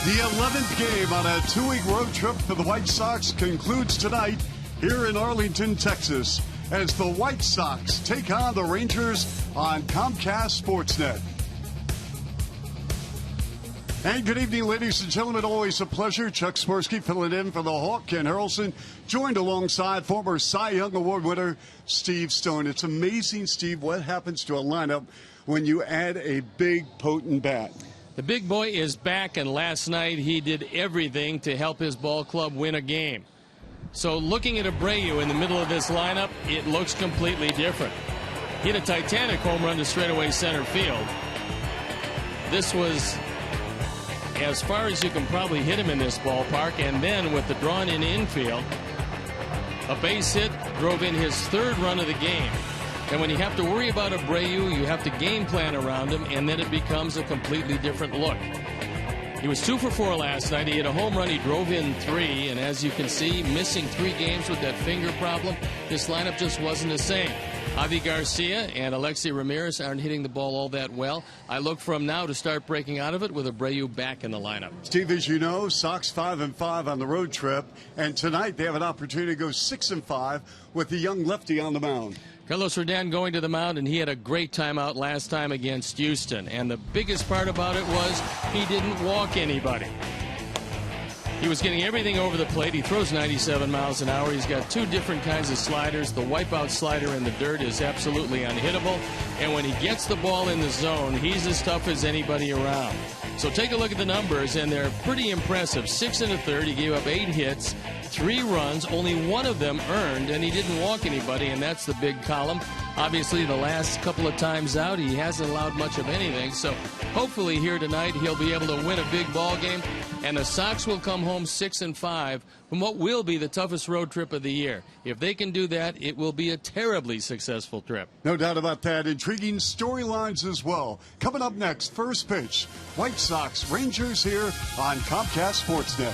The 11th game on a 2-week road trip for the White Sox concludes tonight here in Arlington, Texas, as the White Sox take on the Rangers on Comcast Sportsnet. And good evening, ladies and gentlemen. Always a pleasure. Chuck Swirsky filling in for the Hawk. Ken Harrelson joined alongside former Cy Young Award winner Steve Stone. It's amazing, Steve, what happens to a lineup when you add a big, potent bat. The big boy is back, and last night he did everything to help his ball club win a game. So looking at Abreu in the middle of this lineup, it looks completely different. He had a titanic home run to straightaway center field. This was as far as you can probably hit him in this ballpark, and then with the drawn-in infield, a base hit drove in his third run of the game. And when you have to worry about Abreu, you have to game plan around him, and then it becomes a completely different look. He was 2 for 4 last night. He hit a home run. He drove in 3. And as you can see, missing 3 games with that finger problem, this lineup just wasn't the same. Javi Garcia and Alexi Ramirez aren't hitting the ball all that well. I look for him now to start breaking out of it with Abreu back in the lineup. Steve, as you know, Sox 5-5 on the road trip. And tonight they have an opportunity to go 6-5 with the young lefty on the mound. Carlos Rodon going to the mound, and he had a great time out last time against Houston. And the biggest part about it was he didn't walk anybody. He was getting everything over the plate. He throws 97 miles an hour. He's got 2 different kinds of sliders. The wipeout slider in the dirt is absolutely unhittable. And when he gets the ball in the zone, he's as tough as anybody around. So take a look at the numbers, and they're pretty impressive. 6 1/3. He gave up 8 hits, 3 runs, only 1 of them earned, and he didn't walk anybody, and that's the big column. Obviously, the last couple of times out, he hasn't allowed much of anything. So hopefully here tonight, he'll be able to win a big ball game, and the Sox will come home 6-5 from what will be the toughest road trip of the year. If they can do that, it will be a terribly successful trip. No doubt about that. Intriguing storylines as well. Coming up next, first pitch, White Sox Rangers here on Comcast Sportsnet.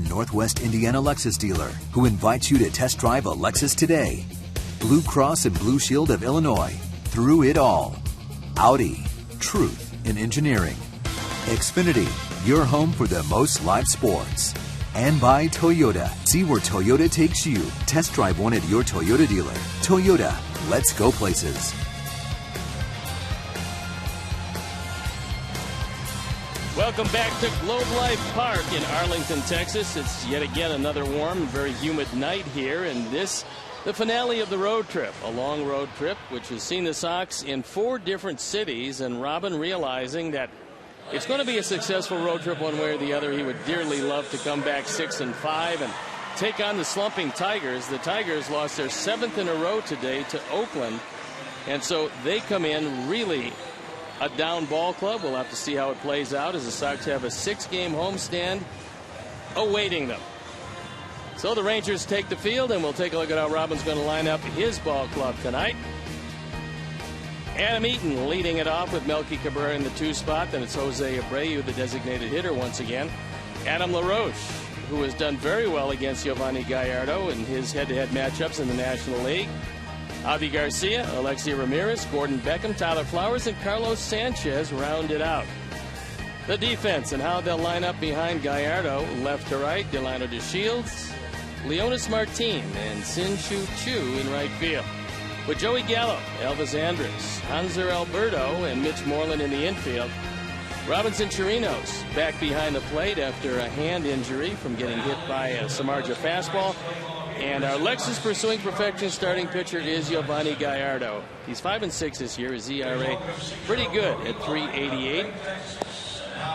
Northwest Indiana Lexus dealer who invites you to test drive a Lexus today. Blue Cross and Blue Shield of Illinois. Through it all. Audi. Truth in engineering. Xfinity. Your home for the most live sports. And by Toyota. See where Toyota takes you. Test drive one at your Toyota dealer. Toyota, let's go places. Welcome back to Globe Life Park in Arlington, Texas. It's yet again another warm and very humid night here, and this, the finale of the road trip, a long road trip which has seen the Sox in 4 different cities, and Robin realizing that it's going to be a successful road trip one way or the other. He would dearly love to come back 6-5 and take on the slumping Tigers. The Tigers lost their 7th in a row today to Oakland, and so they come in really a down ball club. We'll have to see how it plays out as the Sox have a 6-game homestand awaiting them. So the Rangers take the field, and we'll take a look at how Robin's going to line up his ball club tonight. Adam Eaton leading it off with Melky Cabrera in the 2 spot. Then it's Jose Abreu, the designated hitter once again. Adam LaRoche, who has done very well against Giovanni Gallardo in his head-to-head matchups in the National League. Avi Garcia, Alexi Ramirez, Gordon Beckham, Tyler Flowers, and Carlos Sanchez round it out. The defense and how they'll line up behind Gallardo, left to right, Delano DeShields, Leonis Martin, and Sin-Chu Chu in right field. With Joey Gallo, Elvis Andrus, Hanser Alberto, and Mitch Moreland in the infield. Robinson Chirinos back behind the plate after a hand injury from getting hit by a Samardzija fastball. And our Lexus pursuing perfection starting pitcher is Giovanni Gallardo. He's 5-6 this year. His ERA pretty good at 3.88.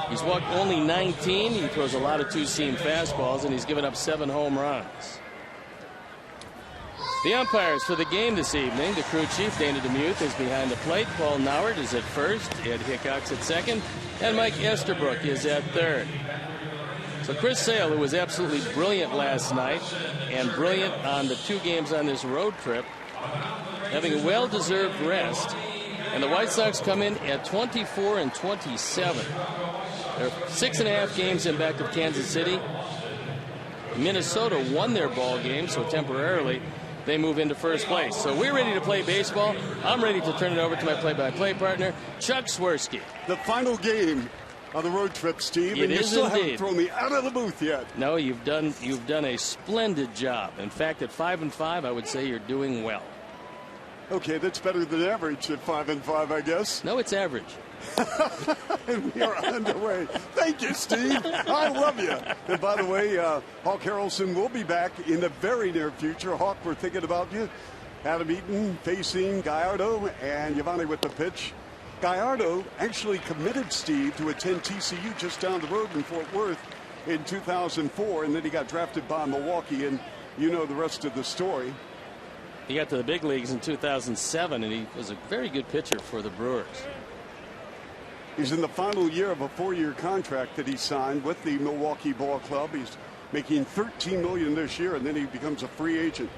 He's walked only 19. He throws a lot of 2-seam fastballs, and he's given up 7 home runs. The umpires for the game this evening: the crew chief Dana DeMuth is behind the plate. Paul Nauert is at first. Ed Hickox at second, and Mike Esterbrook is at third. So Chris Sale, who was absolutely brilliant last night and brilliant on the 2 games on this road trip, having a well-deserved rest. And the White Sox come in at 24-27. They're 6.5 games in back of Kansas City. Minnesota won their ball game, so temporarily they move into first place. So we're ready to play baseball. I'm ready to turn it over to my play-by-play partner, Chuck Swirsky. The final game on the road trip, Steve, It and you is still indeed. haven't thrown me out of the booth yet. No, you've done a splendid job. In fact, at 5-5, I would say you're doing well. Okay, that's better than average at 5-5, I guess. No, it's average. And we are underway. Thank you, Steve. I love you. And by the way, Hawk Harrelson will be back in the very near future. Hawk, we're thinking about you. Adam Eaton facing Gallardo, and Giovanni with the pitch. Gallardo actually committed, Steve, to attend TCU just down the road in Fort Worth in 2004, and then he got drafted by Milwaukee, and you know the rest of the story. He got to the big leagues in 2007, and he was a very good pitcher for the Brewers. He's in the final year of a 4-year contract that he signed with the Milwaukee Ball Club. He's making $13 million this year, and then he becomes a free agent.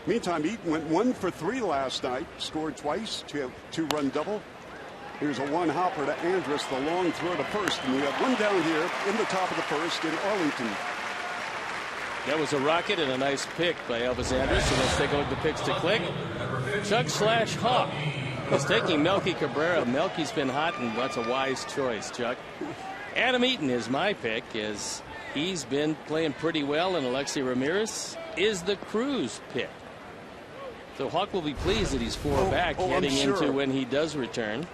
Meantime, Eaton went 1 for 3 last night, scored twice, 2-run double. Here's a 1-hopper to Andrus, the long throw to first, and we have 1 down here in the top of the first in Arlington. That was a rocket and a nice pick by Elvis Andrus. So let's take a look at the picks to click. Chuck/Hawk is taking Melky Cabrera. Melky's been hot, and that's a wise choice, Chuck. Adam Eaton is my pick, as he's been playing pretty well, and Alexi Ramirez is the Cruz pick. So Hawk will be pleased that he's 4 back heading into when he does return.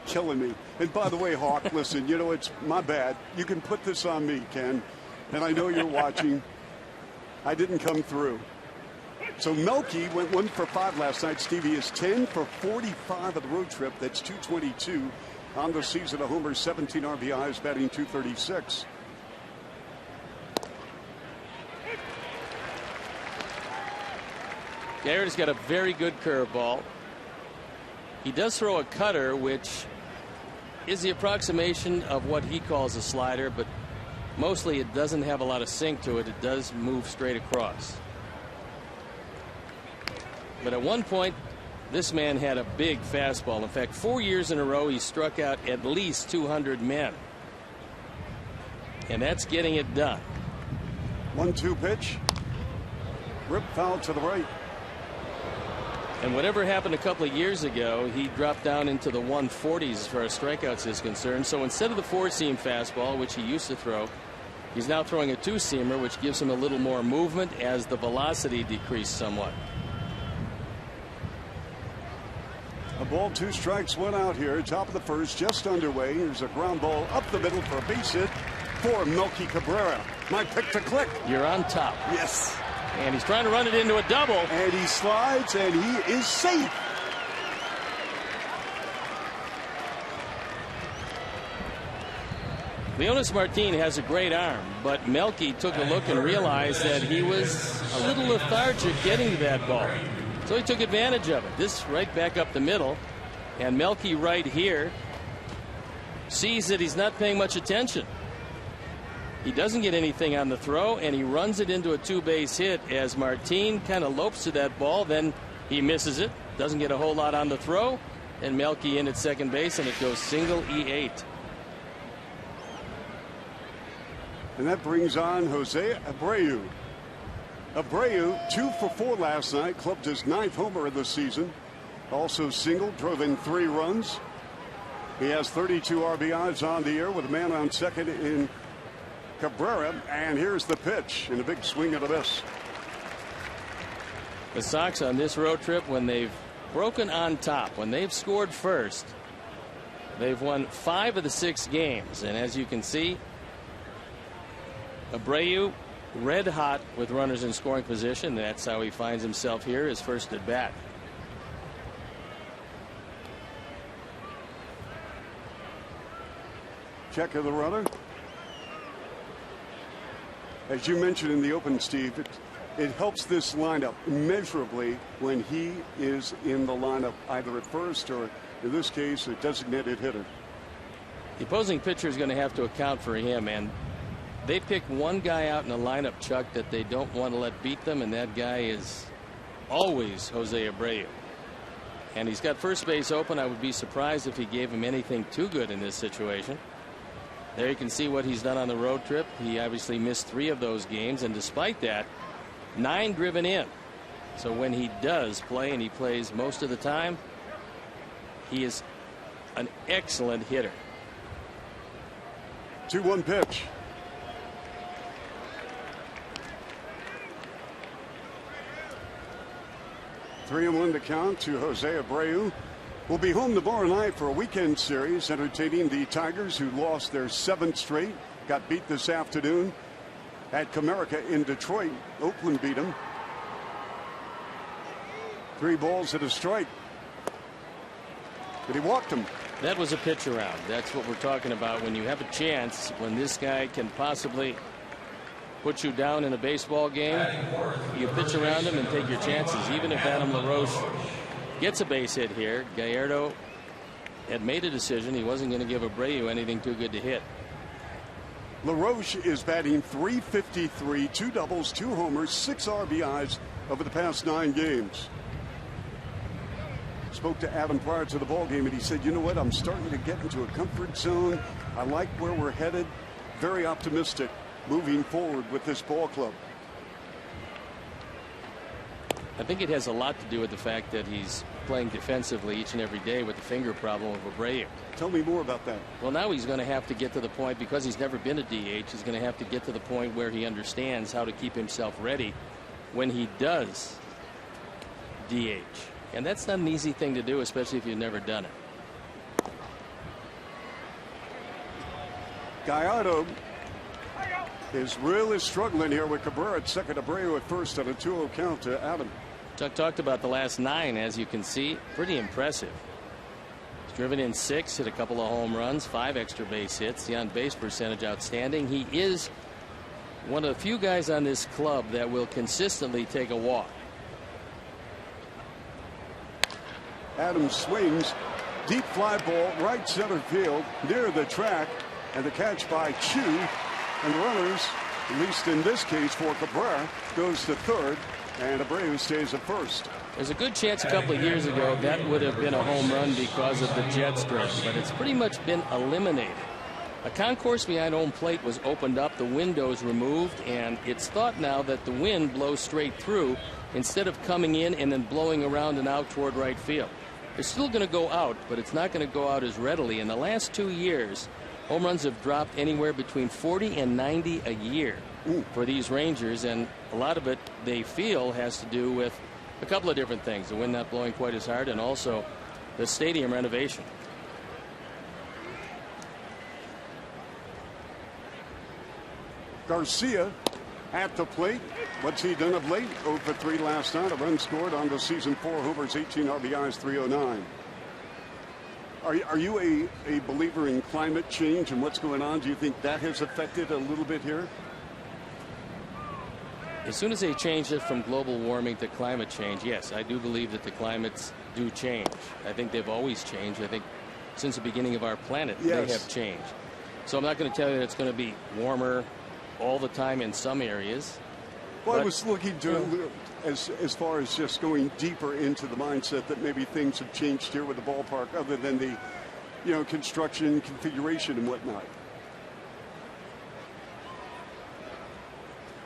Killing me. And by the way, Hawk, listen, you know, it's my bad. You can put this on me, Ken. And I know you're watching. I didn't come through. So Melky went 1 for 5 last night. Stevie is 10 for 45 of the road trip. That's 222 on the season. A homer, 17 RBIs, batting .236. Garrett's got a very good curveball. He does throw a cutter, which is the approximation of what he calls a slider, but mostly it doesn't have a lot of sink to it. It does move straight across. But at one point, this man had a big fastball. In fact, 4 years in a row, he struck out at least 200 men. And that's getting it done. 1-2 pitch. Rip foul to the right. And whatever happened a couple of years ago, he dropped down into the 140s as far as strikeouts is concerned. So instead of the 4-seam fastball, which he used to throw, He's now throwing a two-seamer, which gives him a little more movement as the velocity decreased somewhat. A ball, 2 strikes, 1 out here. Top of the first, just underway. Here's a ground ball up the middle for a base hit for Melky Cabrera. My pick to click. You're on top. Yes. And he's trying to run it into a double. And he slides, and he is safe. Leonys Martin has a great arm, but Melky took a look and realized that he was a little lethargic getting to that ball. So he took advantage of it. This right back up the middle. And Melky right here sees that he's not paying much attention. He doesn't get anything on the throw, and he runs it into a 2-base hit as Martin kind of lopes to that ball. Then he misses it. Doesn't get a whole lot on the throw. And Melky in at second base, and it goes single E8. And that brings on Jose Abreu. Abreu, 2 for 4 last night, clubbed his 9th homer of the season. Also singled, drove in 3 runs. He has 32 RBIs on the year with a man on second in Cabrera. And here's the pitch and a big swing and a miss. The Sox on this road trip, when they've broken on top, when they've scored first, they've won 5 of the 6 games. And as you can see, Abreu red hot with runners in scoring position. That's how he finds himself here, his first at bat. Check of the runner. As you mentioned in the open, Steve, it helps this lineup immeasurably when he is in the lineup, either at first or, in this case, a designated hitter. The opposing pitcher is going to have to account for him, and they pick one guy out in the lineup, Chuck, that they don't want to let beat them, and that guy is always Jose Abreu. And he's got first base open. I would be surprised if he gave him anything too good in this situation. There you can see what he's done on the road trip. He obviously missed 3 of those games, and despite that, 9 driven in. So when he does play, and he plays most of the time, he is an excellent hitter. 2-1 pitch. Three and 1 to count to Jose Abreu. Will be home tomorrow night for a weekend series, entertaining the Tigers, who lost their 7th straight. Got beat this afternoon at Comerica in Detroit. Oakland beat them. 3 balls and a strike. But he walked him. That was a pitch around. That's what we're talking about. When you have a chance, when this guy can possibly put you down in a baseball game, you pitch around him and take your chances. Even if Adam LaRoche gets a base hit here, Gallardo had made a decision. He wasn't going to give Abreu anything too good to hit. LaRoche is batting .353, 2 doubles, 2 homers, 6 RBIs over the past 9 games. Spoke to Adam prior to the ball game, and he said, you know what, I'm starting to get into a comfort zone. I like where we're headed. Very optimistic moving forward with this ball club. I think it has a lot to do with the fact that he's playing defensively each and every day with the finger problem of Abreu. Tell me more about that. Well, now he's going to have to get to the point, because he's never been a DH, he's going to have to get to the point where he understands how to keep himself ready when he does DH. And that's not an easy thing to do, especially if you've never done it. Gallardo is really struggling here with Cabrera at second, Abreu at first on a 2-0 count to Adam. Chuck talked about the last 9, as you can see. Pretty impressive. He's driven in 6, hit a couple of home runs, 5 extra base hits. The on-base percentage outstanding. He is one of the few guys on this club that will consistently take a walk. Adams swings, deep fly ball, right center field, near the track, and the catch by Chu. And the runners, at least in this case for Cabrera, goes to third, and Abreu stays at first. There's a good chance a couple of years ago that would have been a home run because of the jet stretch, but it's pretty much been eliminated. A concourse behind home plate was opened up, the windows removed, and it's thought now that the wind blows straight through instead of coming in and then blowing around and out toward right field. It's still going to go out, but it's not going to go out as readily. In the last 2 years, home runs have dropped anywhere between 40 and 90 a year for these Rangers, and a lot of it they feel has to do with a couple of different things: the wind not blowing quite as hard, and also the stadium renovation. Garcia at the plate. What's he done of late? 0 for 3 last night. A run scored on the season 4 homers, 18 RBIs, 309. Are you a believer in climate change and what's going on? Do you think that has affected a little bit here? As soon as they changed it from global warming to climate change, yes, I do believe that the climates do change. I think they've always changed. I think since the beginning of our planet, yes, they have changed. So I'm not going to tell you that it's going to be warmer all the time in some areas. Well, I was looking to as far as just going deeper into the mindset that maybe things have changed here with the ballpark, other than the, construction, configuration, and whatnot.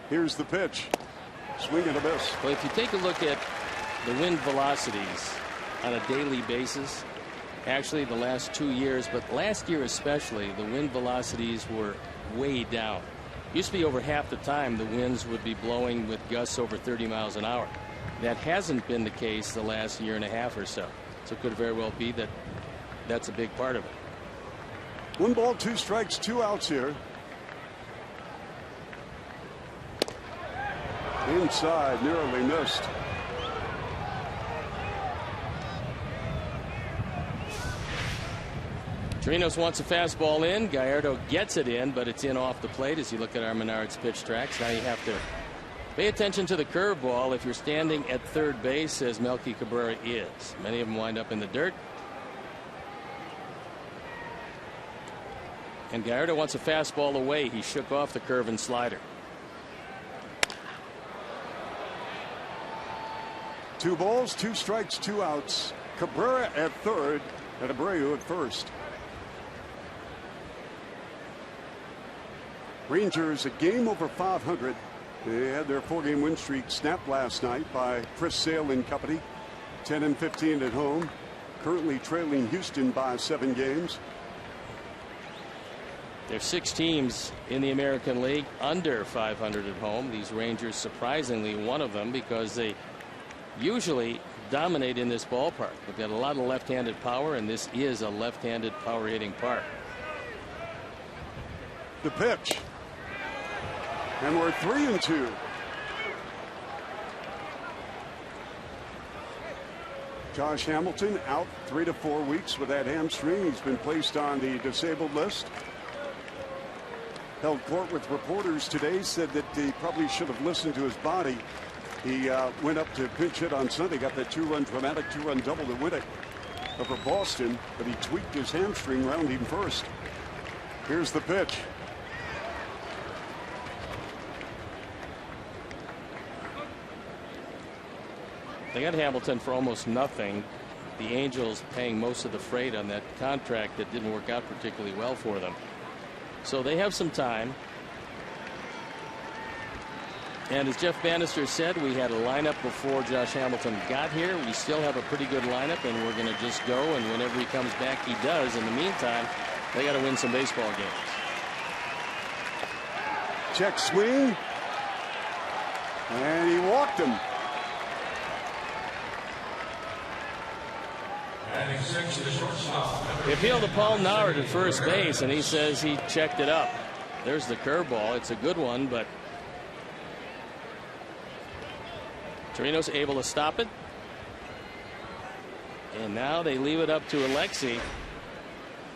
Here's the pitch. Swing and a miss. Well, if you take a look at the wind velocities on a daily basis, actually the last 2 years, but last year especially, the wind velocities were way down. Used to be over half the time the winds would be blowing with gusts over 30 miles an hour. That hasn't been the case the last year and a half or so. So it could very well be that that's a big part of it. 1 ball, 2 strikes, 2 outs here. Inside, narrowly missed. Chirinos wants a fastball in. Gallardo gets it in, but it's in off the plate as you look at our Menards pitch tracks. Now you have to pay attention to the curveball if you're standing at third base, as Melky Cabrera is. Many of them wind up in the dirt. And Gallardo wants a fastball away. He shook off the curve and slider. 2 balls, 2 strikes, 2 outs. Cabrera at third and Abreu at first. Rangers a game over 500. They had their 4-game win streak snapped last night by Chris Sale and company. 10-15 at home. Currently trailing Houston by 7 games. There's 6 teams in the American League under 500 at home. These Rangers, surprisingly, one of them, because they usually dominate in this ballpark. They've got a lot of left-handed power, and this is a left-handed power-hitting park. The pitch. And we're 3-2. Josh Hamilton out 3 to 4 weeks with that hamstring. He's been placed on the disabled list. Held court with reporters today, said that he probably should have listened to his body. He went up to pinch hit on Sunday, got that 2-run dramatic 2-run double to win it over Boston, but he tweaked his hamstring rounding first. Here's the pitch. They got Hamilton for almost nothing. The Angels paying most of the freight on that contract that didn't work out particularly well for them. So they have some time. And as Jeff Bannister said, we had a lineup before Josh Hamilton got here. We still have a pretty good lineup, and we're going to just go, and whenever he comes back, he does. In the meantime, they got to win some baseball games. Check swing. And he walked him. They appeal to Paul Nauert at first base, and he says he checked it up. There's the curveball. It's a good one, but Chirinos able to stop it. And now they leave it up to Alexi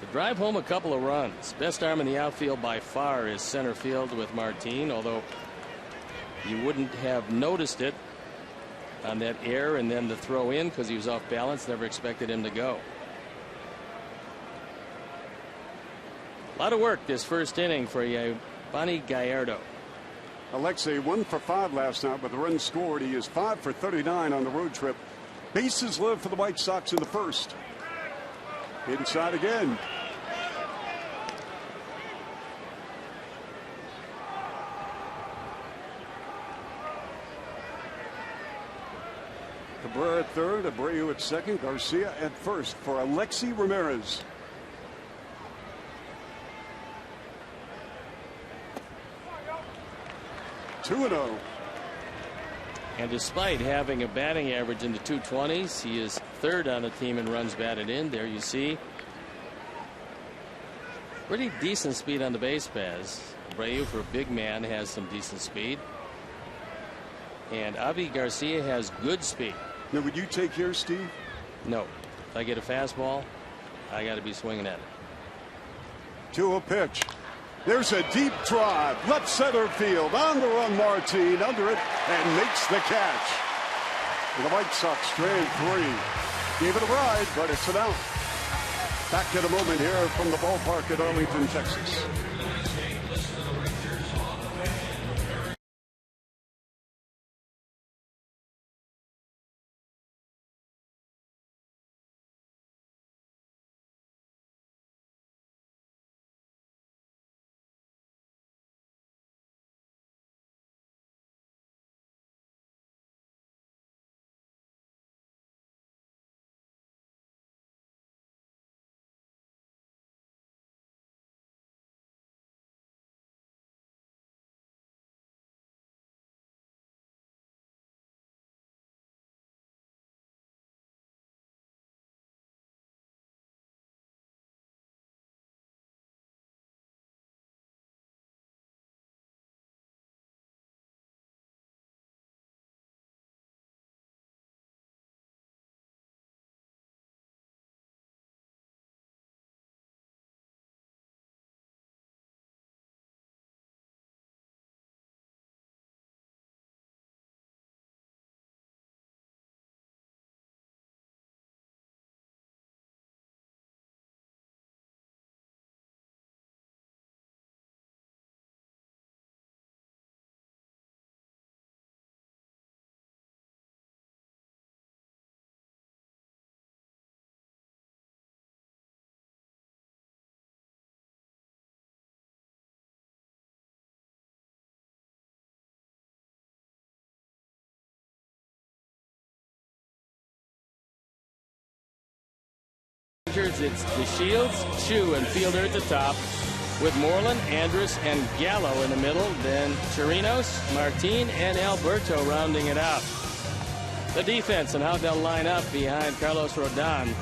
to drive home a couple of runs. Best arm in the outfield by far is center field with Martin, although you wouldn't have noticed it on that error and then the throw in because he was off balance. Never expected him to go. A lot of work this first inning for Yovani Gallardo. Alexei 1 for 5 last night with a run scored. He is 5 for 39 on the road trip. Bases loaded for the White Sox in the first. Inside again. Cabrera at third, Abreu at second, Garcia at first for Alexi Ramirez. 2-0. And despite having a batting average in the 220s, he is third on the team in runs batted in. There you see. Pretty decent speed on the base paths. Abreu, for a big man, has some decent speed. And Avi Garcia has good speed. Now, would you take here, Steve? No. If I get a fastball, I got to be swinging at it. To a pitch. There's a deep drive. Left center field. On the run, Martin. Under it. And makes the catch. And the White Sox strand 3. Gave it a ride, but it's an out. Back in a moment here from the ballpark at Arlington, Texas. It's DeShields, Chu, and Fielder at the top, with Moreland, Andrus, and Gallo in the middle. Then Chirinos, Martin, and Alberto rounding it out. The defense and how they'll line up behind Carlos Rodon.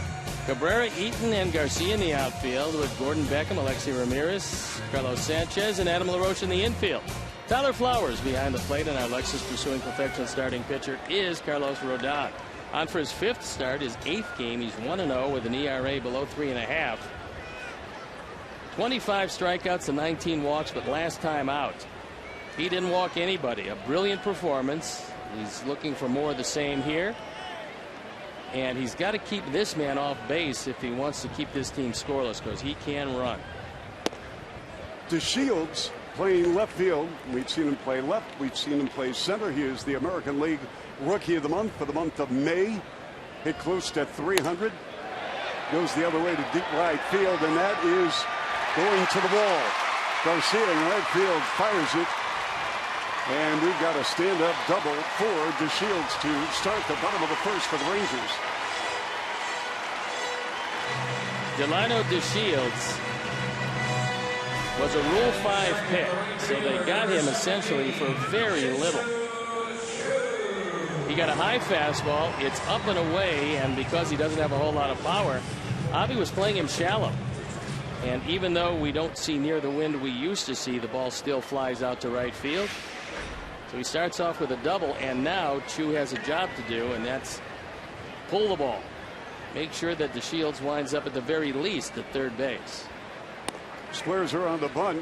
Cabrera, Eaton, and Garcia in the outfield, with Gordon Beckham, Alexi Ramirez, Carlos Sanchez, and Adam LaRoche in the infield. Tyler Flowers behind the plate, and our Lexus pursuing perfection starting pitcher is Carlos Rodon. On for his 5th start, his 8th game. He's 1-0 with an ERA below 3.5. 25 strikeouts and 19 walks, but last time out, he didn't walk anybody. A brilliant performance. He's looking for more of the same here. And he's got to keep this man off base if he wants to keep this team scoreless, because he can run. DeShields playing left field. We've seen him play left. We've seen him play center. He is the American League Rookie of the Month for the month of May. Hit close to 300. Goes the other way to deep right field, and that is going to the wall. Garcia in right field fires it. And we've got a stand-up double for DeShields to start the bottom of the 1st for the Rangers. Delino DeShields was a Rule 5 pick, so they got him essentially for very little. He got a high fastball. It's up and away, and because he doesn't have a whole lot of power, Avi was playing him shallow. And even though we don't see near the wind we used to see, the ball still flies out to right field. So he starts off with a double, and now Chu has a job to do, and that's pull the ball. Make sure that DeShields winds up at the very least at third base. Squares are on the bunt.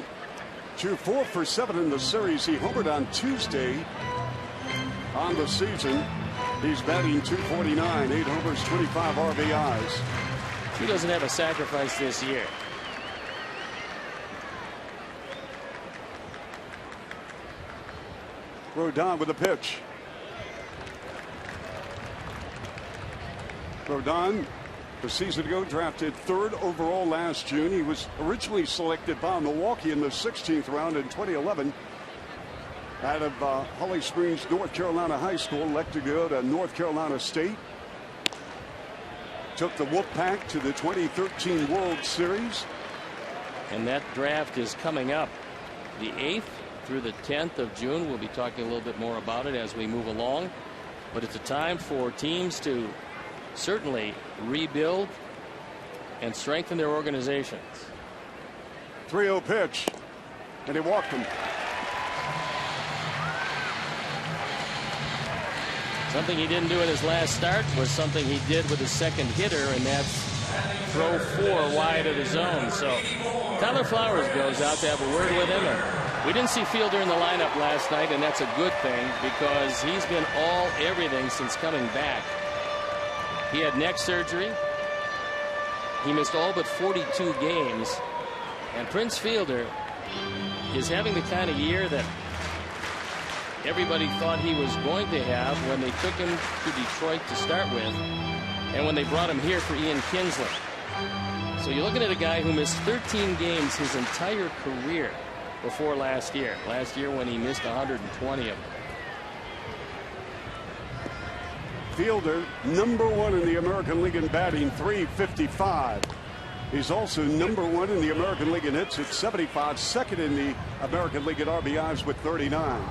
Chu 4 for 7 in the series. He homered on Tuesday. On the season, he's batting .249, 8 homers, 25 RBIs. He doesn't have a sacrifice this year. Rodon with a pitch. Rodon, a season ago, drafted 3rd overall last June. He was originally selected by Milwaukee in the 16th round in 2011. Out of Holly Springs, North Carolina High School, elected to go to North Carolina State. Took the Wolfpack to the 2013 World Series. And that draft is coming up. The 8th through the 10th of June. We'll be talking a little bit more about it as we move along. But it's a time for teams to certainly rebuild and strengthen their organizations. 3-0 pitch, and he walked him. Something he didn't do in his last start was something he did with his second hitter, and that's throw 4 wide of the zone. So Tyler Flowers goes out to have a word with him. And we didn't see Fielder in the lineup last night, and that's a good thing because he's been all everything since coming back. He had neck surgery. He missed all but 42 games. And Prince Fielder is having the kind of year that everybody thought he was going to have when they took him to Detroit to start with, and when they brought him here for Ian Kinsler. So you're looking at a guy who missed 13 games his entire career before last year. Last year when he missed 120 of them. Fielder, #1 in the American League in batting, .355. He's also #1 in the American League in hits at 75, second in the American League at RBIs with 39.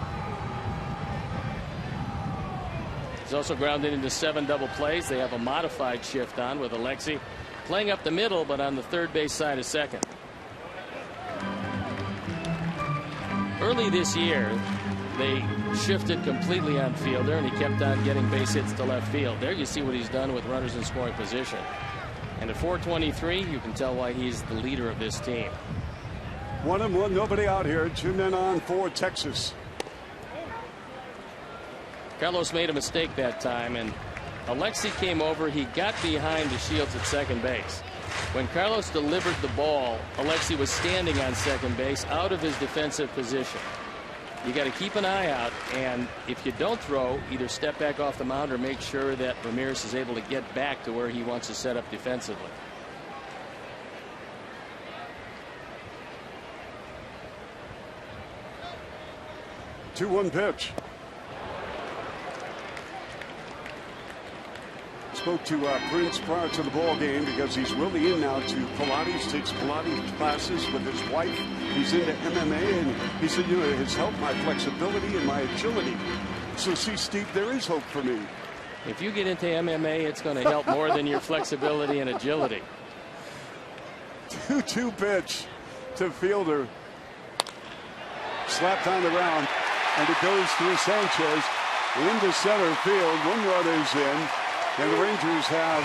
He's also grounded into 7 double plays. They have a modified shift on with Alexi playing up the middle, but on the third base side of second. Early this year, they shifted completely on Fielder, and he kept on getting base hits to left field. There you see what he's done with runners in scoring position. And at .423, you can tell why he's the leader of this team. 1-1, nobody out here. 2 men on for Texas. Carlos made a mistake that time, and Alexi came over. He got behind the Shields at second base. When Carlos delivered the ball, Alexi was standing on second base out of his defensive position. You got to keep an eye out, and if you don't throw, either step back off the mound or make sure that Ramirez is able to get back to where he wants to set up defensively. Two-one pitch. Spoke to Prince prior to the ball game because he's really in now to Pilates, takes Pilates classes with his wife. He's into MMA, and he said, you know, it has helped my flexibility and my agility. So see, Steve, there is hope for me. If you get into MMA, it's going to help more than your flexibility and agility. 2-2 pitch to Fielder. Slapped on the ground, and it goes through Sanchez into center field. 1 run is in. And the Rangers have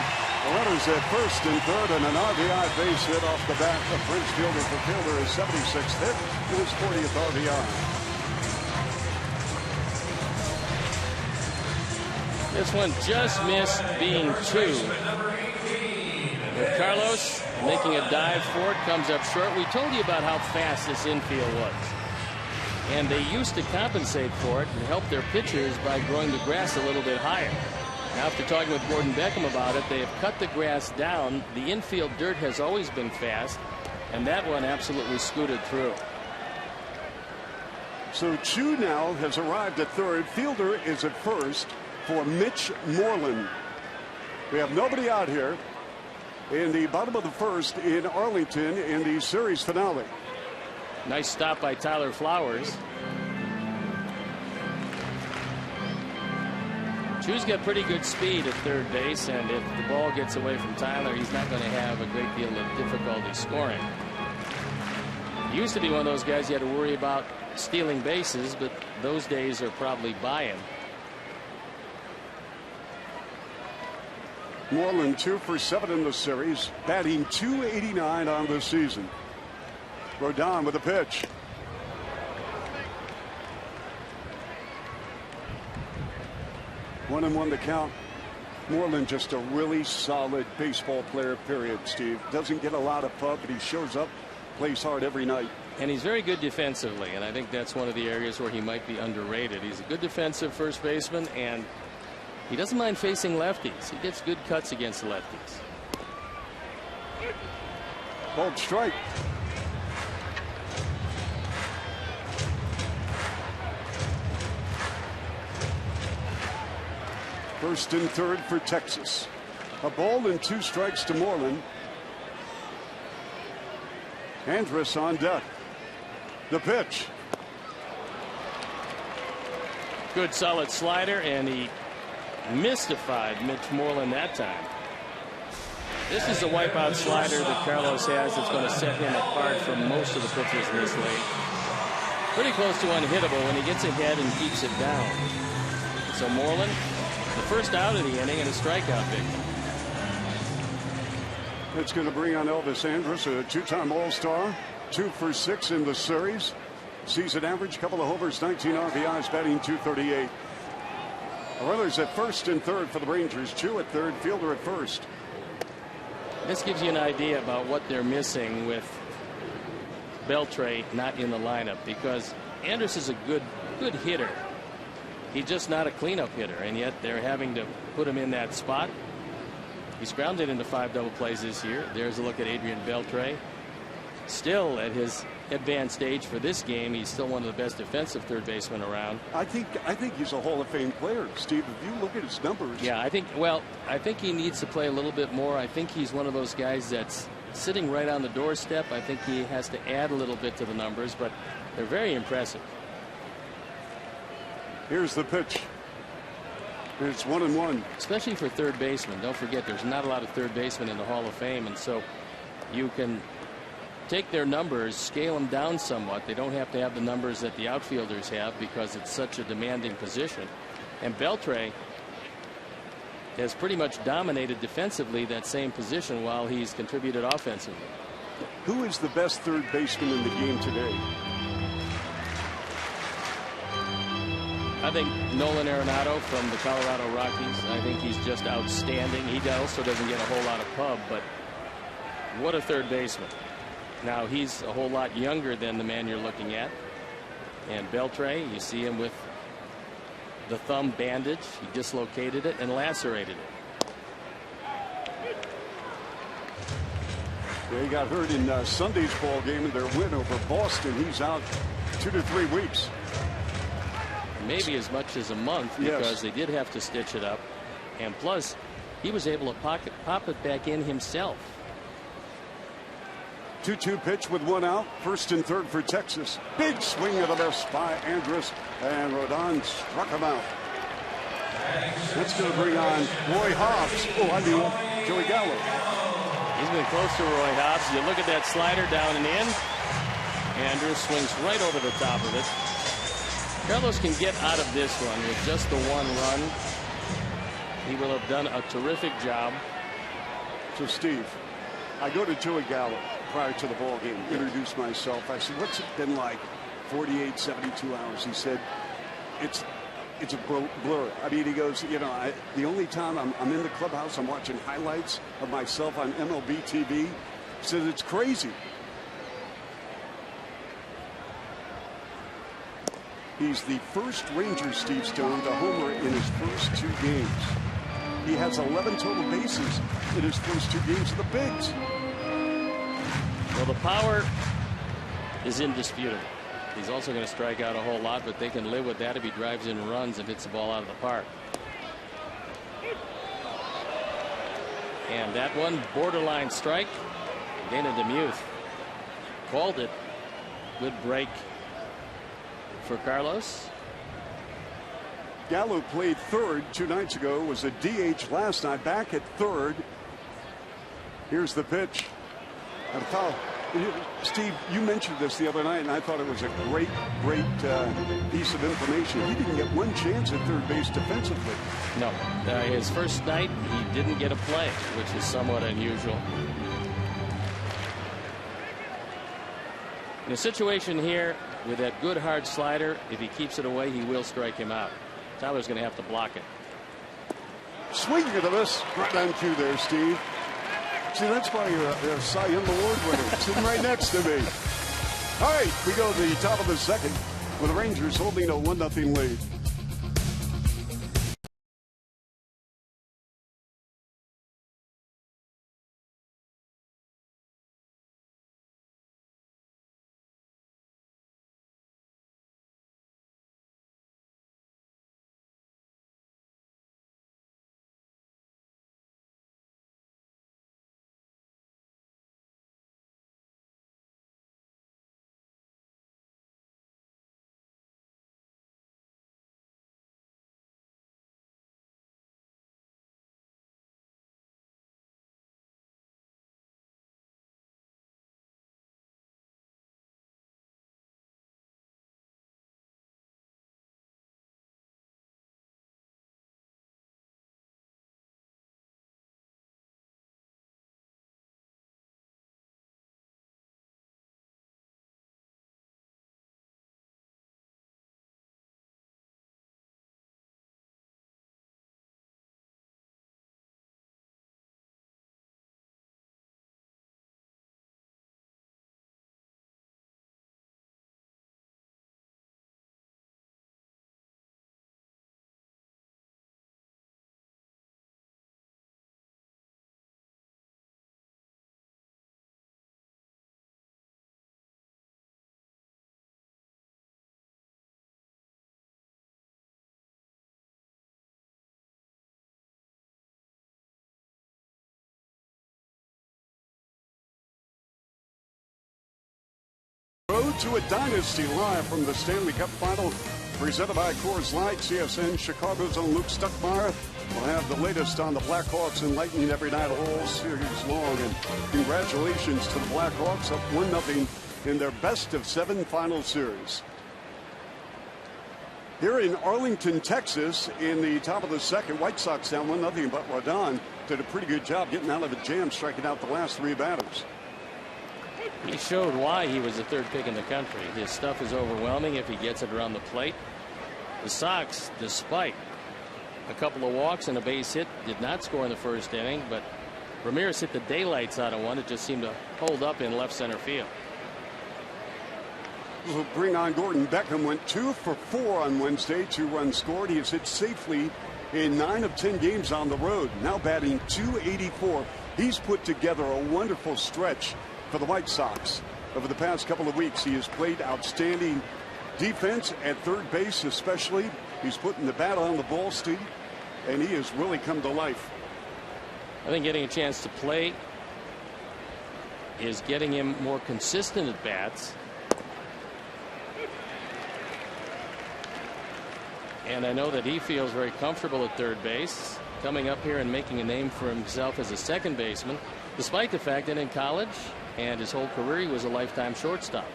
runners at first and third, and an RBI base hit off the bat of Prince Fielder for Fielder, his 76th hit and his 40th RBI. This one just missed being 2. With Carlos making a dive for it, comes up short. We told you about how fast this infield was. And they used to compensate for it and help their pitchers by growing the grass a little bit higher. After talking with Gordon Beckham about it, they have cut the grass down. The infield dirt has always been fast, and that one absolutely scooted through. So Chu now has arrived at third. Fielder is at first for Mitch Moreland. We have nobody out here in the bottom of the first in Arlington in the series finale. Nice stop by Tyler Flowers. Chu's got pretty good speed at third base, and if the ball gets away from Tyler, he's not going to have a great deal of difficulty scoring. He used to be one of those guys you had to worry about stealing bases, but those days are probably by him. Moreland 2 for 7 in the series, batting .289 on the season. Rodon with a pitch. One and one to count. Moreland just a really solid baseball player, period, Steve. Doesn't get a lot of pub, but he shows up, plays hard every night. And he's very good defensively, and I think that's one of the areas where he might be underrated. He's a good defensive first baseman, and he doesn't mind facing lefties. He gets good cuts against the lefties. Ball strike. First and third for Texas. A ball and 2 strikes to Moreland. Andrus on deck. The pitch. Good solid slider, and he mystified Mitch Moreland that time. This is the wipeout slider that Carlos has that's going to set him apart from most of the pitchers in this league. Pretty close to unhittable when he gets ahead and keeps it down. So Moreland, the first out of the inning and a strikeout victim. It's going to bring on Elvis Andrus, a two-time All-Star, 2 for 6 in the series. Season average, couple of homers, 19 RBIs, batting .238. Runners at first and third for the Rangers. Chu at third, Fielder at first. This gives you an idea about what they're missing with Beltre not in the lineup, because Andrus is a good hitter. He's just not a cleanup hitter, and yet they're having to put him in that spot. He's grounded into 5 double plays this year. There's a look at Adrian Beltre. Still at his advanced age for this game, he's still one of the best defensive third basemen around. I think he's a Hall of Fame player, Steve. If you look at his numbers. Yeah, I think he needs to play a little bit more. I think he's one of those guys that's sitting right on the doorstep. I think he has to add a little bit to the numbers, but they're very impressive. Here's the pitch. It's 1-1. Especially for third baseman. Don't forget, there's not a lot of third basemen in the Hall of Fame, and so you can take their numbers, scale them down somewhat. They don't have to have the numbers that the outfielders have because it's such a demanding position. And Beltre has pretty much dominated defensively that same position while he's contributed offensively. Who is the best third baseman in the game today? I think Nolan Arenado from the Colorado Rockies. I think he's just outstanding. He also doesn't get a whole lot of pub, but what a third baseman. Now he's a whole lot younger than the man you're looking at. And Beltre, you see him with the thumb bandage. He dislocated it and lacerated it. Yeah, he got hurt in Sunday's ball game in their win over Boston. He's out 2 to 3 weeks. Maybe as much as a month, because they did have to stitch it up. And plus, he was able to pop it back in himself. 2-2 pitch with 1 out. First and third for Texas. Big swing of the miss by Andrus, and Rodon struck him out. That's going to bring on Roy Hobbs. Joey Gallo. He's been close to Roy Hobbs. You look at that slider down and in. Andrus swings right over the top of it. Carlos can get out of this one with just the 1 run. He will have done a terrific job. So, Steve, I go to Joey Gallo prior to the ball game, introduce myself. I said, what's it been like 48, 72 hours? He said, it's a blur. I mean, he goes, the only time I'm in the clubhouse, I'm watching highlights of myself on MLB TV. He says, it's crazy. He's the first Ranger, Steve Stone, to homer in his first 2 games. He has 11 total bases in his first 2 games of the Bigs. Well, the power is indisputable. He's also going to strike out a whole lot, but they can live with that if he drives in runs and hits the ball out of the park. And that one, borderline strike. Dana Demuth called it. Good break for Carlos. Gallo played third 2 nights ago, was a DH last night, back at third. Here's the pitch. And foul. Steve, you mentioned this the other night, and I thought it was a great piece of information. He didn't get 1 chance at third base defensively. No. His first night, he didn't get a play, which is somewhat unusual. In a situation here with that good hard slider, if he keeps it away, he will strike him out. Tyler's going to have to block it. Swing at this. Right on cue there, Steve. See, that's why you're a Cy Young Award winner, sitting right next to me. All right, we go to the top of the second with the Rangers holding a 1-0 lead. to a dynasty live from the Stanley Cup Final, presented by Coors Light. CSN Chicago's own Luke Stuckmeyer will have the latest on the Blackhawks and Lightning every night all series long. And congratulations to the Blackhawks, up 1-0 in their best-of-7 final series. Here in Arlington, Texas, in the top of the second, White Sox down 1-0, but Rodon did a pretty good job getting out of a jam, striking out the last 3 batters. He showed why he was the 3rd pick in the country. His stuff is overwhelming if he gets it around the plate. The Sox, despite a couple of walks and a base hit, did not score in the 1st inning, but Ramirez hit the daylights out of one. It just seemed to hold up in left center field. We'll bring on Gordon Beckham. Went 2 for 4 on Wednesday. 2 runs scored. He has hit safely in 9 of 10 games on the road. Now batting .284. He's put together a wonderful stretch for the White Sox. Over the past couple of weeks, he has played outstanding defense at 3rd base especially. He's putting the bat on the ball, Steve, and he has really come to life. I think getting a chance to play is getting him more consistent at bats. And I know that he feels very comfortable at 3rd base, coming up here and making a name for himself as a 2nd baseman, despite the fact that in college and his whole career he was a lifetime shortstop.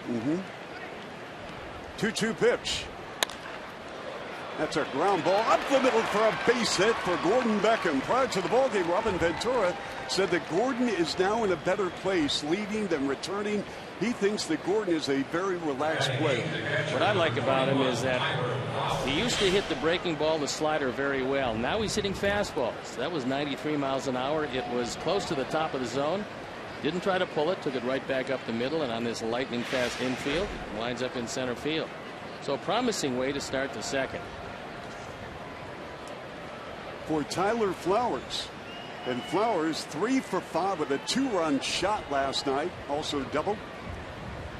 2-2 pitch. That's a ground ball up the middle for a base hit for Gordon Beckham. Prior to the ballgame, Robin Ventura said that Gordon is now in a better place, leading than returning. He thinks that Gordon is a very relaxed player. What I like about him is that he used to hit the breaking ball, the slider, very well. Now he's hitting fastballs. That was 93 miles an hour. It was close to the top of the zone. Didn't try to pull it, took it right back up the middle, and on this lightning fast infield, winds up in center field. So a promising way to start the 2nd. For Tyler Flowers. And Flowers 3 for 5 with a 2-run shot last night. Also doubled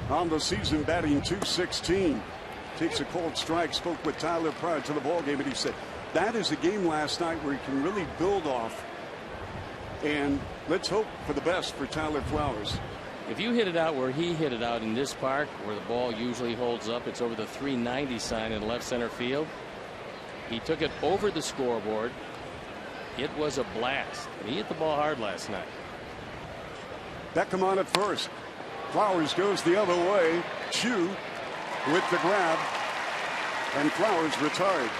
on the season, batting .216. Takes a cold strike. Spoke with Tyler prior to the ballgame, and he said that is a game last night where he can really build off. And let's hope for the best for Tyler Flowers. If you hit it out where he hit it out in this park, where the ball usually holds up, it's over the 390 sign in left center field. He took it over the scoreboard. It was a blast. He hit the ball hard last night. Beckham on at first. Flowers goes the other way. Chu with the grab. And Flowers retired.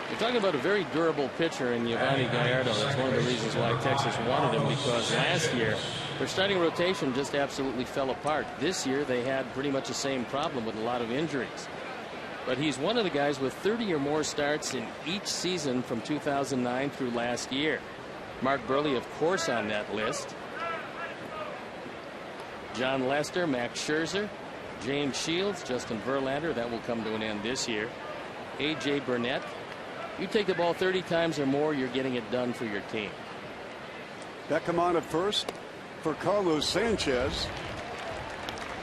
You're talking about a very durable pitcher in Yovani Gallardo. That's one of the reasons why Texas wanted him, because last year their starting rotation just absolutely fell apart. This year they had pretty much the same problem with a lot of injuries. But he's one of the guys with 30 or more starts in each season from 2009 through last year. Mark Burley, of course, on that list. John Lester, Max Scherzer, James Shields, Justin Verlander. That will come to an end this year. A.J. Burnett. You take the ball 30 times or more, you're getting it done for your team. Beckham on at first for Carlos Sanchez.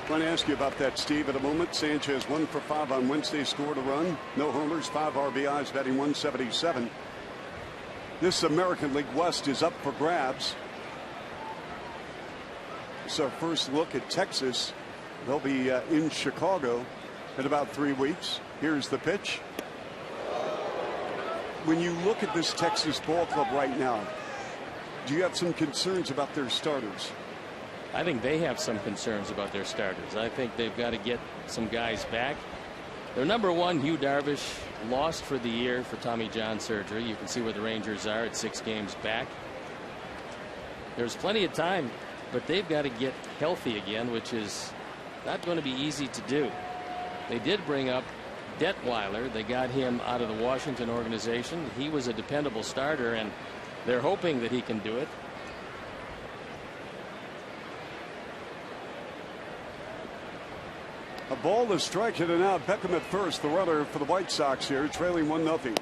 I want to ask you about that, Steve, in a moment. Sanchez 1 for 5 on Wednesday, scored a run. No homers, 5 RBIs, batting .177. This American League West is up for grabs. It's our first look at Texas. They'll be in Chicago in about 3 weeks. Here's the pitch. When you look at this Texas ball club right now, do you have some concerns about their starters? I think they have some concerns about their starters. I think they've got to get some guys back. Their number 1, Hugh Darvish, lost for the year for Tommy John surgery. You can see where the Rangers are at 6 games back. There's plenty of time, but they've got to get healthy again, which is not going to be easy to do. They did bring up Detweiler. They got him out of the Washington organization. He was a dependable starter, and they're hoping that he can do it. A ball is striking and out. Beckham at first, the runner for the White Sox here, trailing 1-0.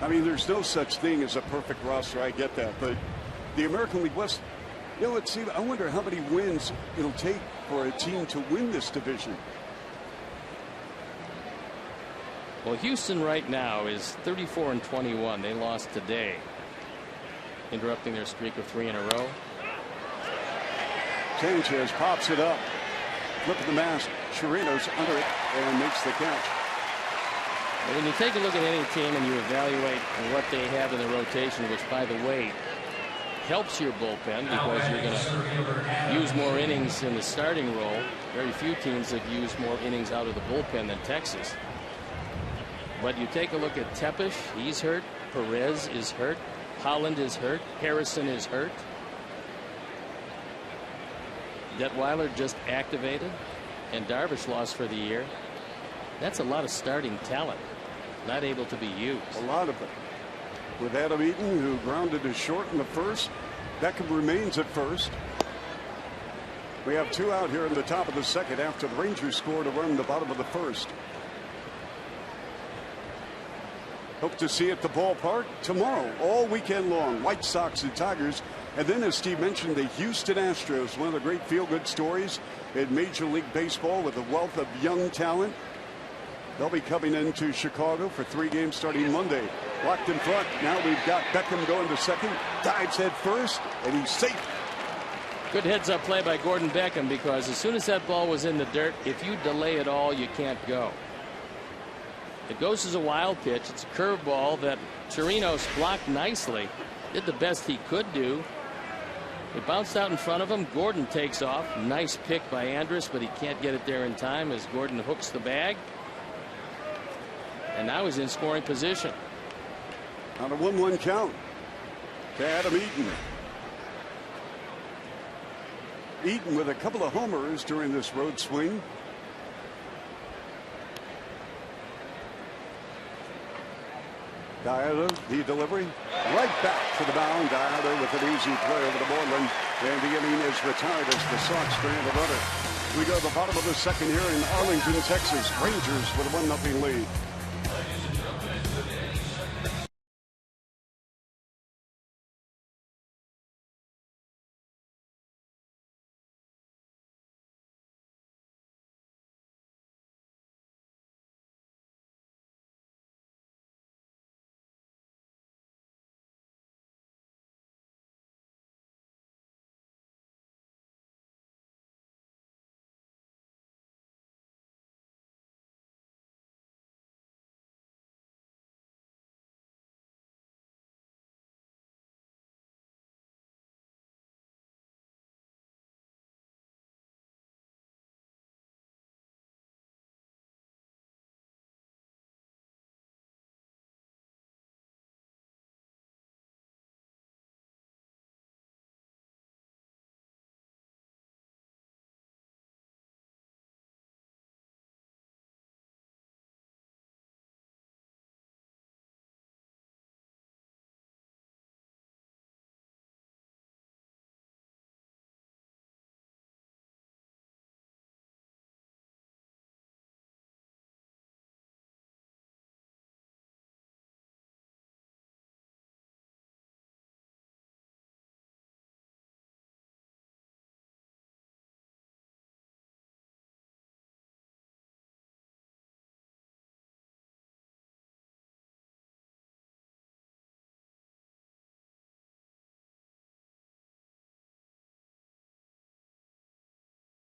I mean, there's no such thing as a perfect roster. I get that, but the American League West, you know, let's see. I wonder how many wins it'll take for a team to win this division. Well, Houston right now is 34-21. They lost today, interrupting their streak of 3 in a row. Sanchez pops it up. Flipping the mask. Chirinos under it and makes the catch. When you take a look at any team and you evaluate what they have in the rotation, which, by the way, helps your bullpen because you're going to use more innings in the starting role. Very few teams have used more innings out of the bullpen than Texas. But you take a look at Tepesh, he's hurt. Perez is hurt. Holland is hurt. Harrison is hurt. Detweiler just activated, and Darvish lost for the year. That's a lot of starting talent not able to be used. A lot of it. With Adam Eaton, who grounded to short in the first. Beckham remains at first. We have 2 out here in the top of the second after the Rangers scored a run in the bottom of the first. Hope to see at the ballpark tomorrow, all weekend long. White Sox and Tigers. And then, as Steve mentioned, the Houston Astros, one of the great feel-good stories in Major League Baseball with a wealth of young talent. They'll be coming into Chicago for 3 games starting Monday. Locked in front. Now we've got Beckham going to second. Dives head first, and he's safe. Good heads-up play by Gordon Beckham, because as soon as that ball was in the dirt, if you delay it all, you can't go. It goes as a wild pitch. It's a curveball that Chirinos blocked nicely. Did the best he could do. It bounced out in front of him. Gordon takes off. Nice pick by Andrus, but he can't get it there in time as Gordon hooks the bag. And now he's in scoring position. On a 1-1 count to Adam Eaton. Eaton with a couple of homers during this road swing. Diallo, the delivery, right back to the mound. Diallo with an easy play over the Moreland, and the inning is retired as the Sox strand a runner. We go to the bottom of the second here in Arlington, Texas. Rangers with a 1-0 lead.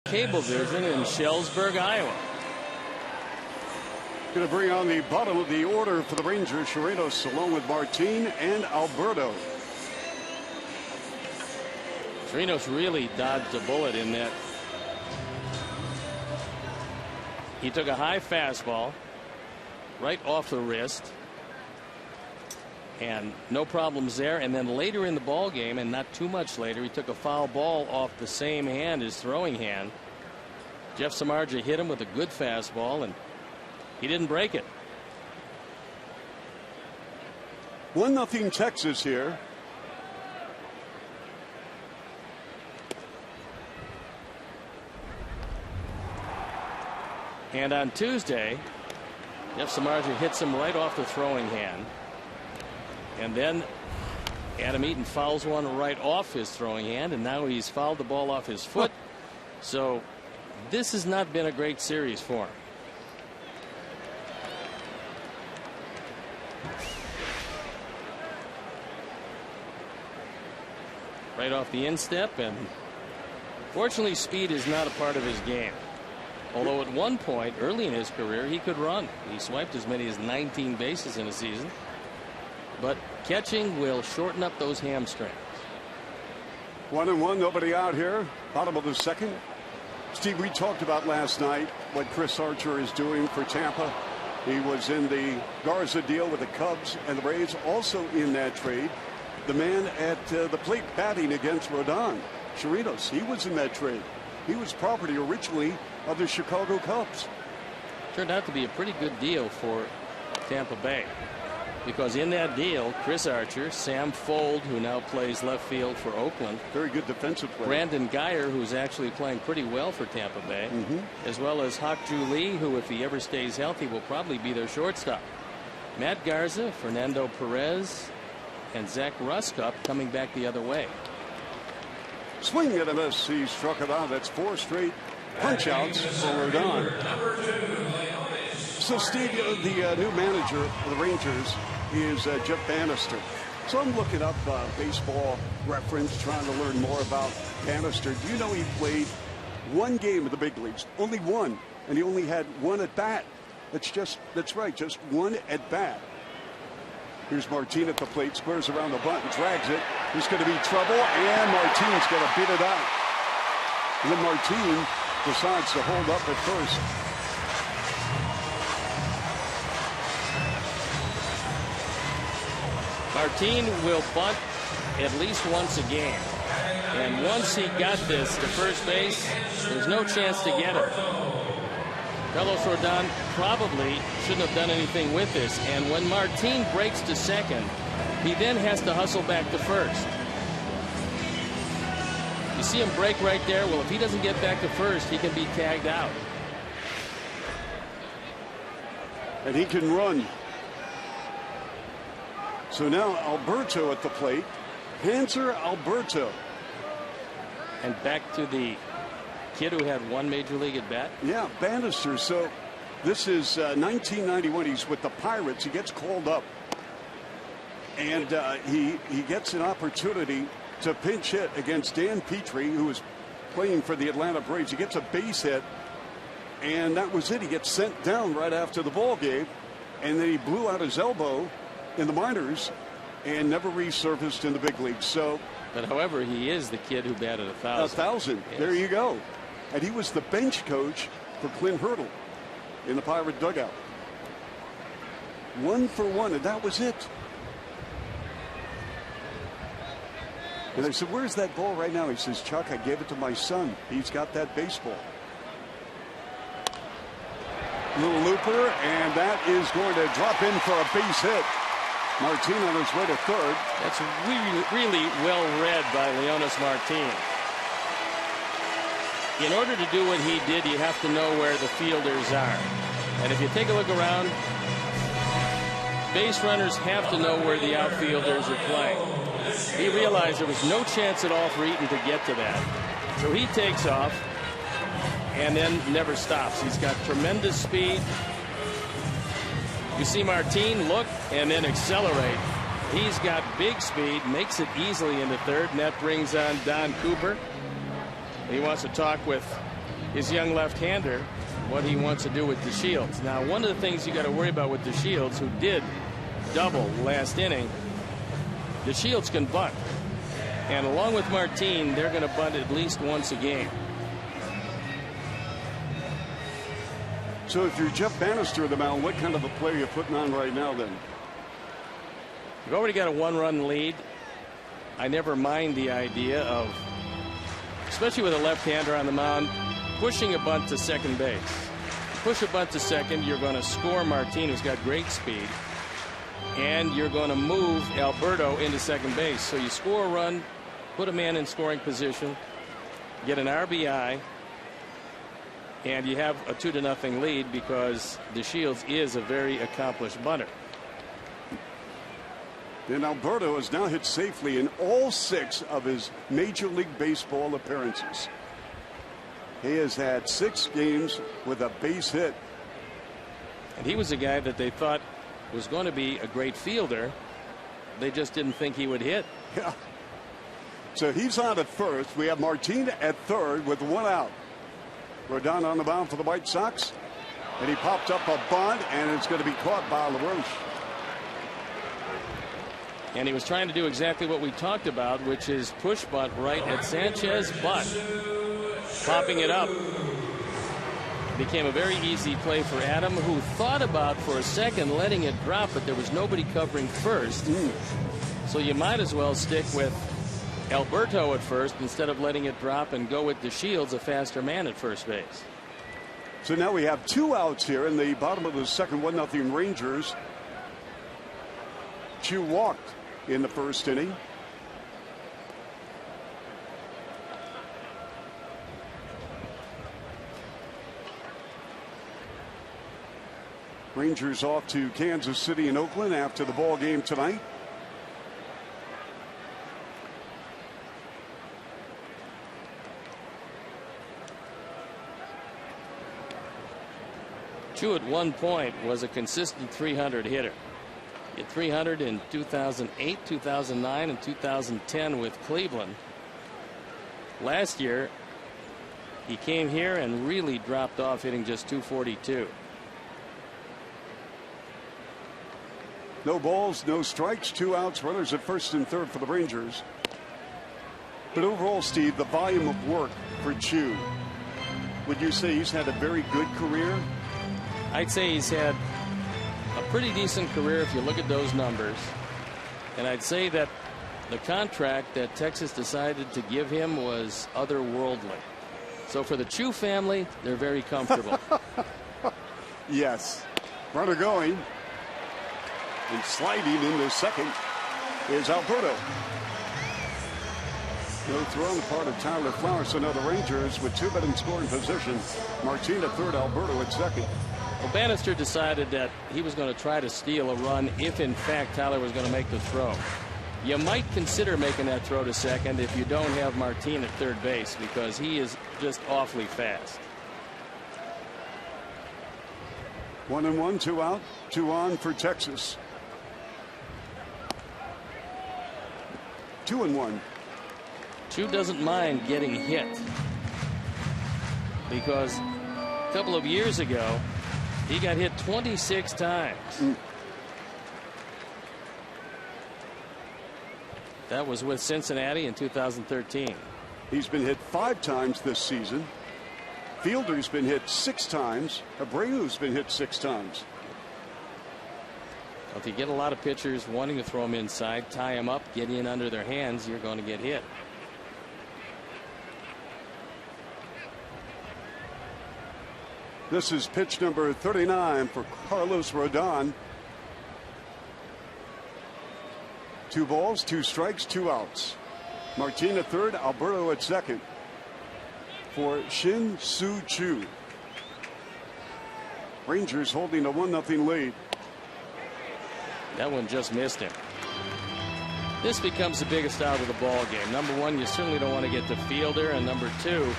Cablevision in Shellsburg, Iowa. Going to bring on the bottom of the order for the Rangers. Chirinos along with Martin and Alberto. Chirinos really dodged a bullet in that. He took a high fastball right off the wrist, and no problems there. And then later in the ball game, and not too much later, he took a foul ball off the same hand, his throwing hand. Jeff Samardzija hit him with a good fastball, and he didn't break it. 1-0 Texas here. And on Tuesday, Jeff Samardzija hits him right off the throwing hand. And then Adam Eaton fouls one right off his throwing hand, and now he's fouled the ball off his foot. So this has not been a great series for him. Right off the instep, and Fortunately, speed is not a part of his game. Although at one point early in his career he could run. He swiped as many as 19 bases in a season. But catching will shorten up those hamstrings. 1-1, nobody out here. Bottom of the second. Steve, we talked about last night what Chris Archer is doing for Tampa. He was in the Garza deal with the Cubs and the Braves, also in that trade. The man at the plate batting against Rodon, Chirinos, he was in that trade. He was property originally of the Chicago Cubs. Turned out to be a pretty good deal for Tampa Bay, because in that deal, Chris Archer, Sam Fuld, who now plays left field for Oakland, very good defensive player, Brandon Guyer, who's actually playing pretty well for Tampa Bay, as well as Hak-Ju Lee, who, if he ever stays healthy, will probably be their shortstop. Matt Garza, Fernando Perez, and Zach Ruskup coming back the other way. Swing and a miss. He struck it out. That's 4 straight punch outs for Rodon. So, Steve, the new manager of the Rangers is Jeff Bannister. So I'm looking up baseball reference, trying to learn more about Bannister. Do you know he played 1 game in the big leagues? Only 1. And he only had 1 at bat. That's right, just 1 at bat. Here's Martin at the plate, squares around the bunt and drags it. There's going to be trouble, and Martin's going to beat it out. And then Martin decides to hold up at first. Martin will bunt at least once a game. And once he got this to first base, there's no chance to get it. Carlos Rodon probably shouldn't have done anything with this. And when Martin breaks to second, he then has to hustle back to first. You see him break right there. Well, if he doesn't get back to first, he can be tagged out. And he can run. So now Alberto at the plate. Hanser Alberto. And back to the kid who had 1 major league at bat. Yeah, Bannister. So this is 1991. He's with the Pirates. He gets called up. And he gets an opportunity to pinch hit against Dan Petrie, who was playing for the Atlanta Braves. He gets a base hit, and that was it. He gets sent down right after the ball game, and then he blew out his elbow in the minors and never resurfaced in the big leagues. So, but however, he is the kid who batted 1,000. 1,000. Yes. There you go. And he was the bench coach for Clint Hurdle in the Pirate dugout. 1 for 1, and that was it. And I said, "Where's that ball right now?" He says, "Chuck, I gave it to my son. He's got that baseball." Little looper, and that is going to drop in for a base hit. Martin on his way to third. That's really well read by Leonys Martin. In order to do what he did, you have to know where the fielders are. And if you take a look around, base runners have to know where the outfielders are playing. He realized there was no chance at all for Eaton to get to that. So he takes off and then never stops. He's got tremendous speed. You see Martin look and then accelerate. He's got big speed, makes it easily into third, and that brings on Don Cooper. He wants to talk with his young left-hander what he wants to do with DeShields. Now, one of the things you got to worry about with DeShields, who did double last inning, DeShields can bunt. And along with Martin, they're going to bunt at least once a game. So if you're Jeff Bannister of the mound, what kind of a play are you putting on right now then? You've already got a 1-run lead. I never mind the idea of, especially with a left-hander on the mound, pushing a bunt to second base. Push a bunt to second, you're going to score Martin, who's got great speed, and you're going to move Alberto into second base. So you score a run, put a man in scoring position, get an RBI, and you have a 2-0 lead because DeShields is a very accomplished bunter. And Alberto has now hit safely in all 6 of his Major League Baseball appearances. He has had 6 games with a base hit. And he was a guy that they thought was going to be a great fielder. They just didn't think he would hit. Yeah. So he's on at first. We have Martin at third with 1 out. Rodon on the mound for the White Sox. And he popped up a bunt, and it's going to be caught by LaRoche. And he was trying to do exactly what we talked about, which is push bunt right at Sanchez, but popping it up became a very easy play for Adam, who thought about for a second letting it drop, but there was nobody covering first. So you might as well stick with Alberto at first instead of letting it drop and go with DeShields, a faster man at first base. So now we have 2 outs here in the bottom of the second. 1-0 Rangers. Chu walked in the first inning. Rangers off to Kansas City and Oakland after the ball game tonight. Chu at one point was a consistent 300 hitter. He had 300 in 2008, 2009, and 2010 with Cleveland. Last year, he came here and really dropped off, hitting just 242. No balls, no strikes, 2 outs, runners at first and third for the Rangers. But overall, Steve, the volume of work for Chu, would you say he's had a very good career? I'd say he's had a pretty decent career if you look at those numbers. And I'd say that the contract that Texas decided to give him was otherworldly. So for the Chu family, they're very comfortable. Yes. Runner going. And sliding into second is Alberto. No throw on the part of Tyler Flowers. So now the Rangers with 2 men in scoring position. Martin at third, Alberto at second. Well, Bannister decided that he was going to try to steal a run if, in fact, Tyler was going to make the throw. You might consider making that throw to second if you don't have Martin at third base, because he is just awfully fast. 1-1, 2 out, 2 on for Texas. 2-1. Chu doesn't mind getting hit, because a couple of years ago he got hit 26 times. That was with Cincinnati in 2013. He's been hit 5 times this season. Fielder's been hit 6 times. Abreu's been hit 6 times. If you get a lot of pitchers wanting to throw him inside, tie him up, get in under their hands, you're going to get hit. This is pitch number 39 for Carlos Rodon. 2 balls, 2 strikes, 2 outs. Martin at third, Alberto at second for Shin-Soo Choo. Rangers holding a 1-0 lead. That one just missed him. This becomes the biggest out of the ball game. Number one, you certainly don't want to get the fielder, and number two,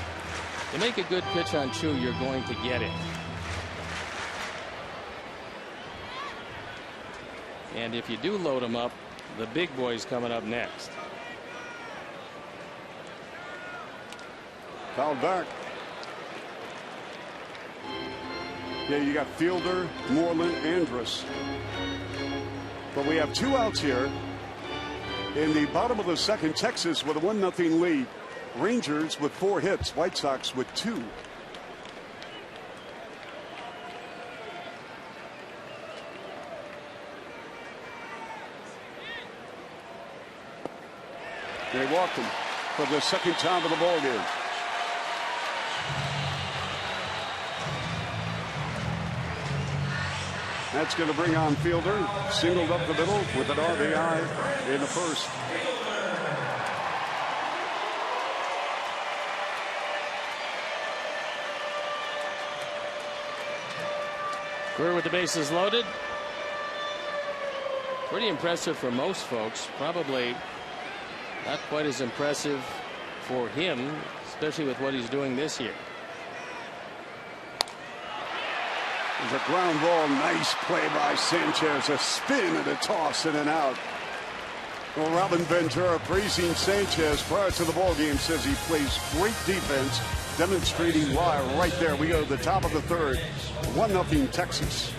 you make a good pitch on Chu, you're going to get it. And if you do load him up, the big boy's coming up next. Fouled back. Yeah, you got Fielder, Moreland, Andrus. But we have 2 outs here in the bottom of the second. Texas with a 1-0 lead. Rangers with 4 hits. White Sox with 2. They walked him for the second time of the ball game. That's going to bring on Fielder. Singled up the middle with an RBI in the first. Brewer with the bases loaded. Pretty impressive for most folks. Probably not quite as impressive for him, especially with what he's doing this year. There's a ground ball. Nice play by Sanchez. A spin and a toss and an out. Well, Robin Ventura praising Sanchez prior to the ball game, says he plays great defense, demonstrating why right there. We go to the top of the third, 1-0 Texas.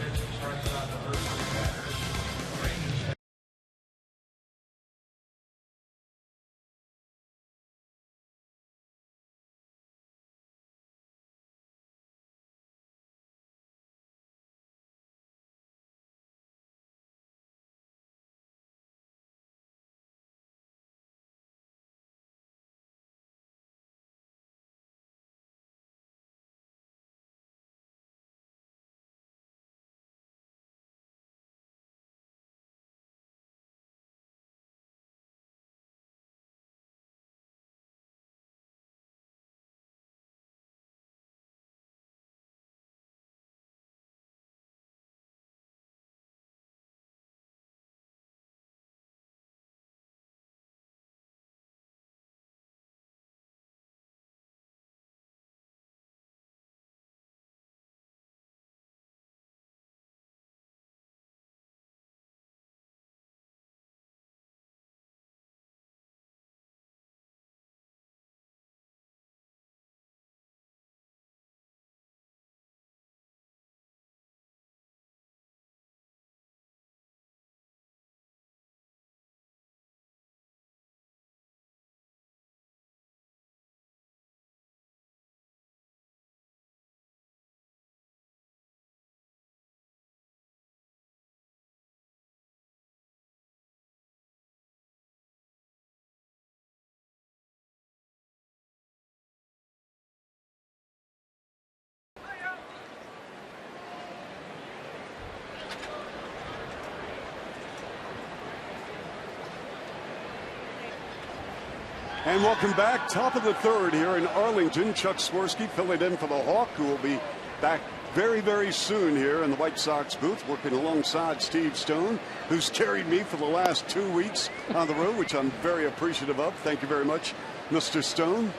And welcome back. Top of the third here in Arlington. Chuck Swirsky filling in for the Hawk, who will be back very, very soon here in the White Sox booth, working alongside Steve Stone, who's carried me for the last 2 weeks on the road, which I'm very appreciative of. Thank you very much, Mr. Stone.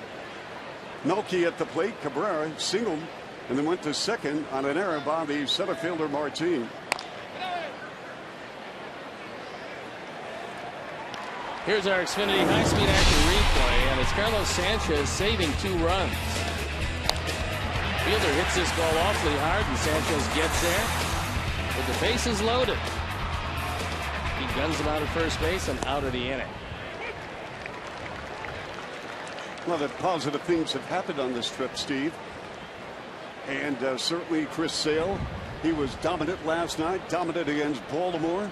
Melky at the plate. Cabrera singled and then went to second on an error by the center fielder Martin. Here's our Xfinity high-speed action replay, and it's Carlos Sanchez saving 2 runs. Fielder hits this ball awfully hard, and Sanchez gets there. But the base is loaded. He guns him out at first base and out of the inning. Well, that positive things have happened on this trip, Steve. And certainly Chris Sale, he was dominant last night, dominant against Baltimore.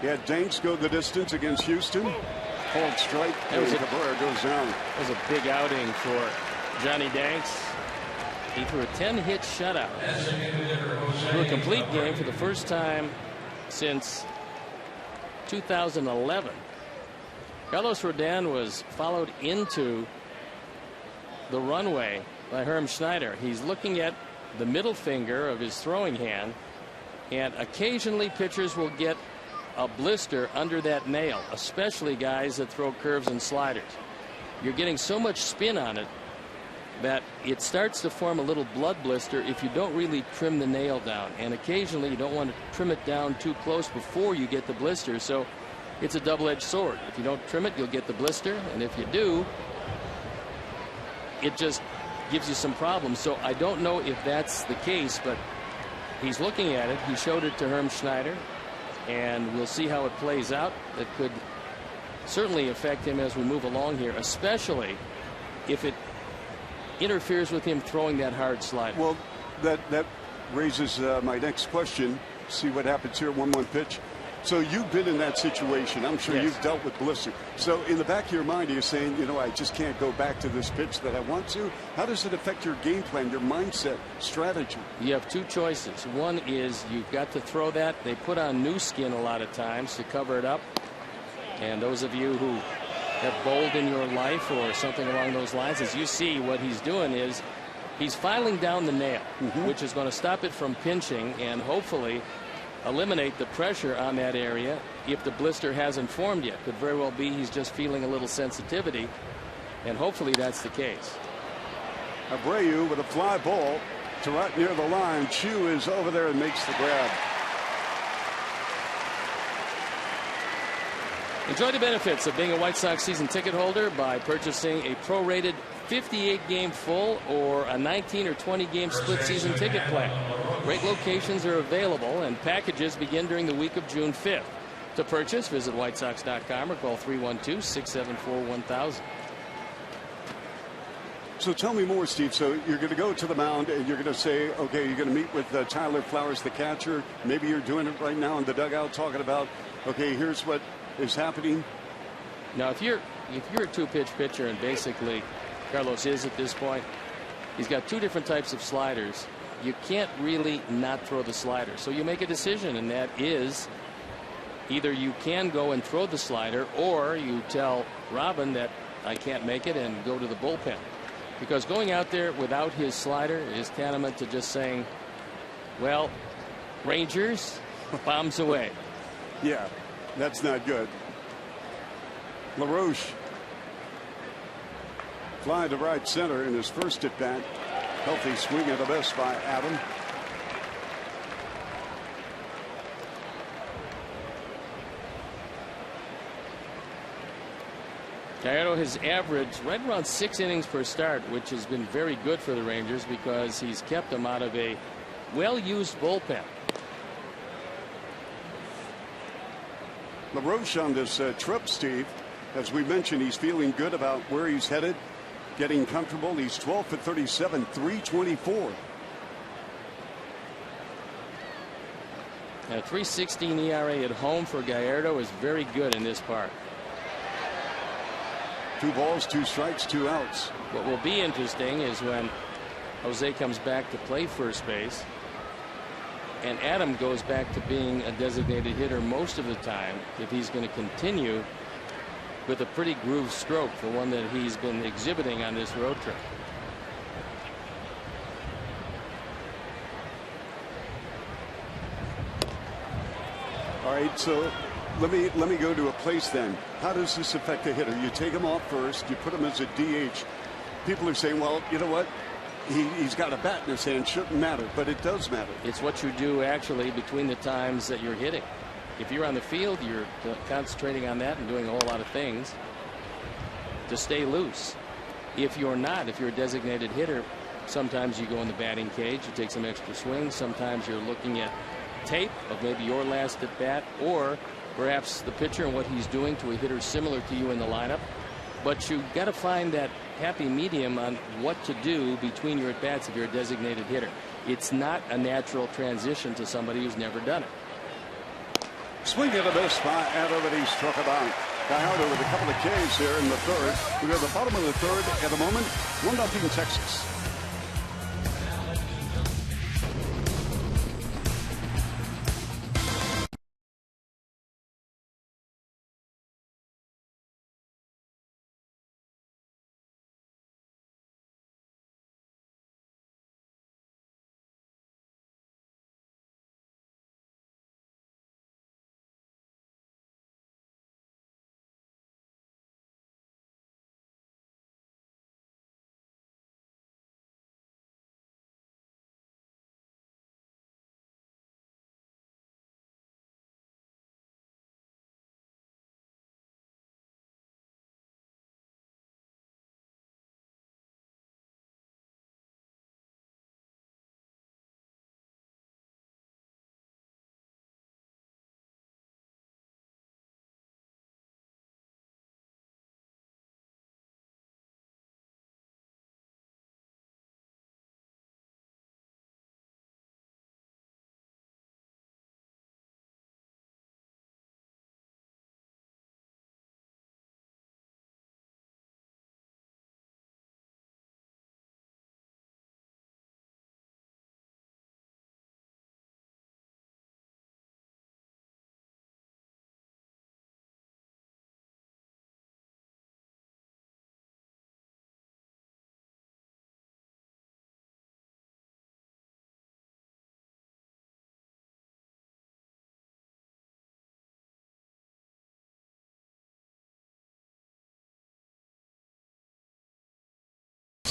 He had Danks go the distance against Houston. Called strike. Cabrera goes down. That was a big outing for Johnny Danks. He threw a 10-hit shutout. Threw a complete game for the first time since 2011. Carlos Rodin was followed into the runway by Herm Schneider. He's looking at the middle finger of his throwing hand, and occasionally pitchers will get a blister under that nail, especially guys that throw curves and sliders. You're getting so much spin on it that it starts to form a little blood blister if you don't really trim the nail down, and occasionally you don't want to trim it down too close before you get the blister. So it's a double-edged sword. If you don't trim it, you'll get the blister, and if you do, it just gives you some problems. So I don't know if that's the case, but he's looking at it. He showed it to Herm Schneider, and we'll see how it plays out. That could certainly affect him as we move along here, especially if it interferes with him throwing that hard slider. Well, that raises my next question. See what happens here. 1-1 pitch. So you've been in that situation. I'm sure you've dealt with blister. So in the back of your mind, you're saying, you know, I just can't go back to this pitch that I want to. How does it affect your game plan, your mindset, strategy? You have 2 choices. One is you've got to throw that. They put on new skin a lot of times to cover it up. And those of you who have bowled in your life or something along those lines, as you see, what he's doing is he's filing down the nail, which is going to stop it from pinching and hopefully eliminate the pressure on that area. If the blister hasn't formed yet, could very well be he's just feeling a little sensitivity, and hopefully that's the case. Abreu with a fly ball to right near the line. Chu is over there and makes the grab. Enjoy the benefits of being a White Sox season ticket holder by purchasing a prorated 58-game full or a 19 or 20-game split season ticket plan. Great locations are available, and packages begin during the week of June 5th. To purchase, visit whitesox.com or call 312-674-1000. So tell me more, Steve. So you're going to go to the mound and you're going to say, okay, you're going to meet with Tyler Flowers, the catcher. Maybe you're doing it right now in the dugout, talking about, okay, here's what is happening. Now, if you're a two-pitch pitcher, and basically Carlos is at this point, he's got two different types of sliders. You can't really not throw the slider. So you make a decision, and that is either you can go and throw the slider, or you tell Robin that I can't make it and go to the bullpen. Because going out there without his slider is tantamount to just saying, well, Rangers, bombs away. Yeah, that's not good. LaRoche fly to right center in his first at bat. Healthy swing and a miss by Adam. Gallardo has averaged right around 6 innings per start, which has been very good for the Rangers because he's kept them out of a well-used bullpen. LaRoche on this trip, Steve, as we mentioned, he's feeling good about where he's headed, getting comfortable. He's 12 for 37, 324. A 3.16 ERA at home for Gallardo is very good in this park. 2 balls, 2 strikes, 2 outs. What will be interesting is when Jose comes back to play first base and Adam goes back to being a designated hitter most of the time, if he's going to continue with a pretty grooved stroke, the one that he's been exhibiting on this road trip. All right, so let me go to a place then. How does this affect the hitter? You take him off first, you put him as a DH. People are saying, well, you know what? He's got a bat in his hand. Shouldn't matter, but it does matter. It's what you do actually between the times that you're hitting. If you're on the field, you're concentrating on that and doing a whole lot of things to stay loose. If you're not, if you're a designated hitter, sometimes you go in the batting cage, you take some extra swings. Sometimes you're looking at tape of maybe your last at bat, or perhaps the pitcher and what he's doing to a hitter similar to you in the lineup. But you got to find that happy medium on what to do between your at bats if you're a designated hitter. It's not a natural transition to somebody who's never done it. Swing and a miss by Adam, and he struck him out. Gallardo with a couple of Ks here in the third. We're at the bottom of the third at the moment. 1-0 Texas.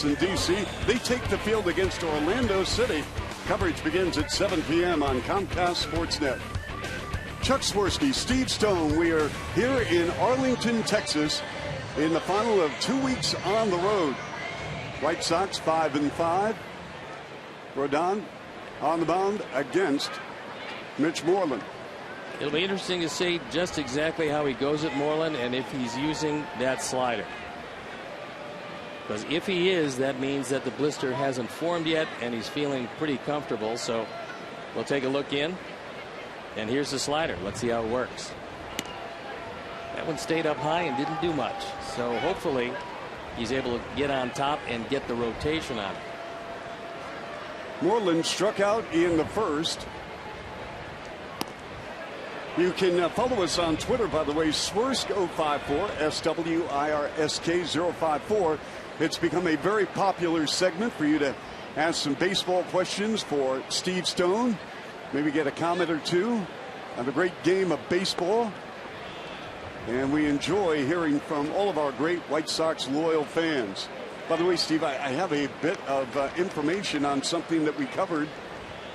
In D.C., they take the field against Orlando City. Coverage begins at 7 p.m. on Comcast Sportsnet. Chuck Swirsky, Steve Stone. We are here in Arlington, Texas, in the final of 2 weeks on the road. White Sox 5-5. Rodon on the mound against Mitch Moreland. It'll be interesting to see just exactly how he goes at Moreland and if he's using that slider. Because if he is, that means that the blister hasn't formed yet and he's feeling pretty comfortable. So we'll take a look in. And here's the slider. Let's see how it works. That one stayed up high and didn't do much. So hopefully he's able to get on top and get the rotation on it. Moreland struck out in the first. You can follow us on Twitter, by the way, Swirsk054, SWIRSK054. It's become a very popular segment for you to ask some baseball questions for Steve Stone. Maybe get a comment or two on the great game of baseball. And we enjoy hearing from all of our great White Sox loyal fans. By the way, Steve, I have a bit of information on something that we covered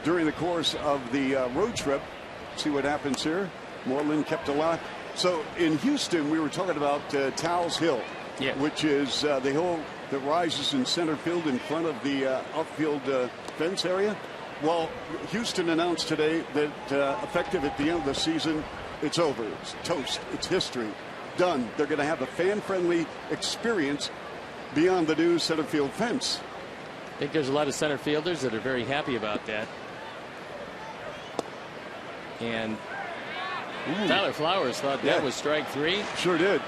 during the course of the road trip. See what happens here. Moreland kept alive. So in Houston, we were talking about Towles Hill, which is the hill that rises in center field in front of the outfield fence area. Well, Houston announced today that effective at the end of the season, it's over. It's toast. It's history. Done. They're going to have a fan-friendly experience beyond the new center field fence. I think there's a lot of center fielders that are very happy about that. And Tyler Flowers thought that was strike three. Sure did.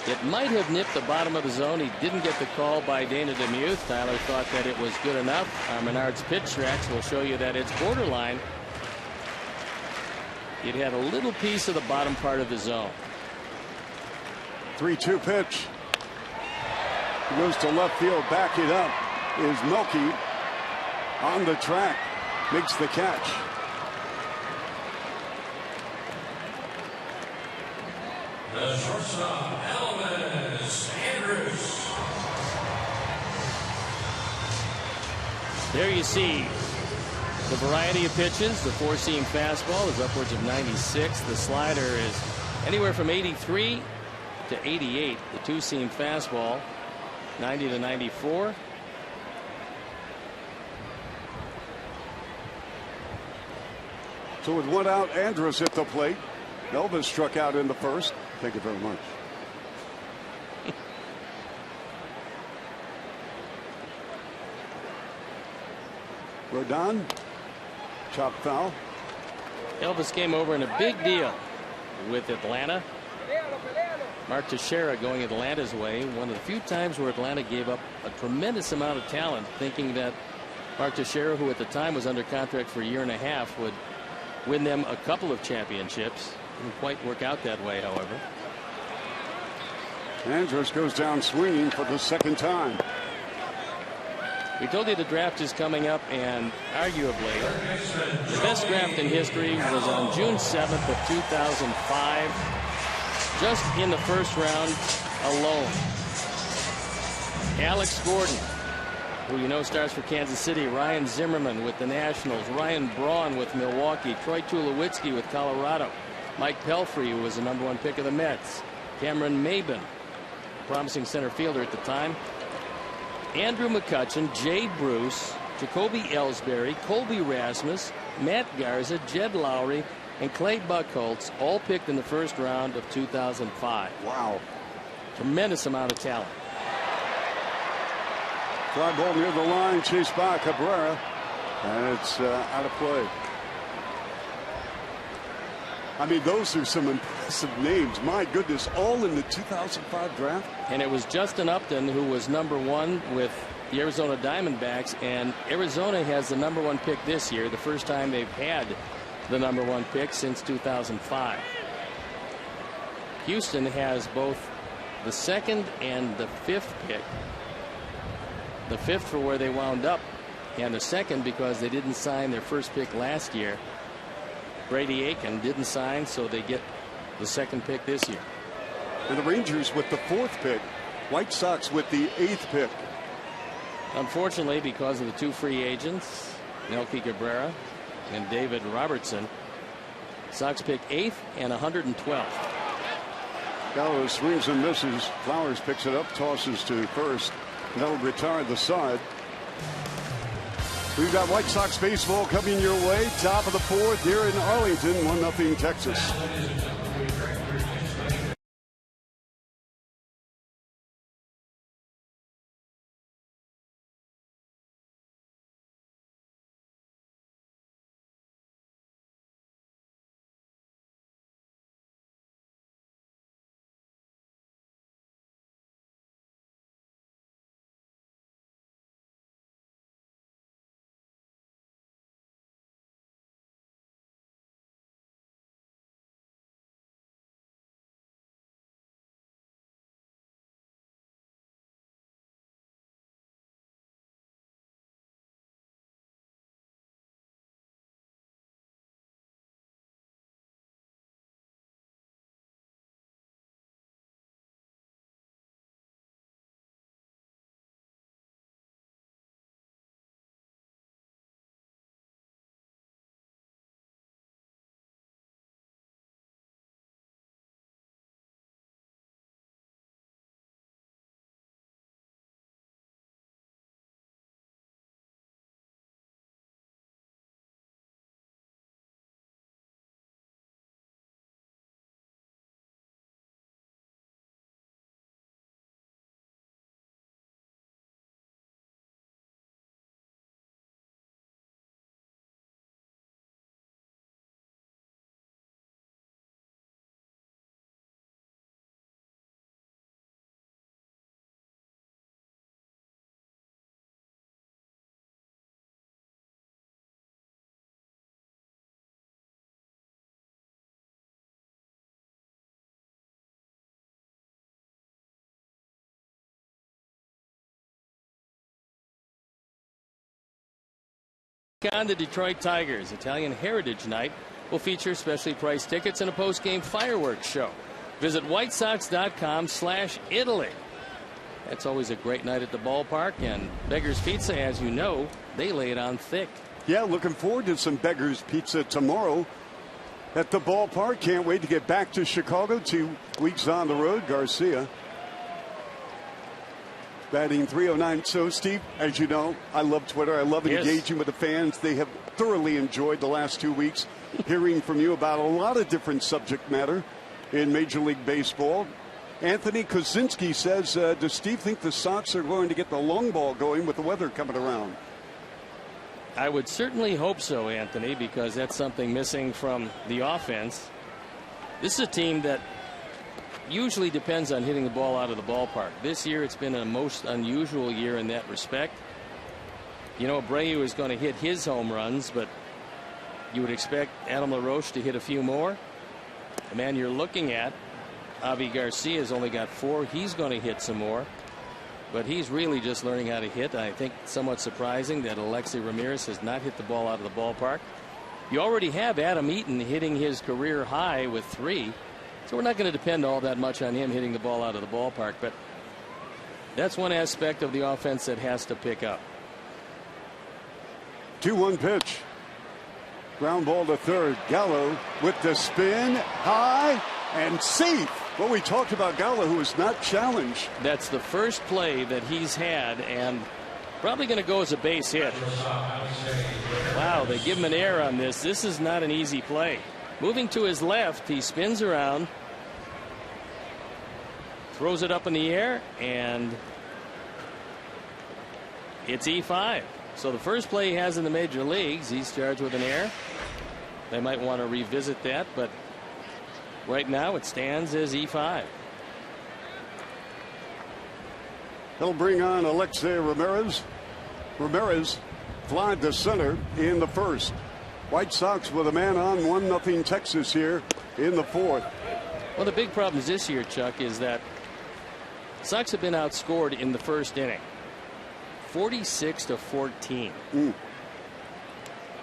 It might have nipped the bottom of the zone. He didn't get the call by Dana DeMuth. Tyler thought that it was good enough. Our Menard's pitch tracks will show you that it's borderline. It had a little piece of the bottom part of the zone. 3-2 pitch. He goes to left field. Back it up is Melky on the track. Makes the catch. The shortstop, Elvis Andrus. There you see the variety of pitches. The four-seam fastball is upwards of 96. The slider is anywhere from 83 to 88. The two-seam fastball 90 to 94. So with one out, Andrus at the plate. Elvis struck out in the first. Thank you very much. Rodon, chop foul. Elvis came over in a big deal with Atlanta. Mark Teixeira going Atlanta's way. One of the few times where Atlanta gave up a tremendous amount of talent, thinking that Mark Teixeira, who at the time was under contract for a year and a half, would win them a couple of championships. Didn't quite work out that way, however. Andrus goes down swinging for the second time. We told you the draft is coming up, and arguably the best draft in history was on June 7th of 2005. Just in the first round alone. Alex Gordon, who you know starts for Kansas City, Ryan Zimmerman with the Nationals, Ryan Braun with Milwaukee, Troy Tulowitzki with Colorado, Mike Pelfrey, who was the #1 pick of the Mets, Cameron Maybin, promising center fielder at the time, Andrew McCutchen, Jay Bruce, Jacoby Ellsbury, Colby Rasmus, Matt Garza, Jed Lowry, and Clay Buchholz, all picked in the first round of 2005. Wow. Tremendous amount of talent. Fly ball near the line, chased by Cabrera, and it's out of play. I mean, those are some impressive names. My goodness, all in the 2005 draft. And it was Justin Upton who was #1 with the Arizona Diamondbacks, and Arizona has the #1 pick this year, the first time they've had the #1 pick since 2005. Houston has both the 2nd and the 5th pick. The 5th for where they wound up, and the 2nd because they didn't sign their first pick last year. Brady Aiken didn't sign, so they get the 2nd pick this year. And the Rangers with the 4th pick. White Sox with the 8th pick. Unfortunately, because of the two free agents, Melky Cabrera and David Robertson, Sox pick 8th and 112th. Gallo swings and misses. Flowers picks it up, tosses to first. That'll retire the side. We've got White Sox baseball coming your way. Top of the 4th here in Arlington, 1-0 Texas. On the Detroit Tigers. Italian Heritage Night will feature specially priced tickets and a post-game fireworks show. Visit whitesox.com/Italy. That's always a great night at the ballpark, and Beggar's Pizza, as you know, they lay it on thick. Yeah, looking forward to some Beggar's Pizza tomorrow at the ballpark. Can't wait to get back to Chicago. 2 weeks on the road. Garcia batting .309. So, Steve, as you know, I love Twitter. I love engaging with the fans. They have thoroughly enjoyed the last 2 weeks hearing from you about a lot of different subject matter in Major League Baseball. Anthony Kozinski says, does Steve think the Sox are going to get the long ball going with the weather coming around? I would certainly hope so, Anthony, because that's something missing from the offense. This is a team that usually depends on hitting the ball out of the ballpark. This year it's been a most unusual year in that respect. You know, Abreu is going to hit his home runs, but you would expect Adam LaRoche to hit a few more. The man you're looking at, Avi Garcia, has only got 4. He's going to hit some more, but he's really just learning how to hit. I think somewhat surprising that Alexei Ramirez has not hit the ball out of the ballpark. You already have Adam Eaton hitting his career high with 3. So we're not going to depend all that much on him hitting the ball out of the ballpark, but that's one aspect of the offense that has to pick up. 2-1 pitch. Ground ball to third. Gallo with the spin, high and safe. Well, we talked about Gallo, who was not challenged. That's the first play that he's had, and probably going to go as a base hit. Wow, they give him an error on this. This is not an easy play. Moving to his left, he spins around, throws it up in the air, and it's E5. So the first play he has in the major leagues, he's charged with an error. They might want to revisit that, but right now it stands as E5. They'll bring on Alexei Ramirez. Ramirez flied to center in the first. White Sox with a man on, 1-0 Texas here in the 4th. Well, the big problems this year, Chuck, is that Sox have been outscored in the first inning, 46-14.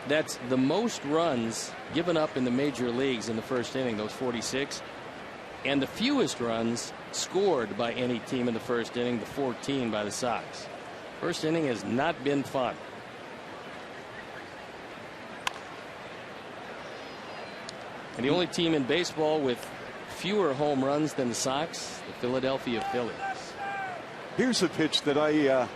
That's the most runs given up in the major leagues in the first inning, those 46, and the fewest runs scored by any team in the first inning, the 14 by the Sox. First inning has not been fun. And the only team in baseball with fewer home runs than the Sox, the Philadelphia Phillies. Here's a pitch that I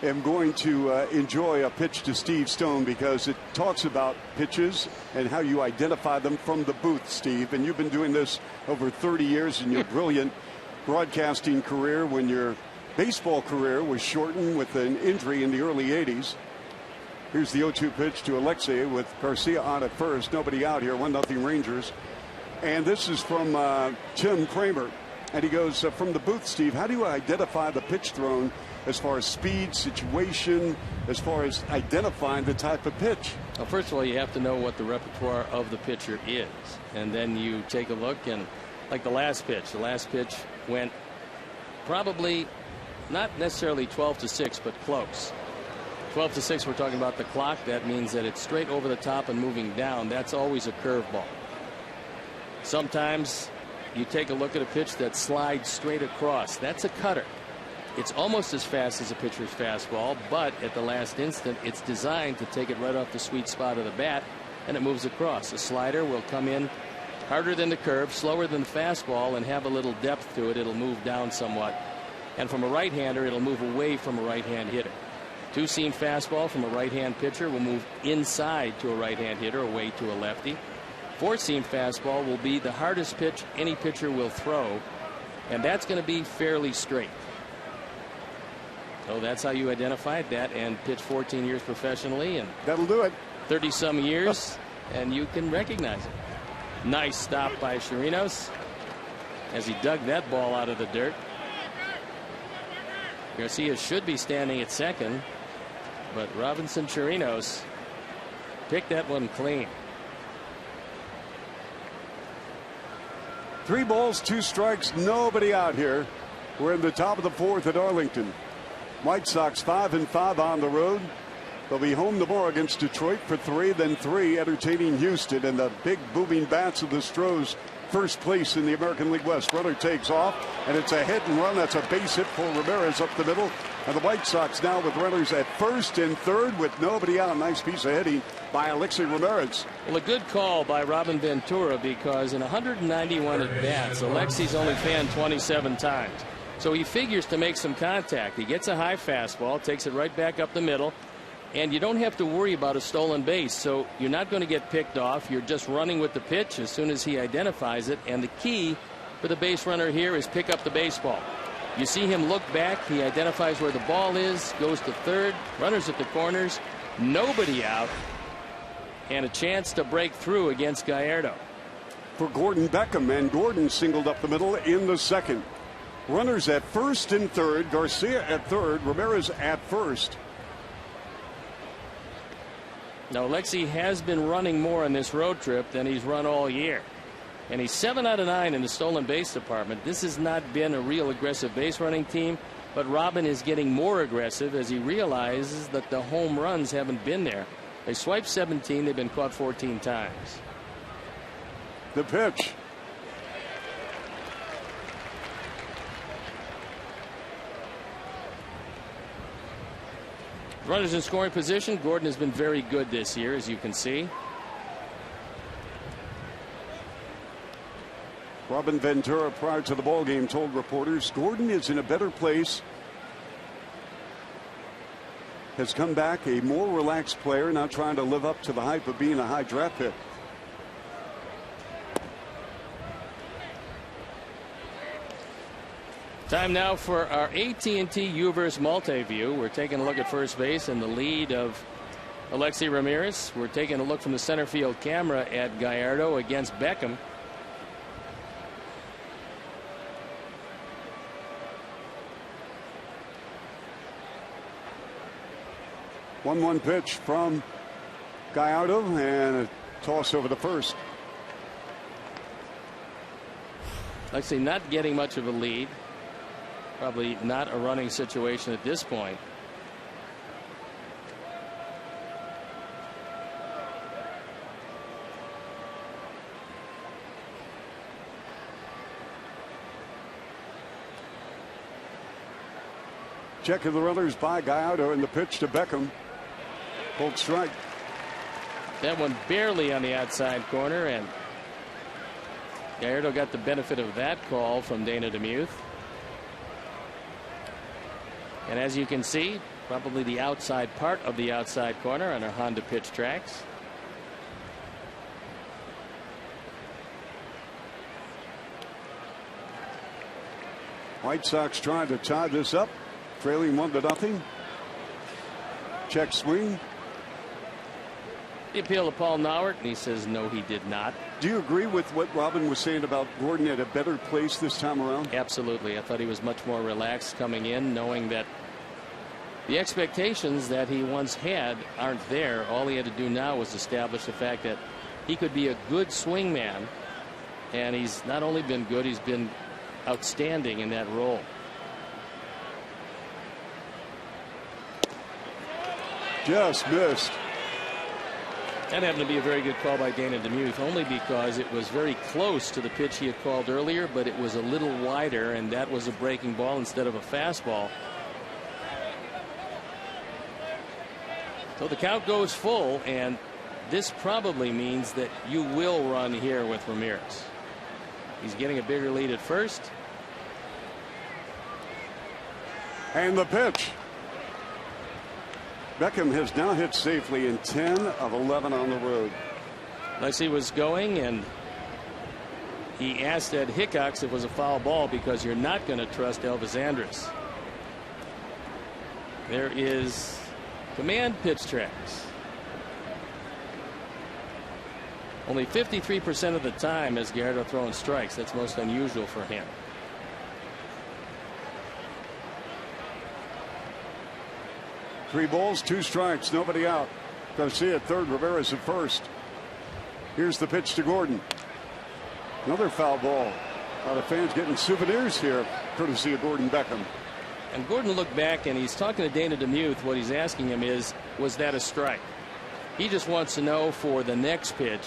am going to enjoy, a pitch to Steve Stone, because it talks about pitches and how you identify them from the booth, Steve. And you've been doing this over 30 years in your brilliant broadcasting career, when your baseball career was shortened with an injury in the early 80s. Here's the 0-2 pitch to Alexei with Garcia on at first. Nobody out here. 1-0 Rangers. And this is from Tim Kramer. And he goes, from the booth, Steve, how do you identify the pitch thrown as far as speed, situation, as far as identifying the type of pitch? Well, first of all, you have to know what the repertoire of the pitcher is. And then you take a look, and like the last pitch went probably not necessarily 12-6, but close. 12-6, we're talking about the clock. That means that it's straight over the top and moving down. That's always a curveball. Sometimes you take a look at a pitch that slides straight across. That's a cutter. It's almost as fast as a pitcher's fastball, but at the last instant, it's designed to take it right off the sweet spot of the bat, and it moves across. A slider will come in harder than the curve, slower than the fastball, and have a little depth to it. It'll move down somewhat. And from a right-hander, it'll move away from a right-hand hitter. Two-seam fastball from a right-hand pitcher will move inside to a right-hand hitter, away to a lefty. Four-seam fastball will be the hardest pitch any pitcher will throw, and that's going to be fairly straight. So that's how you identify that, and pitch 14 years professionally, and that'll do it. 30-some years, and you can recognize it. Nice stop by Chirinos as he dug that ball out of the dirt. Garcia should be standing at second, but Robinson Chirinos picked that one clean. 3 balls, 2 strikes, nobody out here. We're in the top of the 4th at Arlington. White Sox 5-5 on the road. They'll be home tomorrow against Detroit for 3, then 3 entertaining Houston, and the big booming bats of the Astros first place in the American League West. Runner takes off, and it's a hit and run. That's a base hit for Ramirez up the middle. And the White Sox now with runners at first and third with nobody out. Nice piece of hitting by Alexei Ramirez. Well, a good call by Robin Ventura, because in 191 at-bats, Alexei's only fanned 27 times. So he figures to make some contact. He gets a high fastball, takes it right back up the middle, and you don't have to worry about a stolen base. So you're not going to get picked off. You're just running with the pitch as soon as he identifies it. And the key for the base runner here is pick up the baseball. You see him look back. He identifies where the ball is, goes to third, runners at the corners, nobody out, and a chance to break through against Gallardo. For Gordon Beckham, and Gordon singled up the middle in the second. Runners at first and third, Garcia at third, Ramirez at first. Now, Alexei has been running more on this road trip than he's run all year. And he's 7 out of 9 in the stolen base department. This has not been a real aggressive base running team, but Robin is getting more aggressive as he realizes that the home runs haven't been there. They swiped 17, they've been caught 14 times. The pitch. Runners in scoring position. Gordon has been very good this year, as you can see. Robin Ventura, prior to the ballgame, told reporters Gordon is in a better place. Has come back a more relaxed player, not trying to live up to the hype of being a high draft pick. Time now for our AT&T U-verse multi-view. We're taking a look at first base and the lead of Alexei Ramirez. We're taking a look from the center field camera at Gallardo against Beckham. One pitch from Gallardo, and a toss over the first. Alexei not getting much of a lead. Probably not a running situation at this point. Check of the runners by Gallardo, and the pitch to Beckham. Pulled strike. That one barely on the outside corner, and Gallardo got the benefit of that call from Dana DeMuth. And as you can see, probably the outside part of the outside corner on our Honda pitch tracks. White Sox trying to tie this up, trailing 1-0. Check swing. The appeal to Paul Nauert, and he says no, he did not. Do you agree with what Robin was saying about Gordon at a better place this time around? Absolutely. I thought he was much more relaxed coming in, knowing that the expectations that he once had aren't there. All he had to do now was establish the fact that he could be a good swing man, and he's not only been good, he's been outstanding in that role. Just missed. That happened to be a very good call by Dana DeMuth, only because it was very close to the pitch he had called earlier, but it was a little wider, and that was a breaking ball instead of a fastball. So the count goes full, and this probably means that you will run here with Ramirez. He's getting a bigger lead at first. And the pitch. Beckham has now hit safely in 10 of 11 on the road. Leslie was going, and he asked Ed Hickox if it was a foul ball because you're not going to trust Elvis Andrus. There is command pitch tracks. Only 53% of the time has Gallardo throwing strikes. That's most unusual for him. Three balls, 2 strikes, nobody out. Garcia at third, Rivera's at first. Here's the pitch to Gordon. Another foul ball. A lot of fans getting souvenirs here, courtesy of Gordon Beckham. And Gordon looked back, and he's talking to Dana DeMuth. What he's asking him is, was that a strike? He just wants to know for the next pitch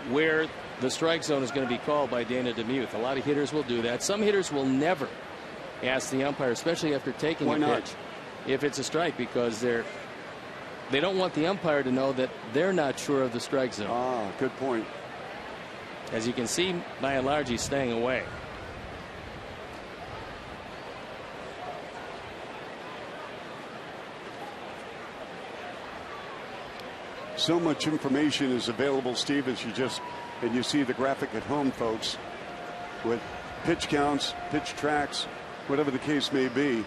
where the strike zone is going to be called by Dana DeMuth. A lot of hitters will do that. Some hitters will never ask the umpire, especially after taking a pitch, if it's a strike, because they don't want the umpire to know that they're not sure of the strike zone. Ah, good point. As you can see, by and large, he's staying away. So much information is available, Steve, as you see the graphic at home, folks, with pitch counts, pitch tracks, whatever the case may be.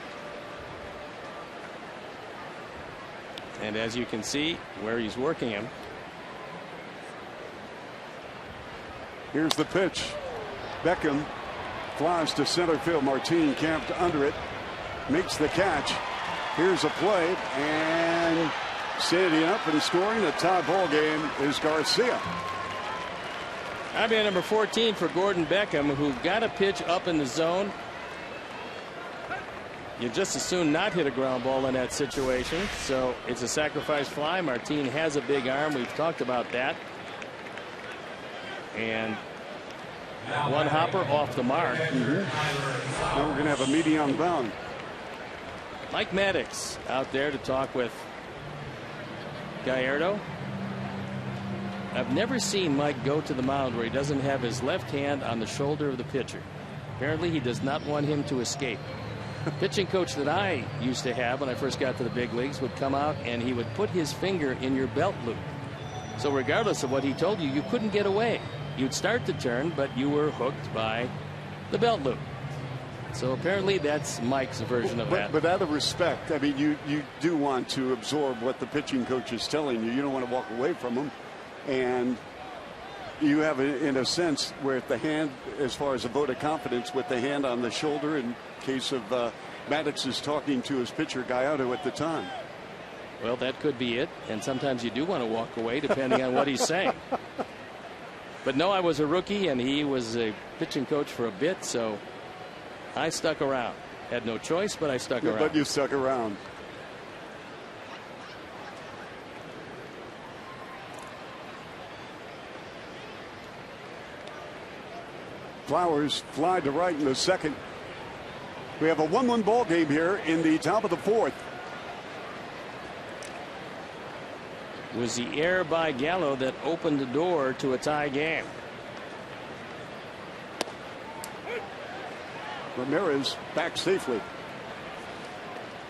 And as you can see where he's working him. Here's the pitch. Beckham flies to center field. Martin camped under it, makes the catch. Here's a play, and standing up and scoring a tie ball game is Garcia. RBI number 14 for Gordon Beckham, who got a pitch up in the zone. You just as soon not hit a ground ball in that situation. So it's a sacrifice fly. Martin has a big arm. We've talked about that. And one hopper off the mark. Now we're going to have a meeting on the mound. Mike Maddox out there to talk with Gallardo. I've never seen Mike go to the mound where he doesn't have his left hand on the shoulder of the pitcher. Apparently he does not want him to escape. Pitching coach that I used to have when I first got to the big leagues would come out and he would put his finger in your belt loop. So regardless of what he told you, you couldn't get away. You'd start to turn, but you were hooked by the belt loop. So apparently that's Mike's version of that. But out of respect, I mean, you do want to absorb what the pitching coach is telling you. You don't want to walk away from him. And you have, in a sense, where the hand, as far as a vote of confidence, with the hand on the shoulder in case of Maddox is talking to his pitcher, Gallardo, at the time. Well, that could be it. And sometimes you do want to walk away, depending on what he's saying. But no, I was a rookie, and he was a pitching coach for a bit, so I stuck around. Had no choice, but I stuck around. But you stuck around. Flowers fly to right in the second. We have a 1-1 ball game here in the top of the fourth. It was the error by Gallo that opened the door to a tie game. Ramirez back safely.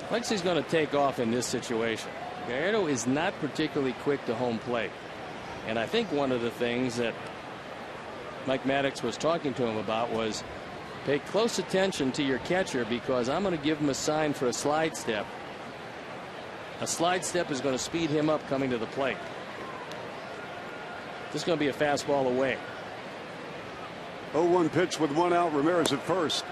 Lexi's going to take off in this situation. Gallardo is not particularly quick to home plate. And I think one of the things that Mike Maddox was talking to him about was pay close attention to your catcher, because I'm going to give him a sign for a slide step. A slide step is going to speed him up coming to the plate. This is going to be a fastball away. 0-1 pitch with 1 out. Ramirez at first.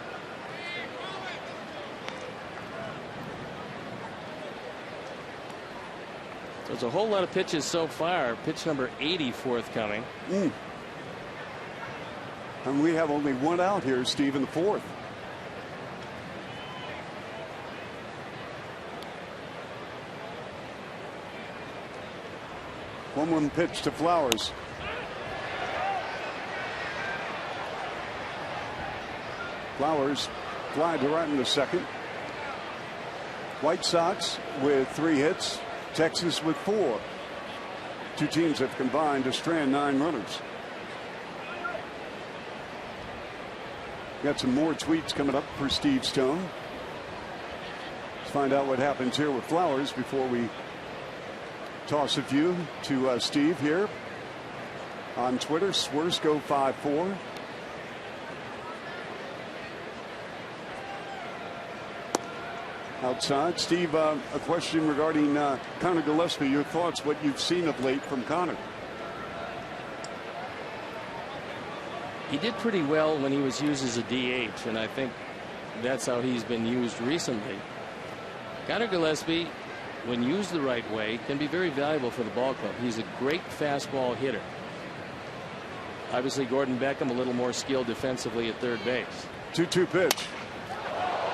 There's a whole lot of pitches so far. Pitch number 80 forthcoming. And we have only 1 out here, Steve, in the 4th. One pitch to Flowers. Flowers fly to right in the second. White Sox with 3 hits. Texas with 4. 2 teams have combined to strand 9 runners. Got some more tweets coming up for Steve Stone. Let's find out what happens here with Flowers before we toss a few to Steve here on Twitter. Swersko54. Outside, Steve, a question regarding Connor Gillespie. Your thoughts, what you've seen of late from Connor? He did pretty well when he was used as a DH, and I think that's how he's been used recently. Connor Gillespie, when used the right way, can be very valuable for the ball club. He's a great fastball hitter. Obviously, Gordon Beckham a little more skilled defensively at third base. 2-2 pitch.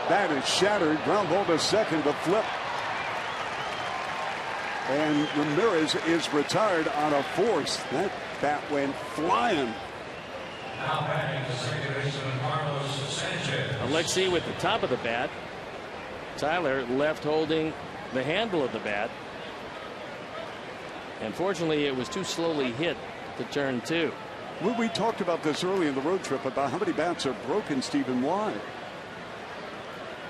That is shattered. Ground ball to second, but flip. And Ramirez is retired on a force. That bat went flying. Now batting the second baseman, Carlos Sanchez. Alexi with the top of the bat. Tyler left holding the handle of the bat. And fortunately, it was too slowly hit to turn 2. We talked about this early in the road trip about how many bats are broken, Stephen. Why?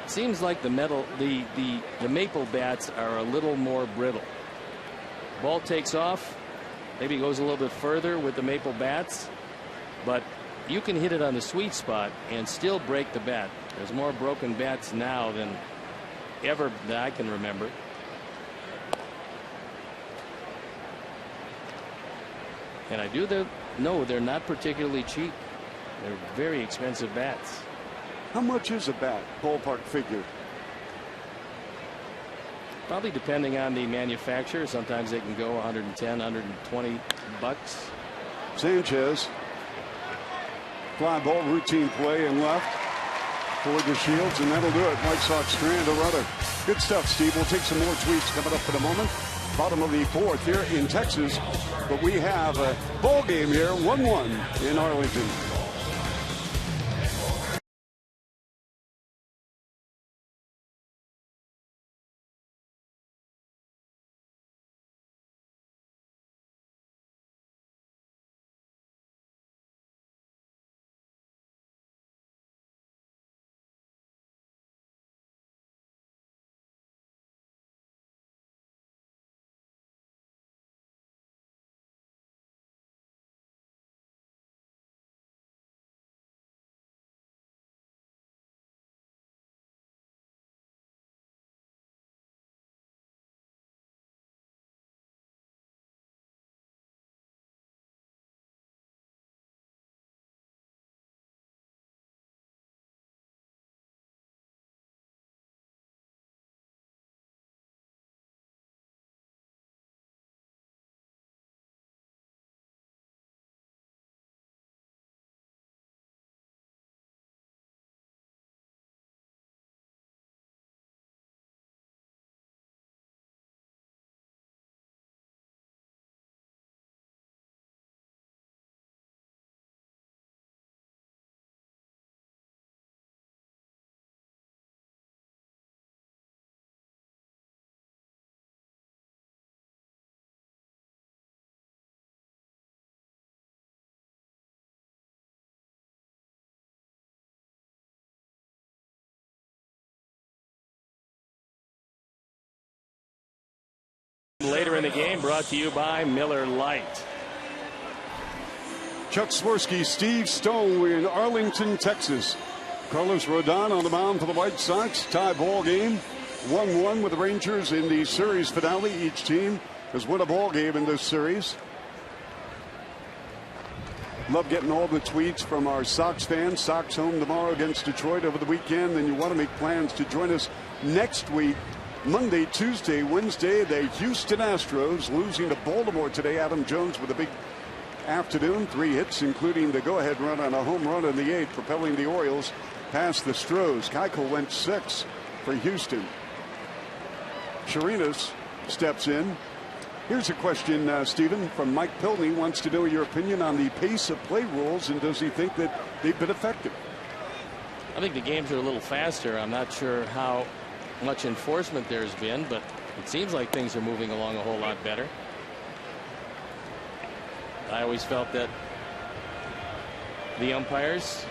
Seems like the maple bats are a little more brittle. Ball takes off, maybe goes a little bit further with the maple bats, but you can hit it on the sweet spot and still break the bat. There's more broken bats now than ever that I can remember. And I do know they're not particularly cheap. They're very expensive bats. How much is a bat, ballpark figure? Probably depending on the manufacturer. Sometimes they can go 110, 120 bucks. Sanchez. Fly ball, routine play and left for the Shields, and that'll do it. White Sox strand a runner. Good stuff, Steve. We'll take some more tweets coming up in a moment. Bottom of the 4th here in Texas, but we have a ball game here, 1-1 in Arlington. the game brought to you by Miller Lite. Chuck Swirsky, Steve Stone. We're in Arlington, Texas. Carlos Rodon on the mound for the White Sox. Tie ball game. 1-1 with the Rangers in the series finale. Each team has won a ball game in this series. Love getting all the tweets from our Sox fans. Sox home tomorrow against Detroit over the weekend. Then you want to make plans to join us next week. Monday, Tuesday, Wednesday, the Houston Astros losing to Baltimore today. Adam Jones with a big afternoon. 3 hits, including the go-ahead run on a home run in the 8th, propelling the Orioles past the Astros. Keuchel went 6 for Houston. Chirinos steps in. Here's a question, Stephen, from Mike Pilney. Wants to know your opinion on the pace of play rules, and does he think that they've been effective? I think the games are a little faster. I'm not sure how much enforcement there's been, but it seems like things are moving along a whole lot better. I always felt that the umpires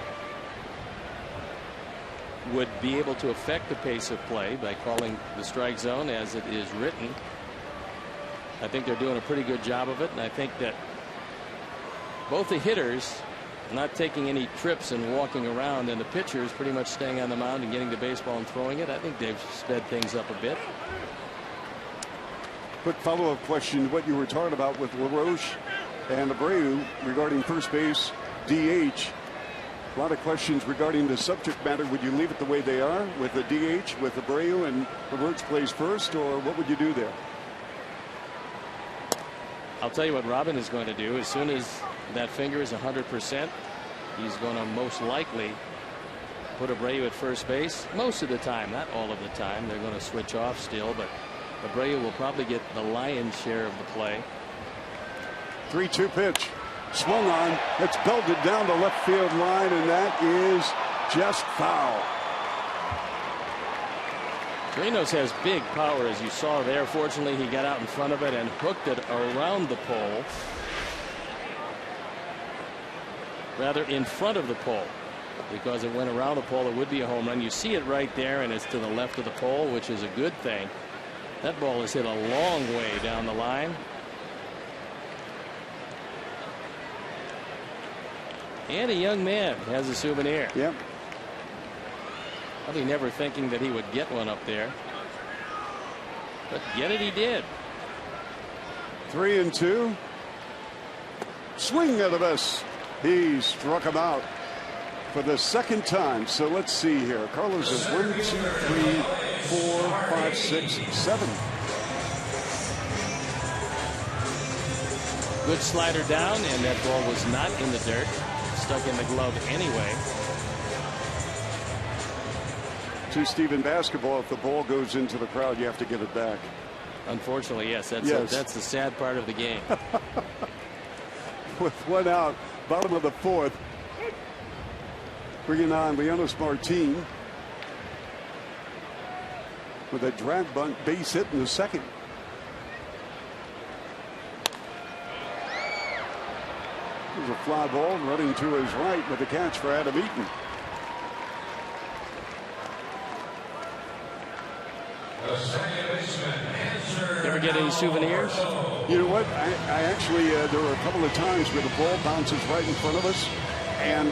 would be able to affect the pace of play by calling the strike zone as it is written. I think they're doing a pretty good job of it, and I think that both the hitters not taking any trips and walking around, and the pitchers pretty much staying on the mound and getting the baseball and throwing it. I think they've sped things up a bit. Quick follow-up question: what you were talking about with LaRoche and Abreu regarding first base, DH. A lot of questions regarding the subject matter. Would you leave it the way they are with the DH, with Abreu and LaRoche plays first, or what would you do there? I'll tell you what Robin is going to do. As soon as that finger is 100%, he's going to most likely put Abreu at first base. Most of the time, not all of the time. They're going to switch off still, but Abreu will probably get the lion's share of the play. 3-2 pitch. Swung on. It's belted down the left field line, and that is just foul. Chirinos has big power, as you saw there. Fortunately, he got out in front of it and hooked it around the pole. Rather, in front of the pole. Because it went around the pole, it would be a home run. You see it right there, and it's to the left of the pole, which is a good thing. That ball is hit a long way down the line. And a young man has a souvenir. Yep. Probably never thinking that he would get one up there. But get it he did. 3-2. Swing at the miss. He struck him out for the second time. So let's see here. Carlos is 1, 2, 3, 4, 5, 6, 7. Good slider down, and that ball was not in the dirt. Stuck in the glove anyway. To Stephen basketball, if the ball goes into the crowd, you have to give it back. Unfortunately, yes. That's the sad part of the game. With 1 out, bottom of the 4th. Bringing on Leonis Martin with a drag bunt base hit in the 2nd. There's a fly ball running to his right with a catch for Adam Eaton. You ever get any souvenirs? You know what? I actually, there were a couple of times where the ball bounces right in front of us, and,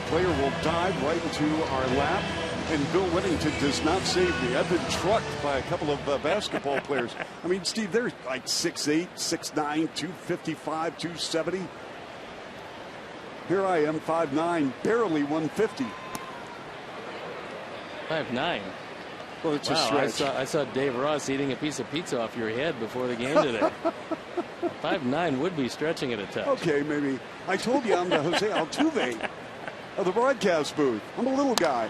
player will dive right into our lap, and Bill Whittington does not save me. I've been trucked by a couple of basketball players. I mean, Steve, they're like 6'8", 6'9", 255, 270. Here I am, 5'9", barely 150. 5'9". Well, it's a Wow, stretch. I saw Dave Ross eating a piece of pizza off your head before the game today. 5'9" would be stretching it a touch. Okay, maybe. I told you I'm the Jose Altuve of the broadcast booth. I'm a little guy.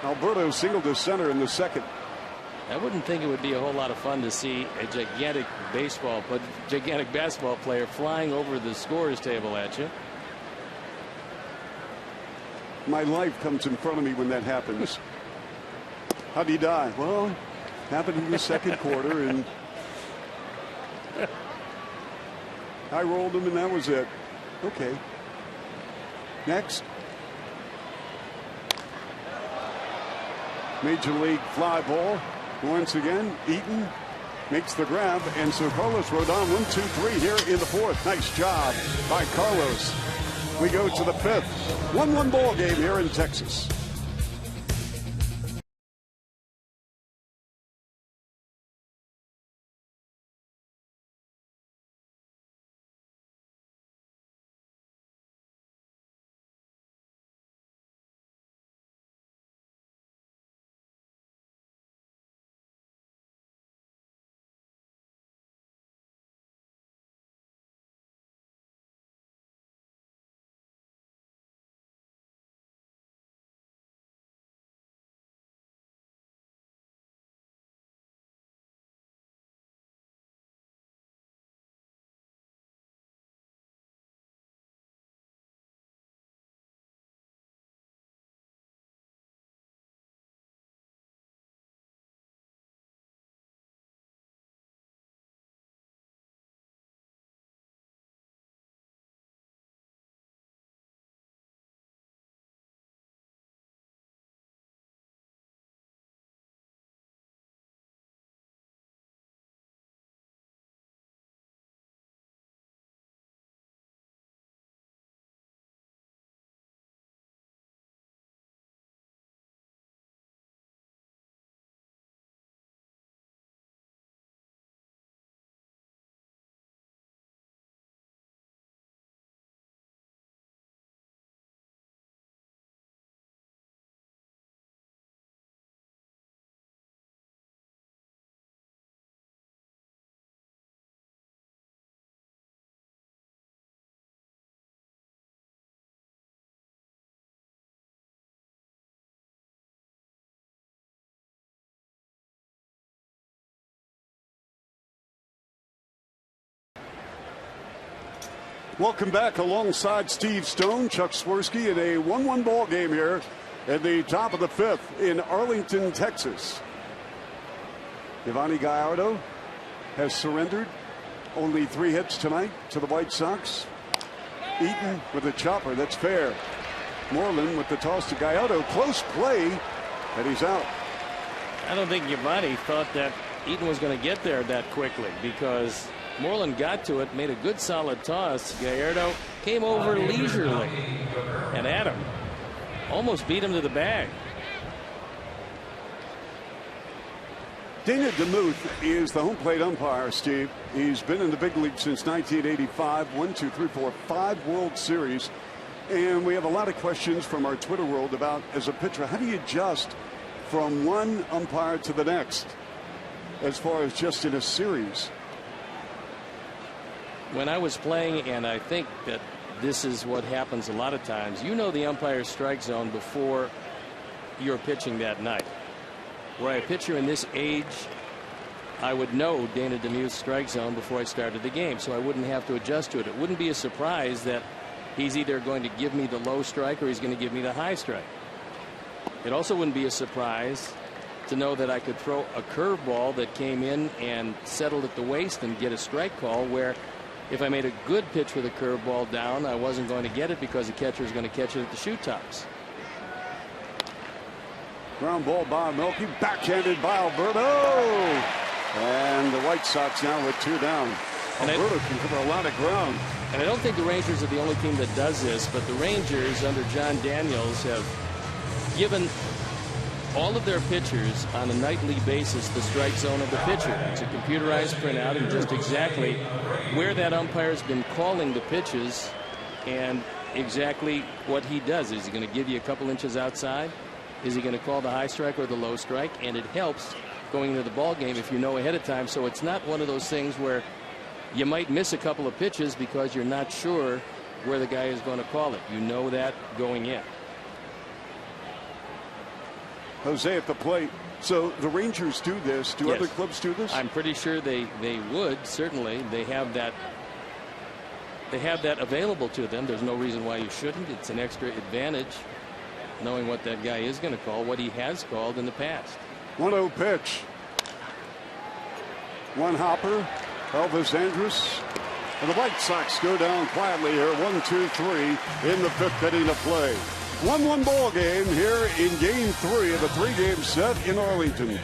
Alberto singled to center in the 2nd. I wouldn't think it would be a whole lot of fun to see a gigantic basketball player flying over the scorer's table at you. My life comes in front of me when that happens. How'd he die? Well, happened in the 2nd quarter, and I rolled him, and that was it. Okay. Next. Major League fly ball. Once again, Eaton makes the grab, and so Carlos Rodon 1-2-3 here in the fourth. Nice job by Carlos. We go to the fifth. 1-1 ball game here in Texas. Welcome back alongside Steve Stone, Chuck Swirsky in a 1-1 ball game here at the top of the fifth in Arlington, Texas. Yovani Gallardo has surrendered. Only 3 hits tonight to the White Sox. Eaton with a chopper. That's fair. Moreland with the toss to Gallardo. Close play, and he's out. I don't think Yovani thought that Eaton was going to get there that quickly, because Moreland got to it, made a good solid toss. Gallardo came over leisurely, and Adam almost beat him to the bag. Dana DeMuth is the home plate umpire, Steve. He's been in the big league since 1985. 5 World Series. And we have a lot of questions from our Twitter world about, as a pitcher, how do you adjust from one umpire to the next as far as just in a series? When I was playing, and I think that this is what happens a lot of times, you know the umpire's strike zone before you're pitching that night. Where a pitcher in this age, I would know Dana DeMuth's strike zone before I started the game, so I wouldn't have to adjust to it. It wouldn't be a surprise that he's either going to give me the low strike or he's going to give me the high strike. It also wouldn't be a surprise to know that I could throw a curveball that came in and settled at the waist and get a strike call, where if I made a good pitch with a curveball down, I wasn't going to get it because the catcher is going to catch it at the shoe tops. Ground ball by Melky, backhanded by Alberto, and the White Sox now with 2 down. And Alberto can cover a lot of ground. And I don't think the Rangers are the only team that does this, but the Rangers under John Daniels have given all of their pitchers on a nightly basis the strike zone of the pitcher. It's a computerized printout and just exactly where that umpire's been calling the pitches and exactly what he does. Is he going to give you a couple inches outside? Is he going to call the high strike or the low strike? And it helps going into the ball game if you know ahead of time. So it's not one of those things where you might miss a couple of pitches because you're not sure where the guy is going to call it. You know that going in. Jose at the plate. So the Rangers do this. Do Yes. other clubs do this? I'm pretty sure they would. Certainly, they have that. They have that available to them. There's no reason why you shouldn't. It's an extra advantage knowing what that guy is going to call, what he has called in the past. 1-0 pitch. One hopper. Elvis Andrus. And the White Sox go down quietly here. 1-2-3 in the fifth inning of play. 1-1 ball game here in game 3 of a 3-game set in Arlington.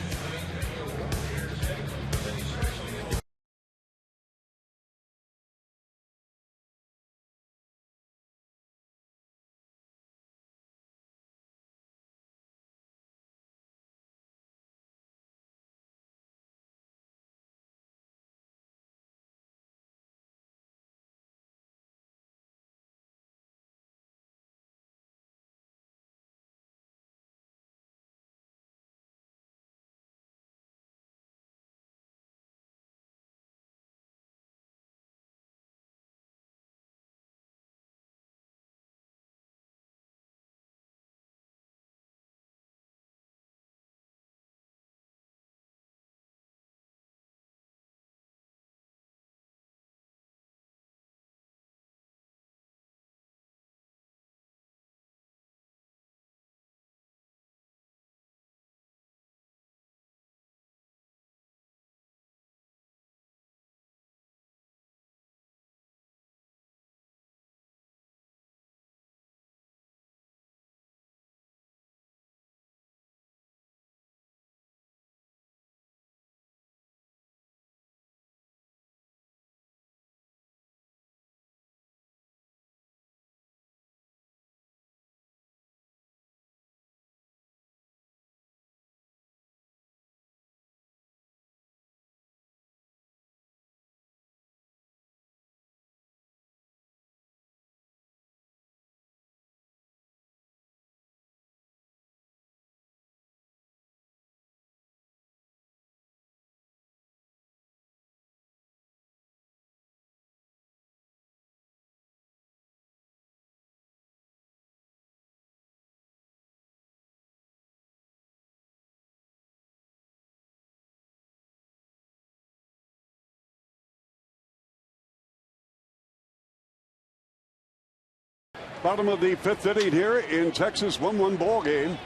Bottom of the 5th inning here in Texas, 1-1 ball game.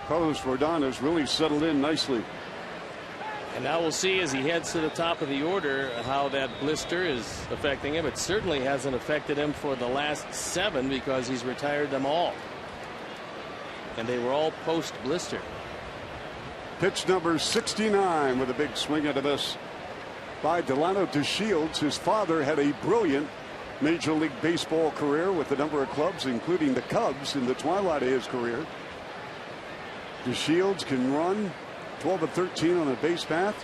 Carlos Rodon has really settled in nicely. And now we'll see as he heads to the top of the order how that blister is affecting him. It certainly hasn't affected him for the last 7 because he's retired them all. And they were all post blister. Pitch number 69 with a big swing and a miss by Delano DeShields. His father had a brilliant Major League Baseball career with a number of clubs, including the Cubs in the twilight of his career. DeShields can run 12 of 13 on the base path.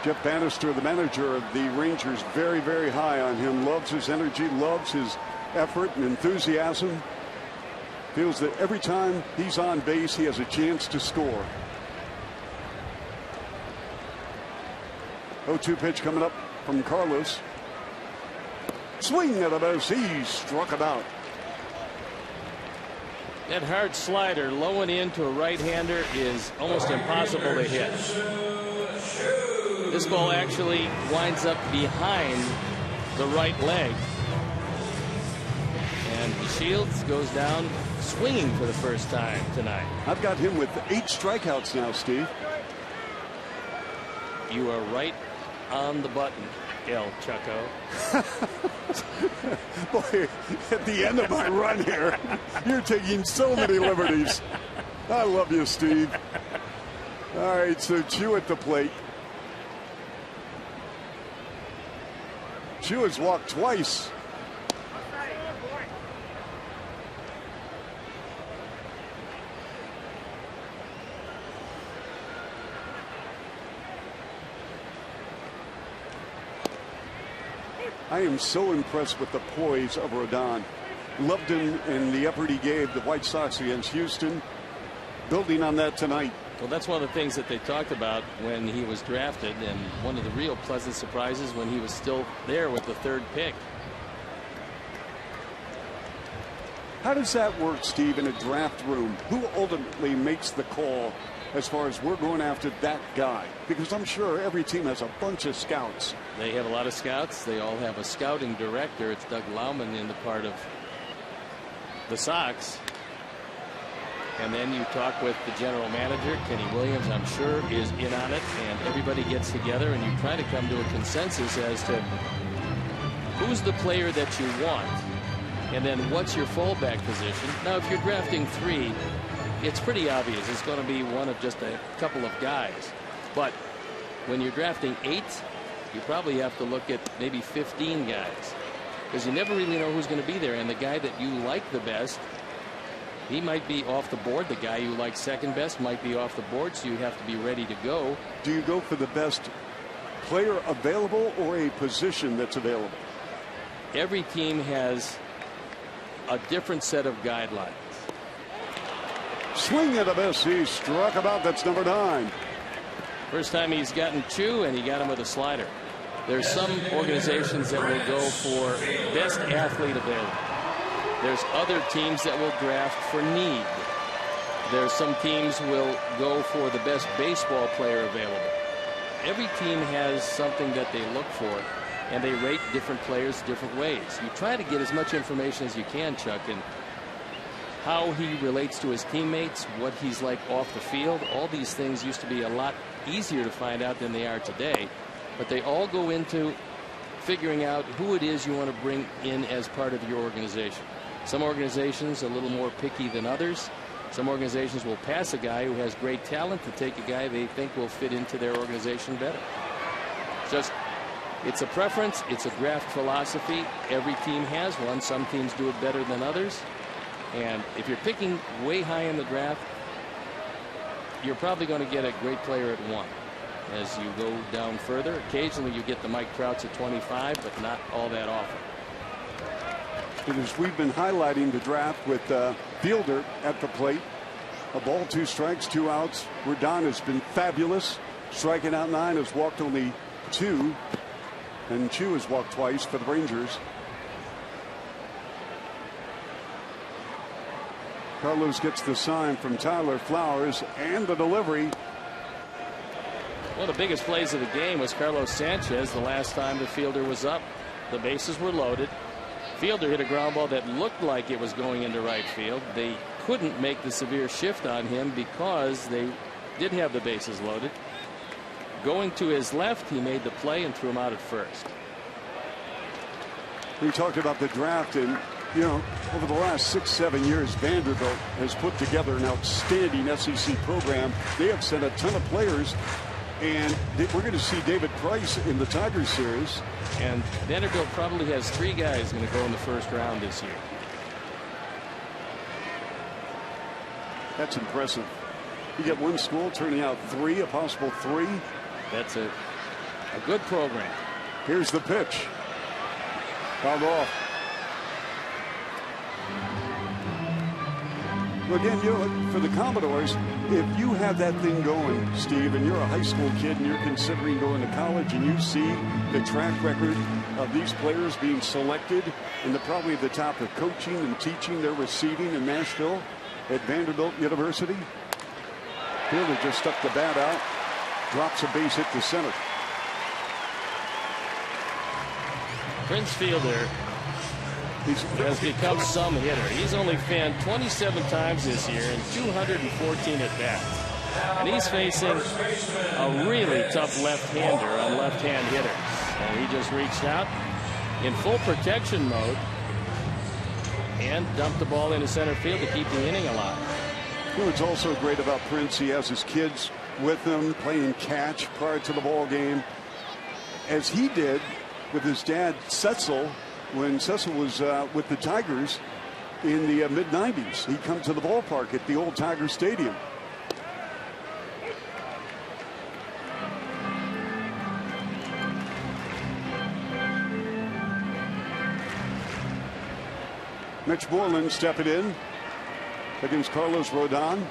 Jeff Bannister, the manager of the Rangers, very, very high on him. Loves his energy, loves his effort and enthusiasm. Feels that every time he's on base, he has a chance to score. 0-2 pitch coming up from Carlos. Swing at a miss. He struck him out. That hard slider low and in to a right-hander is almost impossible to hit. This ball actually winds up behind the right leg. And DeShields goes down swinging for the first time tonight. I've got him with 8 strikeouts now, Steve. You are right on the button, El Chucko. Boy, at the end of my run here, you're taking so many liberties. I love you, Steve. All right, so Chew at the plate. Chew has walked twice. I am so impressed with the poise of Rodon. Loved him in the effort he gave the White Sox against Houston. Building on that tonight. Well, that's one of the things that they talked about when he was drafted, and one of the real pleasant surprises when he was still there with the 3rd pick. How does that work, Steve, in a draft room? Who ultimately makes the call as far as we're going after that guy? Because I'm sure every team has a bunch of scouts. They have a lot of scouts. They all have a scouting director. It's Doug Laumann in the part of the Sox. And then you talk with the general manager, Kenny Williams, I'm sure, is in on it. And everybody gets together and you try to come to a consensus as to who's the player that you want. And then what's your fallback position. Now, if you're drafting 3, it's pretty obvious it's going to be one of just a couple of guys. But when you're drafting 8, you probably have to look at maybe 15 guys, because you never really know who's going to be there. And the guy that you like the best, he might be off the board. The guy you like second best might be off the board, so you have to be ready to go. Do you go for the best player available or a position that's available? Every team has a different set of guidelines. Swing and a miss. He struck him out. That's number 9. First time he's gotten Chew, and he got him with a slider. There's some organizations that will go for best athlete available. There's other teams that will draft for need. There's some teams will go for the best baseball player available. Every team has something that they look for, and they rate different players different ways. You try to get as much information as you can, Chuck, and how he relates to his teammates, what he's like off the field. All these things used to be a lot easier to find out than they are today, but they all go into figuring out who it is you want to bring in as part of your organization. Some organizations a little more picky than others. Some organizations will pass a guy who has great talent to take a guy they think will fit into their organization better. It's a preference. It's a draft philosophy. Every team has one. Some teams do it better than others. And if you're picking way high in the draft, you're probably going to get a great player at 1. As you go down further, occasionally you get the Mike Trouts at 25, but not all that often. As we've been highlighting the draft with Fielder at the plate, a ball, 2 strikes, 2 outs. Rodon has been fabulous, striking out 9, has walked only 2, and Chew has walked twice for the Rangers. Carlos gets the sign from Tyler Flowers and the delivery. One of the biggest plays of the game was Carlos Sanchez the last time the fielder was up. The bases were loaded. Fielder hit a ground ball that looked like it was going into right field. They couldn't make the severe shift on him because they did have the bases loaded. Going to his left, he made the play and threw him out at first. We talked about the draft, and you know, over the last 6-7 years, Vanderbilt has put together an outstanding SEC program. They have sent a ton of players, and we're going to see David Price in the Tigers series. And Vanderbilt probably has 3 guys going to go in the first round this year. That's impressive. You get one school turning out 3, a possible 3. That's a good program. Here's the pitch. Fouled off. Well, again, you know, for the Commodores, if you have that thing going, Steve, and you're a high school kid and you're considering going to college, and you see the track record of these players being selected and probably the top of coaching and teaching, they're receiving in Nashville at Vanderbilt University. Fielder just stuck the bat out, drops a base hit to center. Prince Fielder has become some hitter. He's only fanned 27 times this year and 214 at bats. And he's facing a really tough left-hander on left-hand hitters. And he just reached out in full protection mode and dumped the ball into center field to keep the inning alive. What's also great about Prince, he has his kids with him playing catch prior to the ball game, as he did with his dad Setzel when Setzel was with the Tigers in the mid-90s. He'd come to the ballpark at the old Tiger Stadium. Mitch Moreland stepping in against Carlos Rodon.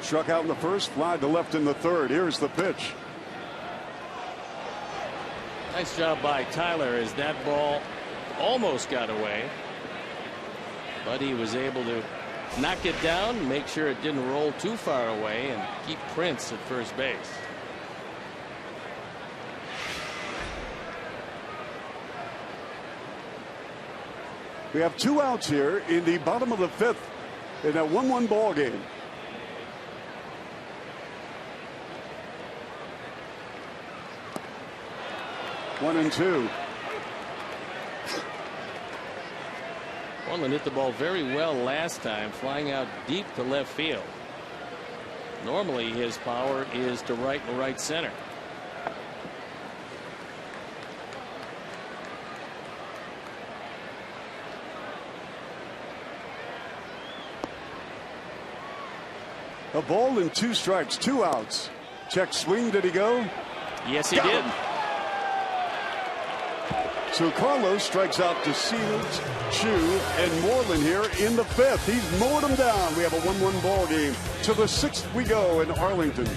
Struck out in the first, fly to left in the third. Here's the pitch. Nice job by Tyler as that ball almost got away. But he was able to knock it down, make sure it didn't roll too far away, and keep Prince at first base. We have 2 outs here in the bottom of the 5th in a 1-1 ball game. One and two. Moreland hit the ball very well last time, flying out deep to left field. Normally his power is to right and right center. A ball and 2 strikes, 2 outs. Check swing. Did he go? Yes, he Got did. him. So Carlos strikes out to Seals, Chu, and Moreland here in the 5th. He's mowed them down. We have a 1-1 ball game. To the 6th we go in Arlington.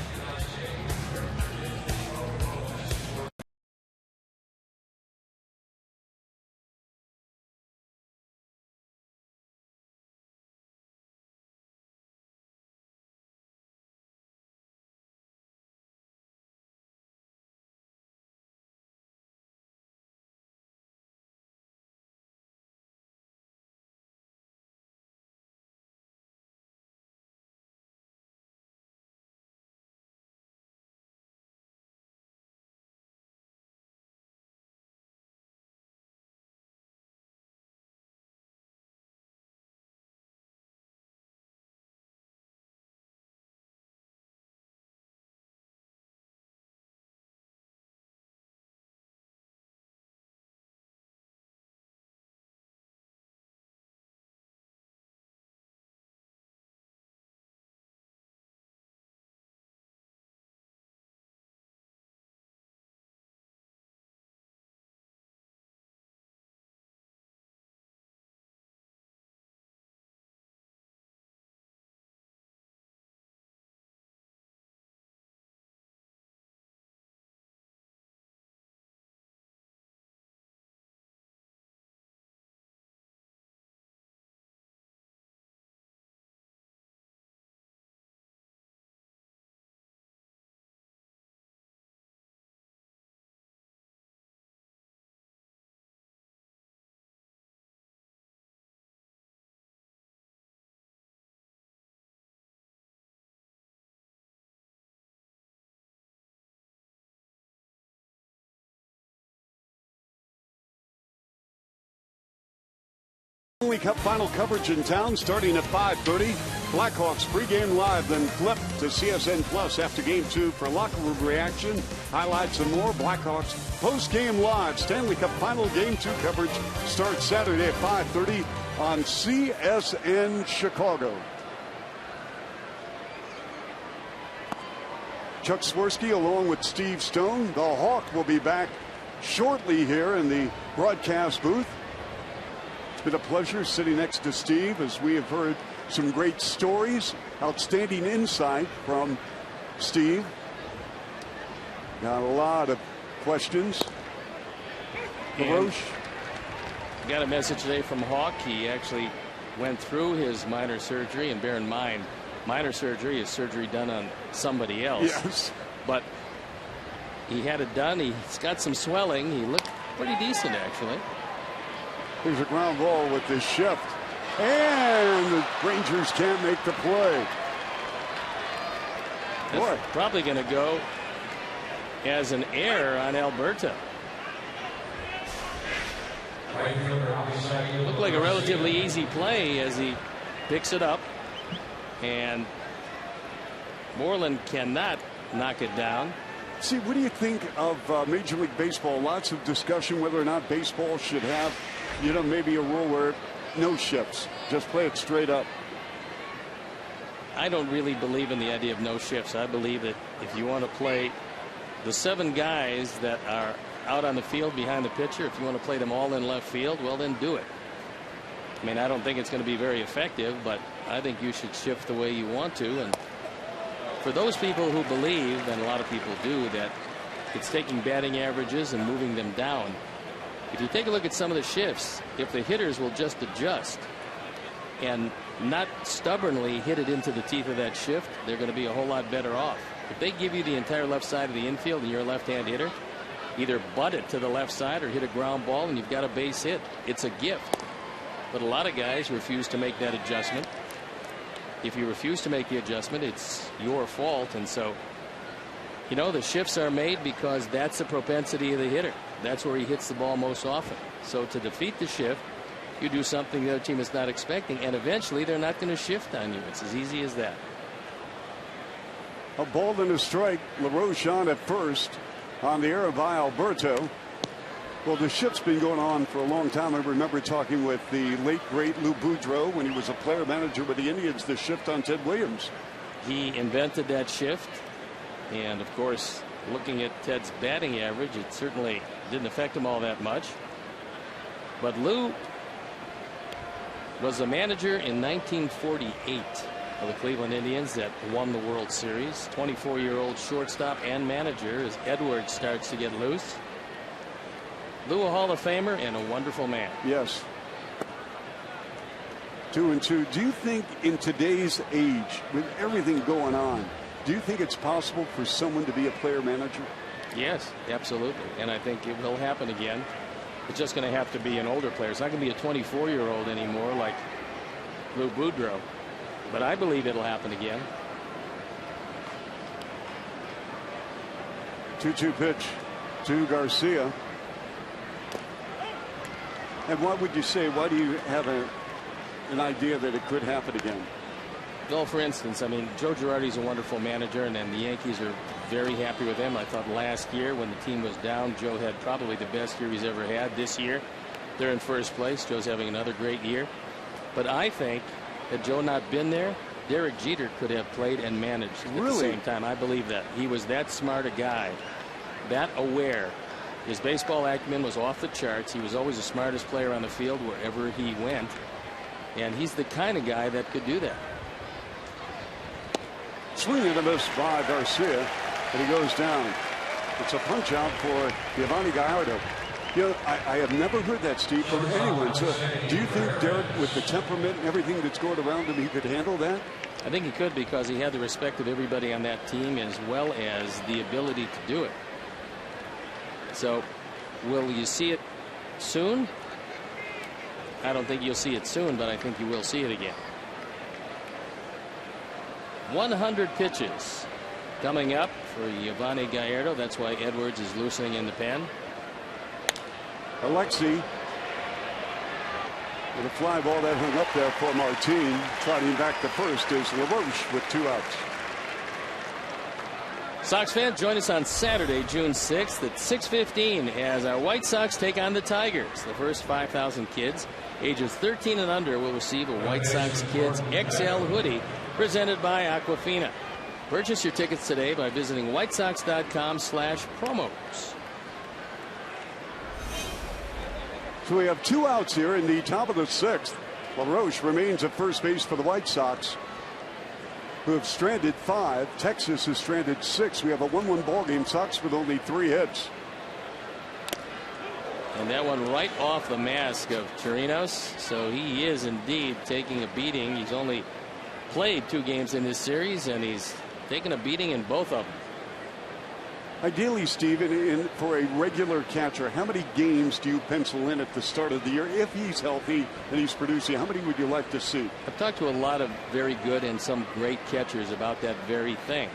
Stanley Cup final coverage in town starting at 5:30. Blackhawks pregame live, then flip to CSN Plus after Game 2 for locker room reaction, highlights and more. Blackhawks postgame live. Stanley Cup final Game 2 coverage starts Saturday at 5:30 on CSN Chicago. Chuck Swirsky along with Steve Stone. The Hawk will be back shortly here in the broadcast booth. It's been a pleasure sitting next to Steve as we have heard some great stories, outstanding insight from Steve. Got a lot of questions. LaRoche. Got a message today from Hawk. He actually went through his minor surgery, and bear in mind, minor surgery is surgery done on somebody else. Yes. But he had it done. He's got some swelling. He looked pretty decent, actually. Here's a ground ball with this shift. And the Rangers can't make the play. That's probably going to go as an error on Alberta. Looked like a relatively easy play as he picks it up. And Moreland cannot knock it down. See, what do you think of Major League Baseball? Lots of discussion whether or not baseball should have, maybe a rule where no shifts. Just play it straight up. I don't really believe in the idea of no shifts. I believe that if you want to play the 7 guys that are out on the field behind the pitcher, if you want to play them all in left field, well, then do it. I mean, I don't think it's going to be very effective, but I think you should shift the way you want to. And for those people who believe, and a lot of people do, that it's taking batting averages and moving them down, if you take a look at some of the shifts, if the hitters will just adjust and not stubbornly hit it into the teeth of that shift, they're going to be a whole lot better off. If they give you the entire left side of the infield and you're a left-hand hitter, either butt it to the left side or hit a ground ball and you've got a base hit. It's a gift. But a lot of guys refuse to make that adjustment. If you refuse to make the adjustment, it's your fault. And so, the shifts are made because that's the propensity of the hitter. That's where he hits the ball most often. So to defeat the shift, you do something the other team is not expecting, and eventually they're not going to shift on you. It's as easy as that. A ball and a strike. LaRoche on at first on the air by Alberto. Well, the shift's been going on for a long time. I remember talking with the late, great Lou Boudreau when he was a player manager with the Indians, the shift on Ted Williams. He invented that shift. And, of course, looking at Ted's batting average, it certainly didn't affect him all that much. But Lou was a manager in 1948 of the Cleveland Indians that won the World Series. 24-year-old shortstop and manager as Edwards starts to get loose. Lou, a Hall of Famer and a wonderful man. Yes. 2-2. Do you think in today's age, with everything going on, do you think it's possible for someone to be a player manager? Yes, absolutely. And I think it will happen again. It's just going to have to be an older player. It's not going to be a 24-year-old anymore like Lou Boudreau. But I believe it'll happen again. 2-2 pitch to Garcia. And what would you say? Why do you have an idea that it could happen again? Well, for instance, I mean, Joe Girardi's a wonderful manager, and the Yankees are very happy with him. I thought last year when the team was down, Joe had probably the best year he's ever had. This year, they're in first place. Joe's having another great year. But I think had Joe not been there, Derek Jeter could have played and managed at the same time. I believe that. He was that smart a guy, that aware. His baseball acumen was off the charts. He was always the smartest player on the field wherever he went. And he's the kind of guy that could do that. Swing and a miss by Garcia, and he goes down. It's a punch out for Giovanni Gallardo. I have never heard that, Steve, from anyone. So do you think Derek, with the temperament and everything that's going around him, he could handle that? I think he could, because he had the respect of everybody on that team as well as the ability to do it. So will you see it soon? I don't think you'll see it soon, but I think you will see it again. 100 pitches coming up for Giovanni Gallardo. That's why Edwards is loosening in the pen. Alexi With a fly ball that hung up there for Martin. Trotting back to first is LaRoche with 2 outs. Sox fans, join us on Saturday, June 6th at 6:15 as our White Sox take on the Tigers. The first 5,000 kids ages 13 and under will receive a White Sox Kids XL hoodie presented by Aquafina. Purchase your tickets today by visiting whitesox.com/promos. So we have 2 outs here in the top of the 6th. LaRoche remains at first base for the White Sox, who have stranded 5. Texas has stranded 6. We have a 1-1 ball game. Sox with only 3 hits. And that one right off the mask of Chirinos. So he is indeed taking a beating. He's only played 2 games in this series, and he's taken a beating in both of them. Ideally, Steve, for a regular catcher, how many games do you pencil in at the start of the year? If he's healthy and he's producing, how many would you like to see? I've talked to a lot of very good and some great catchers about that very thing.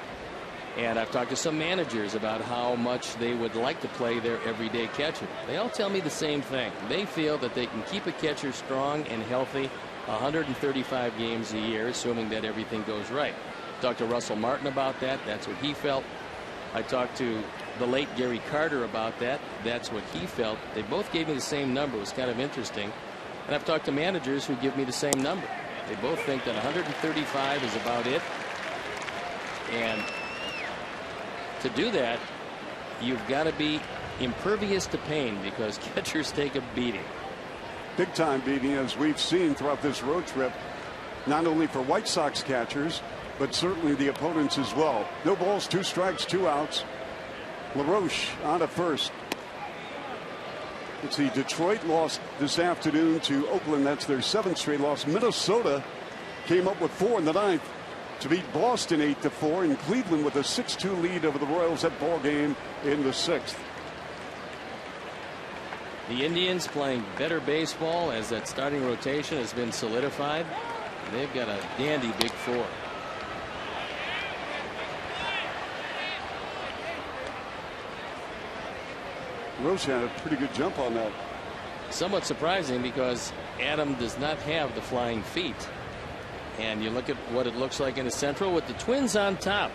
And I've talked to some managers about how much they would like to play their everyday catcher. They all tell me the same thing. They feel that they can keep a catcher strong and healthy 135 games a year, assuming that everything goes right. Talked to Russell Martin about that. That's what he felt. I talked to the late Gary Carter about that. That's what he felt. They both gave me the same number. It was kind of interesting. And I've talked to managers who give me the same number. They both think that 135 is about it. And to do that, you've got to be impervious to pain, because catchers take a beating. Big time beating, as we've seen throughout this road trip, not only for White Sox catchers, but certainly the opponents as well. No balls, 2 strikes, 2 outs. LaRoche on at first. Let's see, Detroit lost this afternoon to Oakland. That's their 7th straight loss. Minnesota came up with 4 in the 9th to beat Boston 8-4, and Cleveland with a 6-2 lead over the Royals at ball game in the 6th. The Indians playing better baseball as that starting rotation has been solidified. They've got a dandy big 4. Roche had a pretty good jump on that. Somewhat surprising, because Adam does not have the flying feet. And you look at what it looks like in the Central with the Twins on top.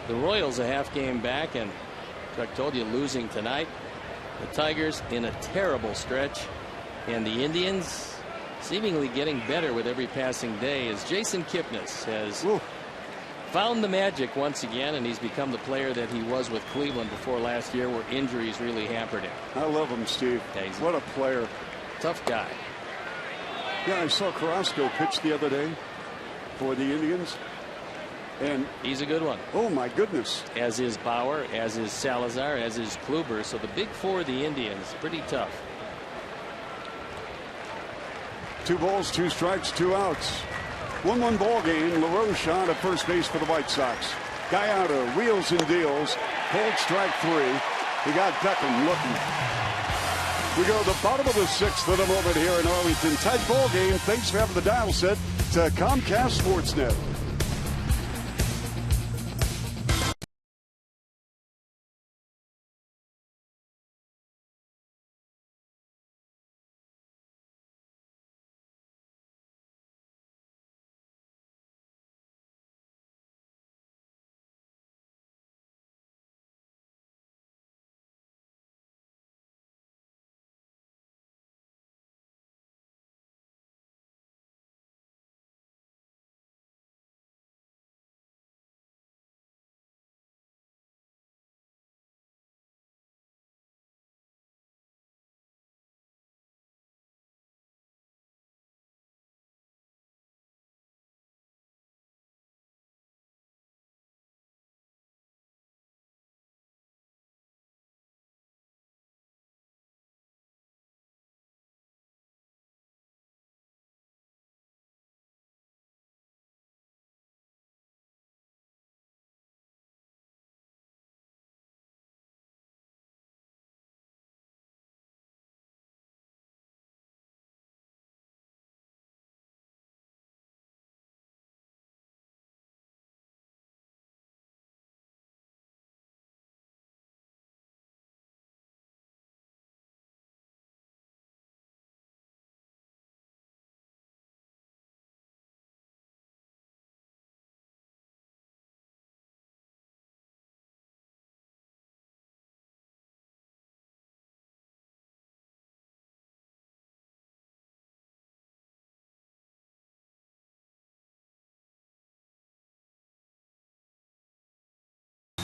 The Royals a half game back, and Chuck told you, losing tonight. The Tigers in a terrible stretch, and the Indians seemingly getting better with every passing day, as Jason Kipnis has found the magic once again, and he's become the player that he was with Cleveland before last year, where injuries really hampered him. I love him, Steve. Yeah, what a player. Tough guy. Yeah, I saw Carrasco pitch the other day for the Indians, and he's a good one. Oh my goodness. As is Bauer, as is Salazar, as is Kluber. So the big 4 of the Indians, pretty tough. 2 balls, 2 strikes, 2 outs. 1-1 ball game. LaRoche on at first base for the White Sox. Gallardo wheels and deals. Called strike 3. He got Beckham looking. We go to the bottom of the 6th for the moment here in Arlington. Tight ball game. Thanks for having the dial set to Comcast Sportsnet.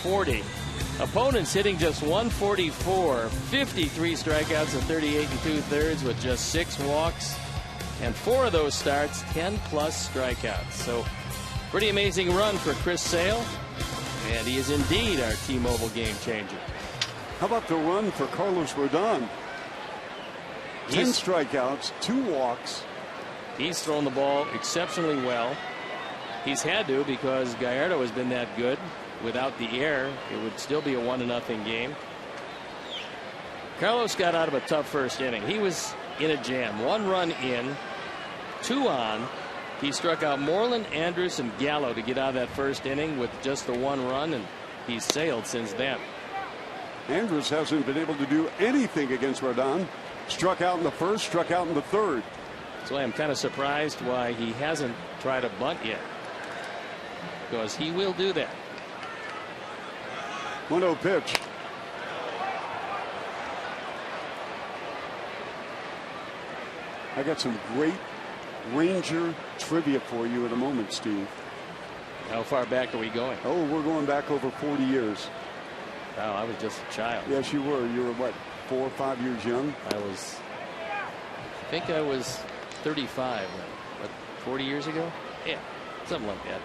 140. Opponents hitting just 144, 53 strikeouts and 38 2/3 with just 6 walks. And 4 of those starts, 10-plus strikeouts. So pretty amazing run for Chris Sale. And he is indeed our T-Mobile game changer. How about the run for Carlos Rodon? 10 strikeouts, 2 walks. He's thrown the ball exceptionally well. He's had to because Gallardo has been that good. Without the air, it would still be a 1-0 game. Carlos got out of a tough first inning. He was in a jam. 1 run in, 2 on. He struck out Moreland, Andrus, and Gallo to get out of that first inning with just the 1 run, and he's sailed since then. Andrus hasn't been able to do anything against Rodon. Struck out in the first, struck out in the third. That's why I'm kind of surprised why he hasn't tried a bunt yet, because he will do that. 1-0 pitch. I got some great Ranger trivia for you in a moment, Steve. How far back are we going? Oh, we're going back over 40 years. Wow, I was just a child. Yes, you were. You were, what, 4 or 5 years young? I think I was 35. What, 40 years ago? Yeah, something like that.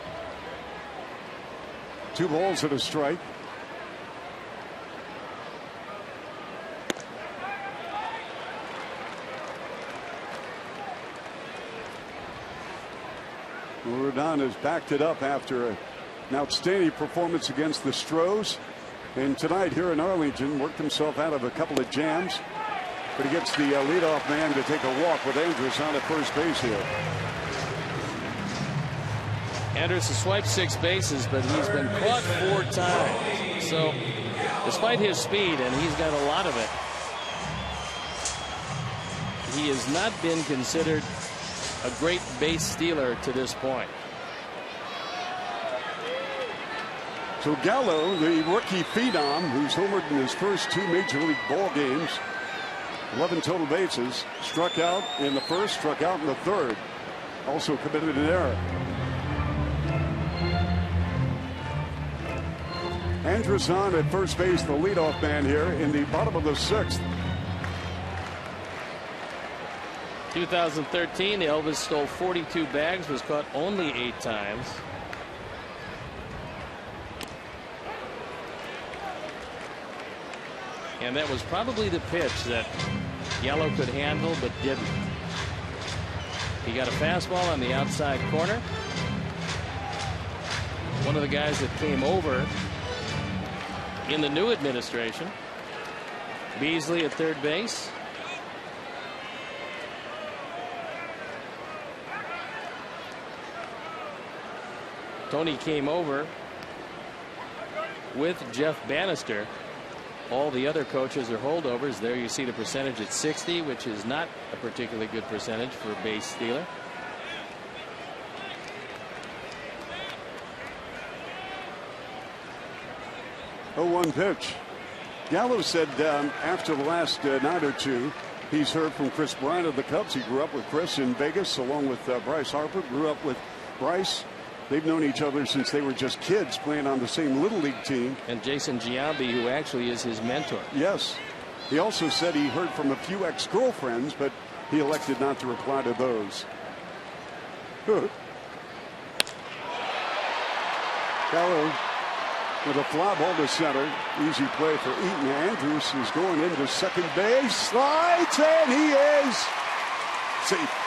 2 balls and a strike. Rodon has backed it up after an outstanding performance against the Astros. And tonight here in Arlington worked himself out of a couple of jams. But he gets the leadoff man to take a walk with Andrus on at first base here. Andrus has swiped 6 bases, but he's been caught 4 times. So despite his speed, and he's got a lot of it, he has not been considered a great base stealer to this point. So Gallo, the rookie phenom, who's homered in his first 2 major league ball games, 11 total bases, struck out in the first, struck out in the third, also committed an error. Andrus on at first base, the leadoff man here in the bottom of the 6th. 2013, Elvis stole 42 bags, was caught only 8 times. And that was probably the pitch that Gallo could handle but didn't. He got a fastball on the outside corner. One of the guys that came over in the new administration. Beasley at third base. Tony came over with Jeff Bannister. All the other coaches are holdovers. There you see the percentage at 60, which is not a particularly good percentage for a base stealer. Oh, 1 pitch. Gallo said after the last night or two, he's heard from Chris Bryant of the Cubs. He grew up with Chris in Vegas, along with Bryce Harper. Grew up with Bryce. They've known each other since they were just kids playing on the same Little League team. And Jason Giambi, who actually is his mentor. Yes. He also said he heard from a few ex-girlfriends, but he elected not to reply to those. Gallo with a fly ball to center. Easy play for Eaton. Andrus is going into second base. Slides, and he is safe.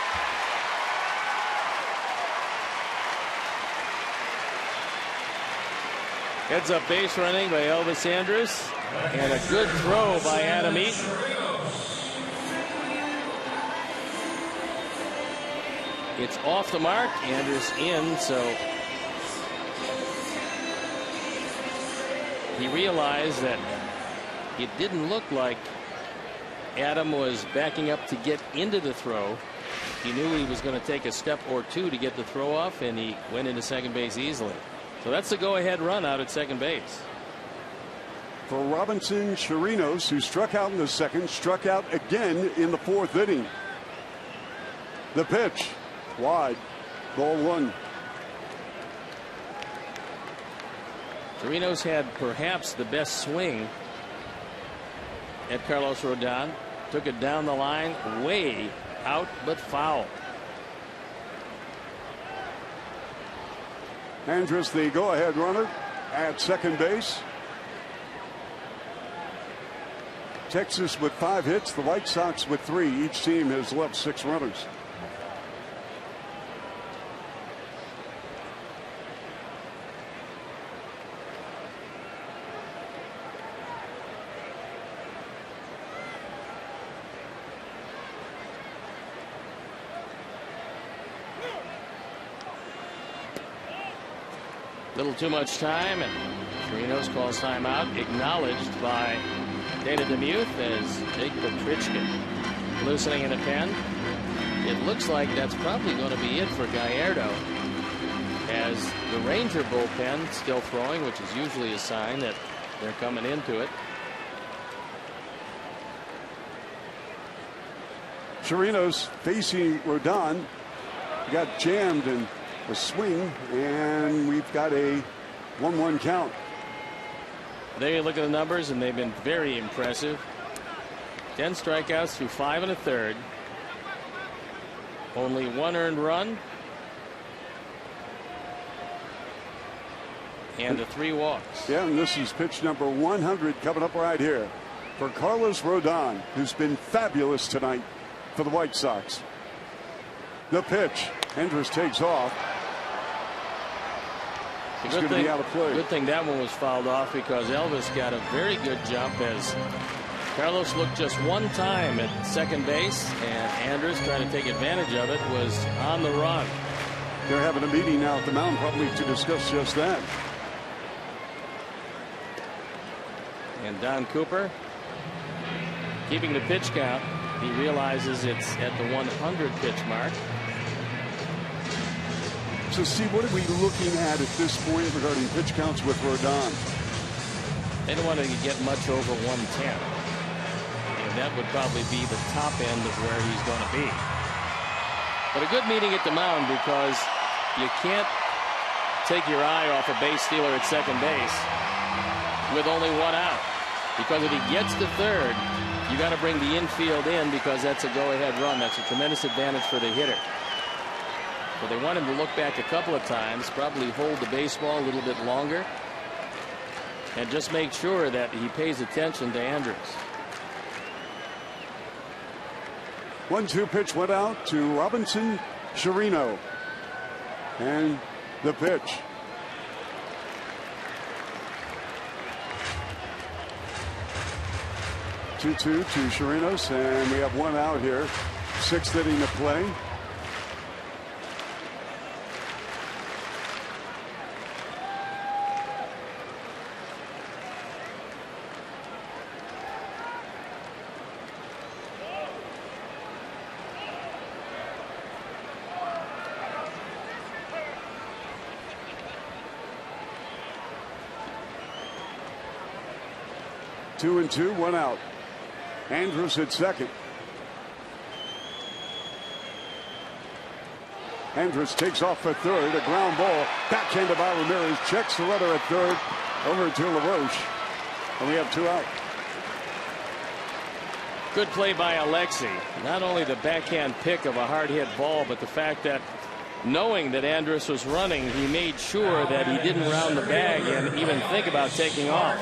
Heads up base running by Elvis Andrus, and a good throw by Adam Eaton. It's off the mark. Andrus in, so he realized that it didn't look like Adam was backing up to get into the throw. He knew he was going to take a step or 2 to get the throw off, and he went into second base easily. So that's the go-ahead run out at second base. For Robinson Chirinos, who struck out in the second, struck out again in the 4th inning. The pitch, wide, ball 1. Chirinos had perhaps the best swing at Carlos Rodon. Took it down the line, way out, but foul. Andrus, the go-ahead runner at second base. Texas with 5 hits, the White Sox with 3. Each team has left 6 runners. Little too much time, and Chirinos calls timeout, acknowledged by Dana DeMuth as Jake Petrichkin loosening in a pen. It looks like that's probably going to be it for Gallardo, as the Ranger bullpen still throwing, which is usually a sign that they're coming into it. Chirinos facing Rodon, got jammed in a swing, and we've got a 1-1 count. There you look at the numbers, and they've been very impressive. 10 strikeouts through 5 1/3. Only 1 earned run, and the 3 walks. Yeah, and this is pitch number 100 coming up right here for Carlos Rodon, who's been fabulous tonight for the White Sox. The pitch. Andrus takes off. It's going to be out of play. Good thing that one was fouled off, because Elvis got a very good jump as Carlos looked just one time at second base, and Andrus, trying to take advantage of it, was on the run. They're having a meeting now at the mound, probably to discuss just that. And Don Cooper keeping the pitch count. He realizes it's at the 100 pitch mark. So, Steve, what are we looking at this point regarding pitch counts with Rodon? They don't want to get much over 110. And that would probably be the top end of where he's going to be. But a good meeting at the mound, because you can't take your eye off a base stealer at second base with only 1 out. Because if he gets to third, you got to bring the infield in, because that's a go-ahead run. That's a tremendous advantage for the hitter. So they want him to look back a couple of times, probably hold the baseball a little bit longer, and just make sure that he pays attention to Andrus. 1-2 pitch went out to Robinson Chirino. And the pitch. Two to Chirinos, and we have 1 out here. 6th inning to play. Two and two, 1 out. Andrus at second. Andrus takes off for third. A ground ball backhanded by Ramirez. Checks the runner at third. Over to LaRoche. And we have 2 out. Good play by Alexi. Not only the backhand pick of a hard hit ball, but the fact that, knowing that Andrus was running, he made sure that he didn't round the bag and even think about taking off.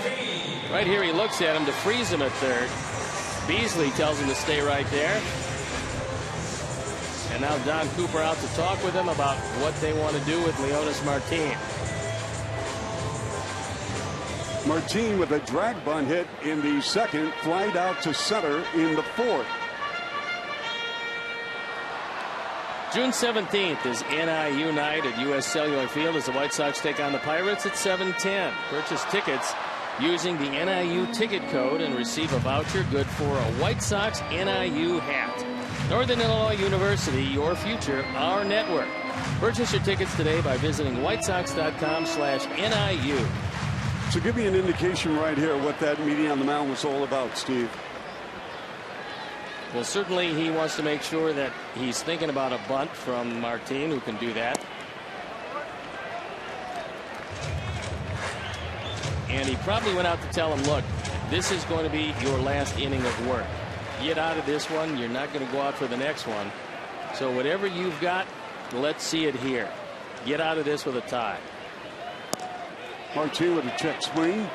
Right here, he looks at him to freeze him at third. Beasley tells him to stay right there. And now Don Cooper out to talk with him about what they want to do with Leonis Martin. Martin with a drag bunt hit in the second, flied out to center in the fourth. June 17th is NIU night at U.S. Cellular Field as the White Sox take on the Pirates at 7:10. Purchase tickets using the NIU ticket code and receive a voucher good for a White Sox NIU hat. Northern Illinois University, your future, our network. Purchase your tickets today by visiting whitesox.com/NIU. So give me an indication right here what that meeting on the mound was all about, Steve. Well, certainly he wants to make sure that he's thinking about a bunt from Martin, who can do that. he probably went out to tell him, look, this is going to be your last inning of work. Get out of this one. You're not going to go out for the next one. So whatever you've got, let's see it here. Get out of this with a tie. Martin with a check swing.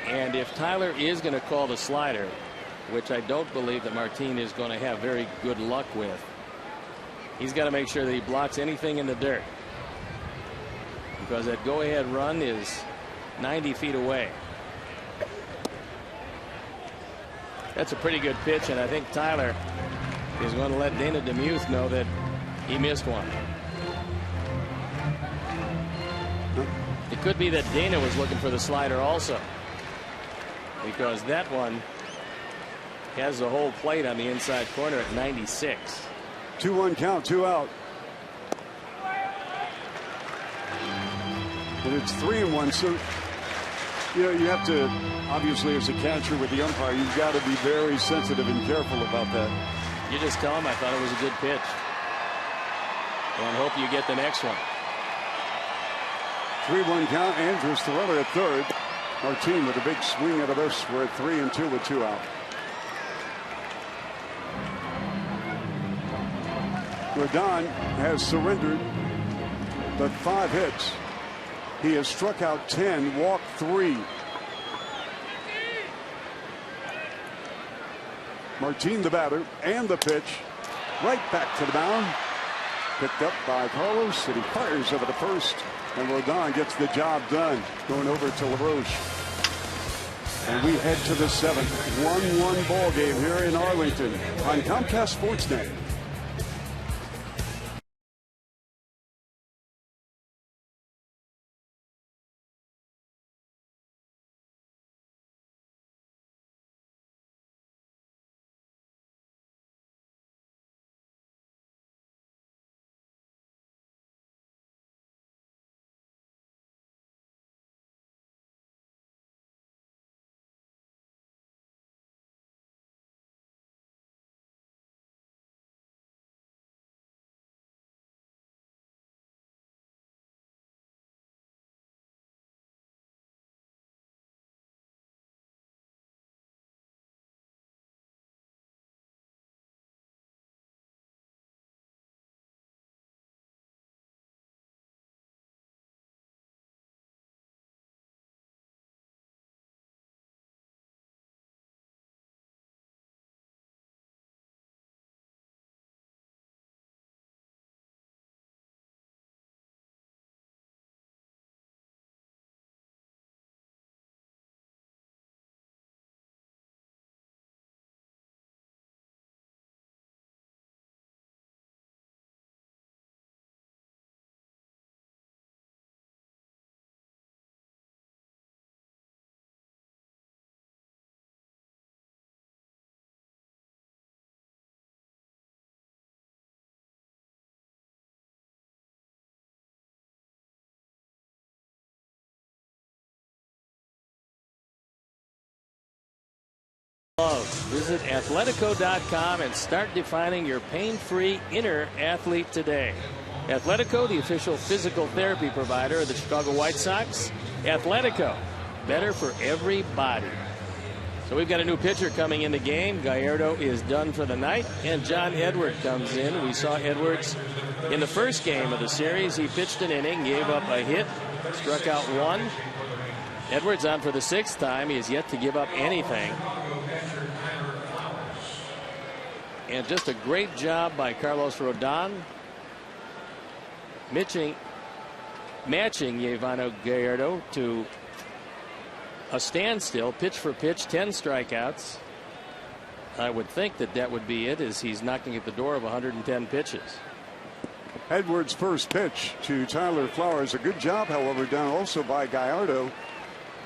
And if Tyler is going to call the slider, which I don't believe that Martin is going to have very good luck with, he's got to make sure that he blocks anything in the dirt, because that go-ahead run is 90 feet away. That's a pretty good pitch, and I think Tyler is going to let Dana DeMuth know that he missed one. It could be that Dana was looking for the slider also, because that one has the whole plate on the inside corner at 96. 2-1 count, 2 out. And it's 3-1. So, you know, you have to, obviously, as a catcher with the umpire, you've got to be very sensitive and careful about that. You just tell him, I thought it was a good pitch, and hope you get the next one. 3-1 count. Andrus the runner at third. Martin with a big swing out of this. We're at 3-2 with 2 out. Rodon has surrendered the 5 hits. He has struck out 10, walked 3. Martin the batter, and the pitch right back to the mound. Picked up by Carlos, and he fires over the first, and Rodon gets the job done, going over to LaRoche. And we head to the 7th. 1-1 ball game here in Arlington on Comcast Sportsnet. Visit Athletico.com and start defining your pain-free inner athlete today. Athletico, the official physical therapy provider of the Chicago White Sox. Athletico, better for every body. So we've got a new pitcher coming in the game. Gallardo is done for the night, and John Edwards comes in. We saw Edwards in the first game of the series. He pitched an inning, gave up a hit, struck out 1. Edwards on for the 6th time. He has yet to give up anything. And just a great job by Carlos Rodon matching Yevano Gallardo to a standstill, pitch for pitch, 10 strikeouts. I would think that that would be it, as he's knocking at the door of 110 pitches. Edwards' first pitch to Tyler Flowers. A good job, however, done also by Gallardo.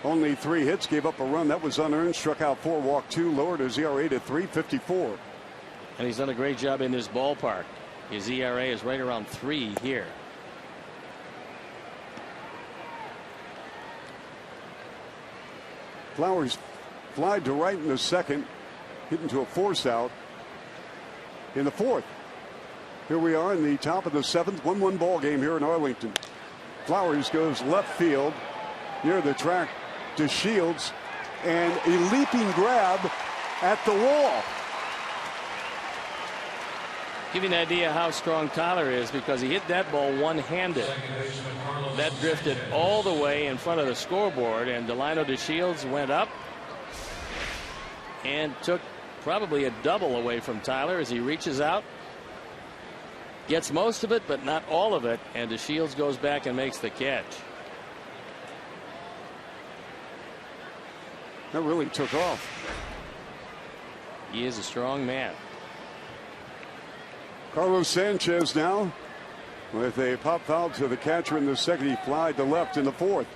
Only 3 hits, gave up a run. That was unearned. Struck out 4, walked 2, lowered his ERA to 3.54. And he's done a great job in this ballpark. His ERA is right around 3 here. Flowers flied to right in the 2nd, hit into a force out in the 4th. Here we are in the top of the 7th, 1-1 ball game here in Arlington. Flowers goes left field near the track to Shields, and a leaping grab at the wall. Give you an idea how strong Tyler is, because he hit that ball one-handed. That drifted all the way in front of the scoreboard, and Delino DeShields went up and took probably a double away from Tyler as he reaches out. Gets most of it, but not all of it, and DeShields goes back and makes the catch. That really took off. He is a strong man. Carlos Sanchez now with a pop foul to the catcher in the second. He flied to left in the fourth.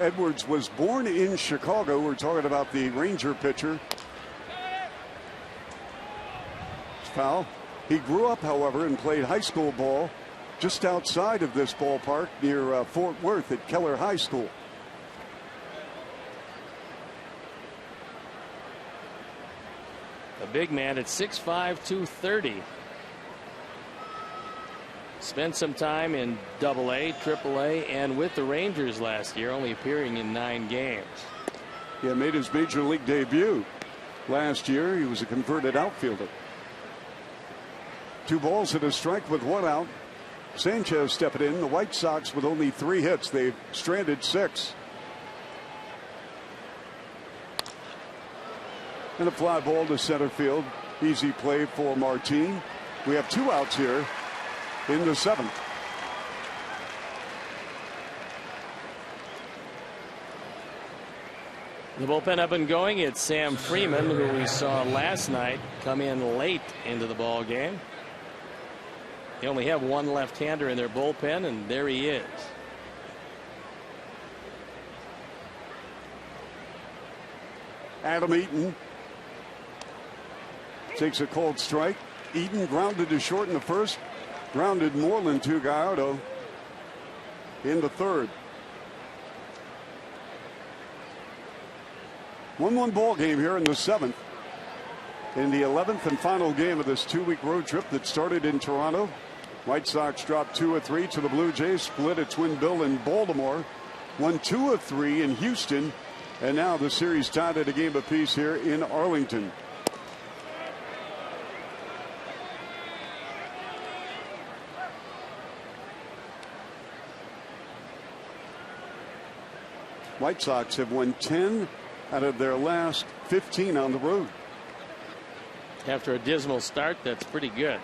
Edwards was born in Chicago. We're talking about the Ranger pitcher. Foul. He grew up, however, and played high school ball just outside of this ballpark near Fort Worth at Keller High School. A big man at 6'5", 230. Spent some time in AA, AAA, and with the Rangers last year, only appearing in 9 games. Yeah, made his major league debut last year. He was a converted outfielder. 2 balls and a strike with 1 out. Sanchez stepping in. The White Sox with only 3 hits. They've stranded 6. And a fly ball to center field. Easy play for Martin. We have 2 outs here in the 7th. The bullpen up and going. It's Sam Freeman, who we saw last night come in late into the ball game. They only have 1 left-hander in their bullpen, and there he is. Adam Eaton takes a cold strike. Eaton grounded to short in the first. Grounded Moreland to Gallardo in the third. 1-1 ball game here in the 7th. In the 11th and final game of this 2-week road trip that started in Toronto. White Sox dropped 2 of 3 to the Blue Jays, split a twin bill in Baltimore, won 2 of 3 in Houston, and now the series tied at a game apiece here in Arlington. White Sox have won 10 out of their last 15 on the road. After a dismal start, that's pretty good.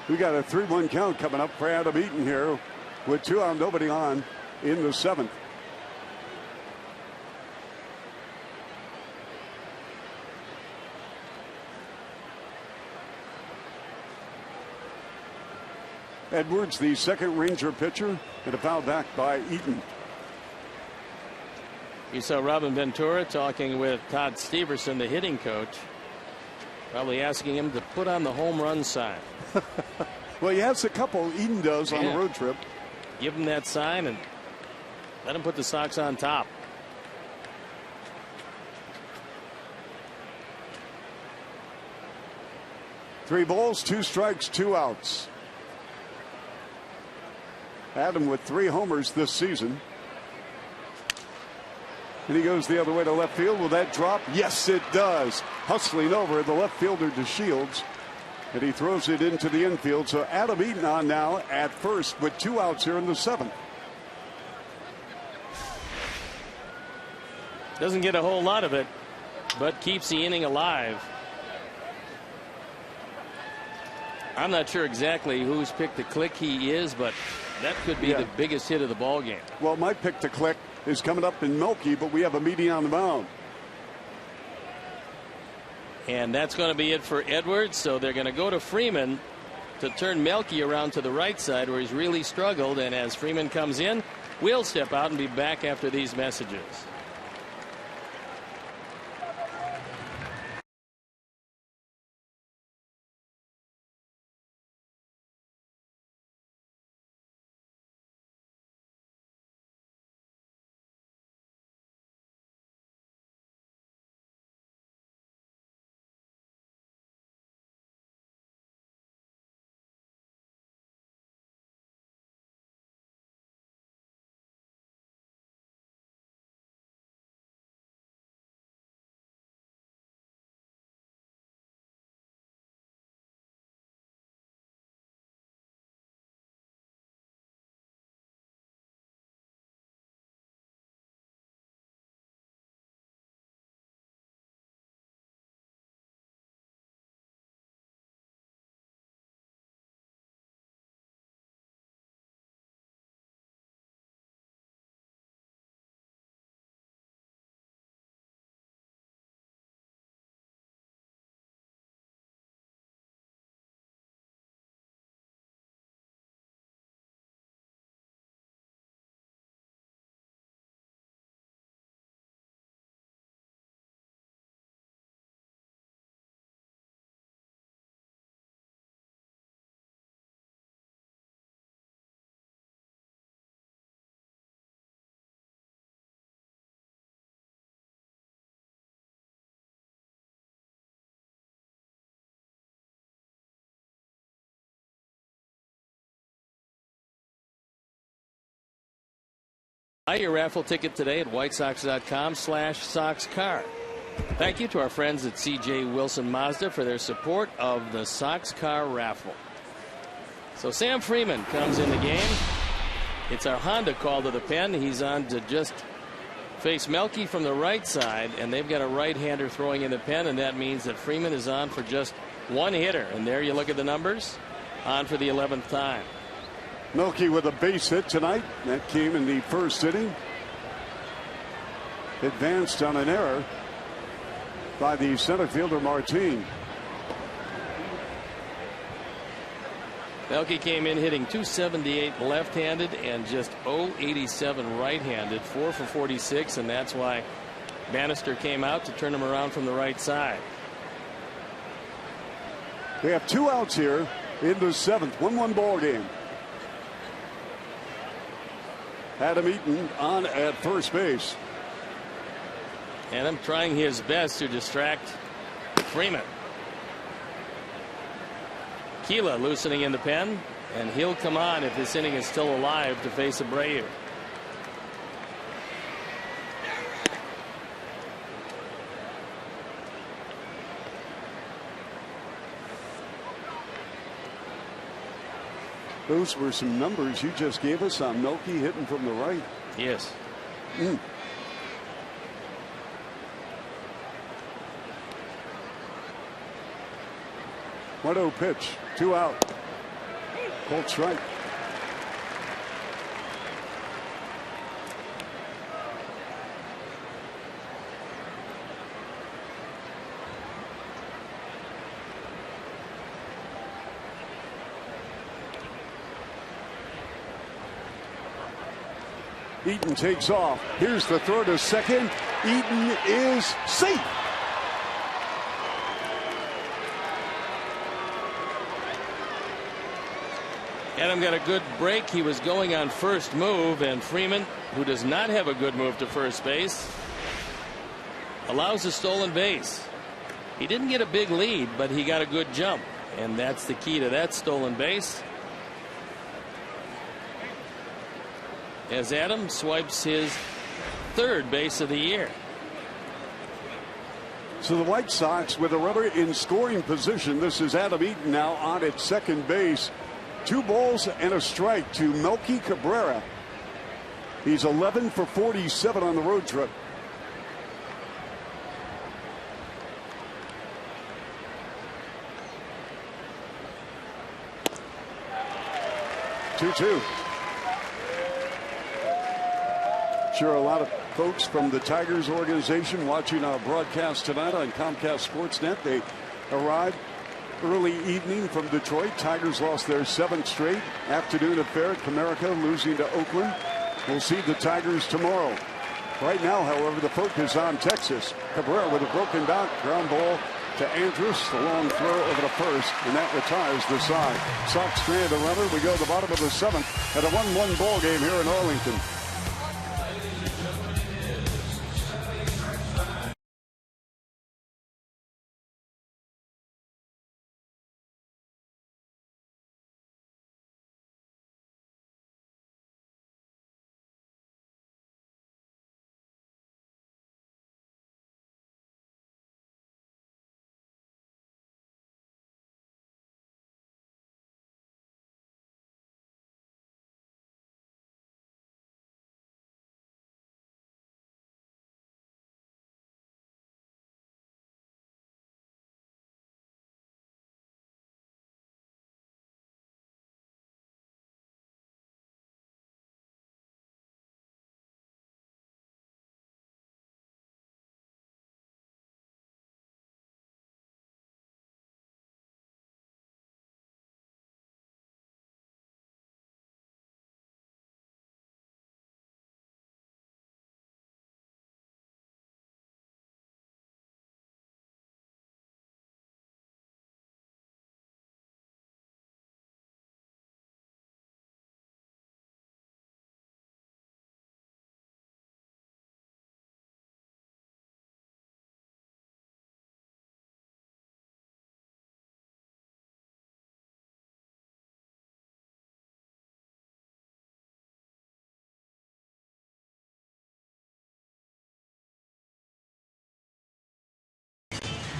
We got a 3-1 count coming up for Adam Eaton here with 2 out, nobody on in the 7th. Edwards, the second Ranger pitcher, and a foul back by Eaton. You saw Robin Ventura talking with Todd Steverson, the hitting coach, probably asking him to put on the home run sign. Well, he has a couple. Eaton does on the road trip. Give him that sign and let him put the Sox on top. Three balls, 2 strikes, 2 outs. Adam with 3 homers this season. And he goes the other way to left field. Will that drop? Yes, it does. Hustling over the left fielder to Shields. And he throws it into the infield. So Adam Eaton on now at first with 2 outs here in the 7th. Doesn't get a whole lot of it, but keeps the inning alive. I'm not sure exactly whose pick to click he is, but that could be the biggest hit of the ball game. Well, my pick to click is coming up in Milwaukee, but we have a meeting on the mound. And that's going to be it for Edwards. So they're going to go to Freeman to turn Melky around to the right side where he's really struggled. And as Freeman comes in, we'll step out and be back after these messages. Buy your raffle ticket today at whitesox.com/SoxCar. Thank you to our friends at C.J. Wilson Mazda for their support of the Sox Car Raffle. So Sam Freeman comes in the game. It's our Honda call to the pen. He's on to just face Melky from the right side, and they've got a right-hander throwing in the pen, and that means that Freeman is on for just one hitter. And there you look at the numbers. On for the 11th time. Melky with a base hit tonight. That came in the first inning. Advanced on an error by the center fielder Martin. Melky came in hitting .278 left-handed and just .087 right-handed, 4 for 46, and that's why Bannister came out to turn him around from the right side. We have 2 outs here in the 7th. 1-1 ball game. Adam Eaton on at first base. Adam trying his best to distract Freeman. Keela loosening in the pen, and he'll come on if this inning is still alive to face Abreu. Those were some numbers you just gave us on Melky hitting from the right. Yes. 1-0 pitch. 2 out. Cold strike. Eaton takes off. Here's the throw to second. Eaton is safe. Adam got a good break. He was going on first move, and Freeman, who does not have a good move to first base, allows a stolen base. He didn't get a big lead, but he got a good jump, and that's the key to that stolen base. As Adam swipes his 3rd base of the year. So the White Sox with a runner in scoring position. This is Adam Eaton now on at second base. 2 balls and a strike to Melky Cabrera. He's 11 for 47 on the road trip. Two. Sure, a lot of folks from the Tigers organization watching our broadcast tonight on Comcast Sportsnet. They arrived early evening from Detroit. Tigers lost their 7th straight. Afternoon affair at Comerica, losing to Oakland. We'll see the Tigers tomorrow. Right now, however, the focus on Texas. Cabrera with a broken bat, ground ball to Andrus. The long throw over to first, and that retires the side. Sox strand a runner. We go to the bottom of the 7th at a 1-1 ball game here in Arlington.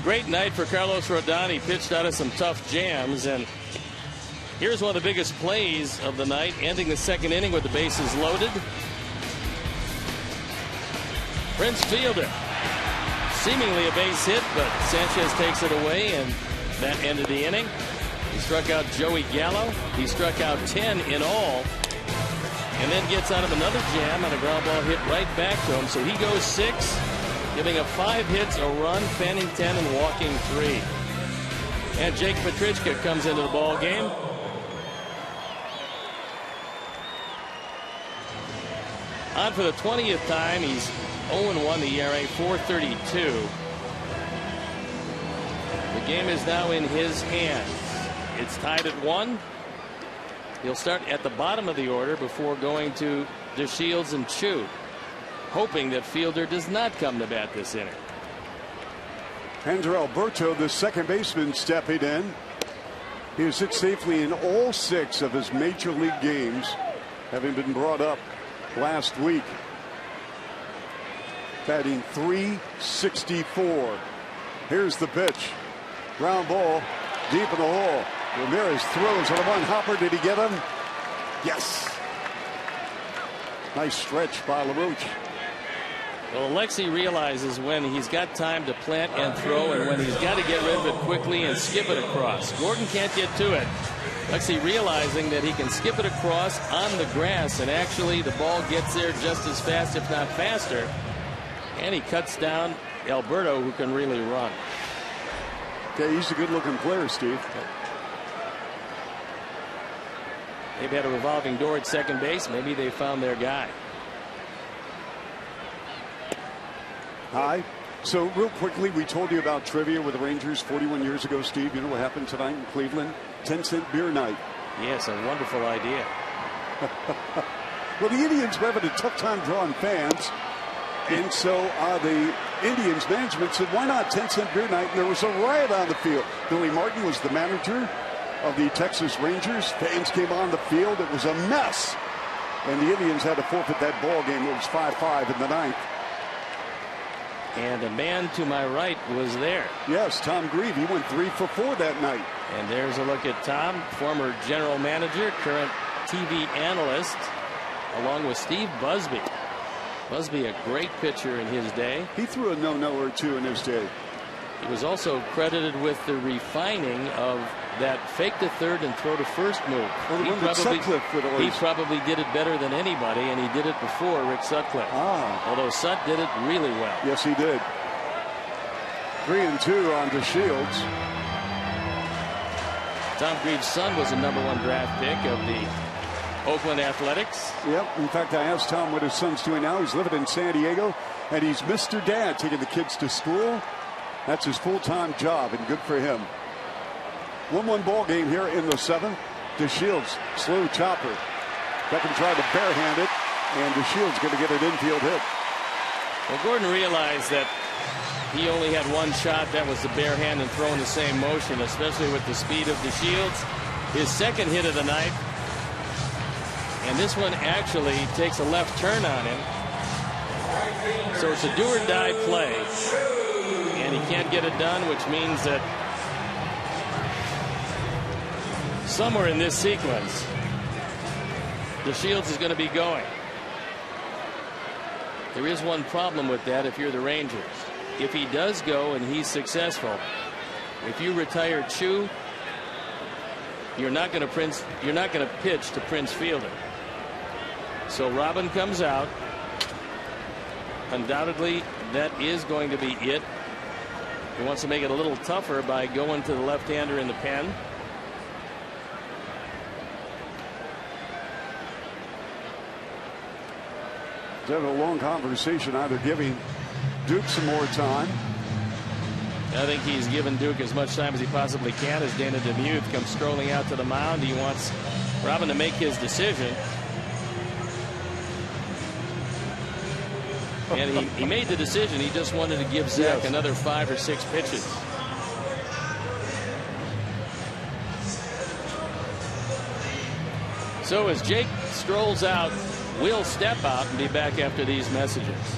Great night for Carlos Rodon. He pitched out of some tough jams, and here's one of the biggest plays of the night, ending the second inning with the bases loaded. Prince Fielder, seemingly a base hit, but Sanchez takes it away, and that ended the inning. He struck out Joey Gallo. He struck out 10 in all, and then gets out of another jam and a ground ball hit right back to him. So he goes 6, giving up 5 hits, a run, fanning 10, and walking 3. And Jake Petrichka comes into the ball game. On for the 20th time. He's 0-1, the ERA, 4.32. The game is now in his hands. It's tied at 1. He'll start at the bottom of the order before going to DeShields and Chu, hoping that Fielder does not come to bat this inning. Andrew Alberto, the second baseman, stepping in. He has hit safely in all 6 of his major league games, having been brought up last week. Batting .364. Here's the pitch. Ground ball deep in the hole. Ramirez throws on a one-hopper. Did he get him? Yes. Nice stretch by LaRoche. Well, Alexi realizes when he's got time to plant and throw, and when he's got to get rid of it quickly and skip it across. Gordon can't get to it. Alexi realizing that he can skip it across on the grass, and actually the ball gets there just as fast, if not faster. And he cuts down Alberto, who can really run. Okay, he's a good-looking player, Steve. They've had a revolving door at second base. Maybe they found their guy. Hi. So real quickly, we told you about trivia with the Rangers 41 years ago, Steve. You know what happened tonight in Cleveland? 10-cent beer night. Yes, a wonderful idea. Well, the Indians were having a tough time drawing fans. And so the Indians management said, why not 10-cent beer night? And there was a riot on the field. Billy Martin was the manager of the Texas Rangers. Fans came on the field. It was a mess. And the Indians had to forfeit that ball game. It was 5-5 in the ninth. And a man to my right was there. Yes, Tom Grieve. He went 3 for 4 that night. And there's a look at Tom, former general manager, current TV analyst, along with Steve Busby. Busby, a great pitcher in his day. He threw a no-no or 2 in his day. He was also credited with the refining of that fake to third and throw to first move. Well, he probably did it better than anybody, and he did it before Rick Sutcliffe. Although Sut did it really well. Yes, he did. 3-2 on DeShields. Tom Grieve's son was a #1 draft pick of the Oakland Athletics. Yep. In fact, I asked Tom what his son's doing now. He's living in San Diego, and he's Mr. Dad, taking the kids to school. That's his full-time job, and good for him. 1-1 ball game here in the 7th. DeShields, slow chopper. Beckham tried to barehand it, and DeShields going to get an infield hit. Well, Gordon realized that he only had one shot. That was the barehand and throw in the same motion, especially with the speed of DeShields. His second hit of the night. And this one actually takes a left turn on him. So it's a do or die play. And he can't get it done, which means that somewhere in this sequence, DeShields is going to be going. There is one problem with that if you're the Rangers. If he does go and he's successful, if you retire Chu, you're not going to pitch to Prince Fielder. So Robin comes out. Undoubtedly, that is going to be it. He wants to make it a little tougher by going to the left-hander in the pen. They're having a long conversation, either giving Duke some more time. I think he's given Duke as much time as he possibly can as Dana DeMuth comes strolling out to the mound. He wants Robin to make his decision. And he made the decision. He just wanted to give Zach another 5 or 6 pitches. So as Jake strolls out, we'll step out and be back after these messages.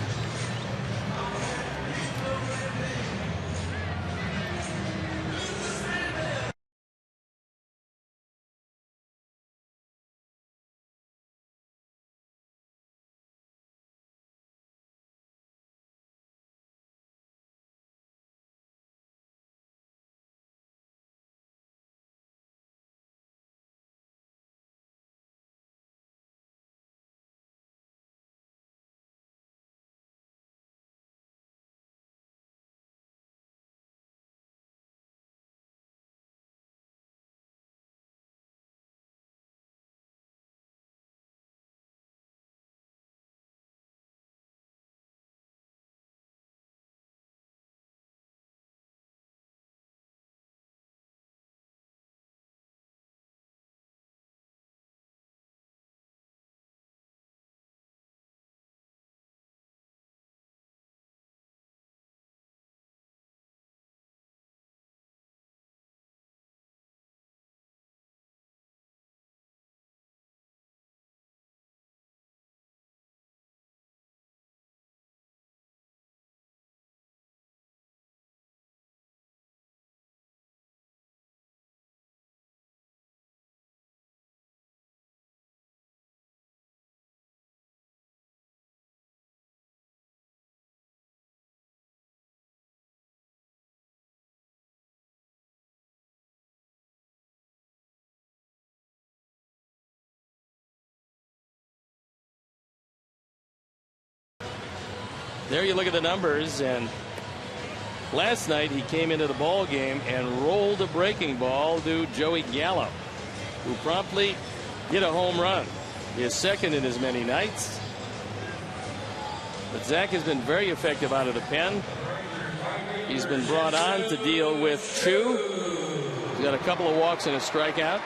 There you look at the numbers, and last night he came into the ball game and rolled a breaking ball to Joey Gallo, who promptly hit a home run, his second in as many nights. But Zach has been very effective out of the pen. He's been brought on to deal with Chu. He's got a couple of walks and a strikeout.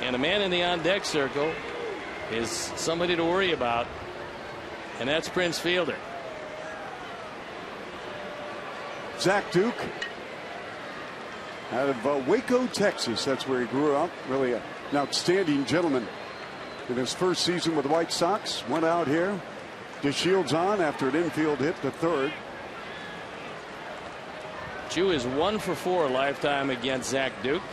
And a man in the on-deck circle is somebody to worry about, and that's Prince Fielder. Zach Duke out of Waco, Texas. That's where he grew up. Really an outstanding gentleman. In his first season with the White Sox, went out here. DeShields on after an infield hit to third. Chu is 1 for 4 lifetime against Zach Duke.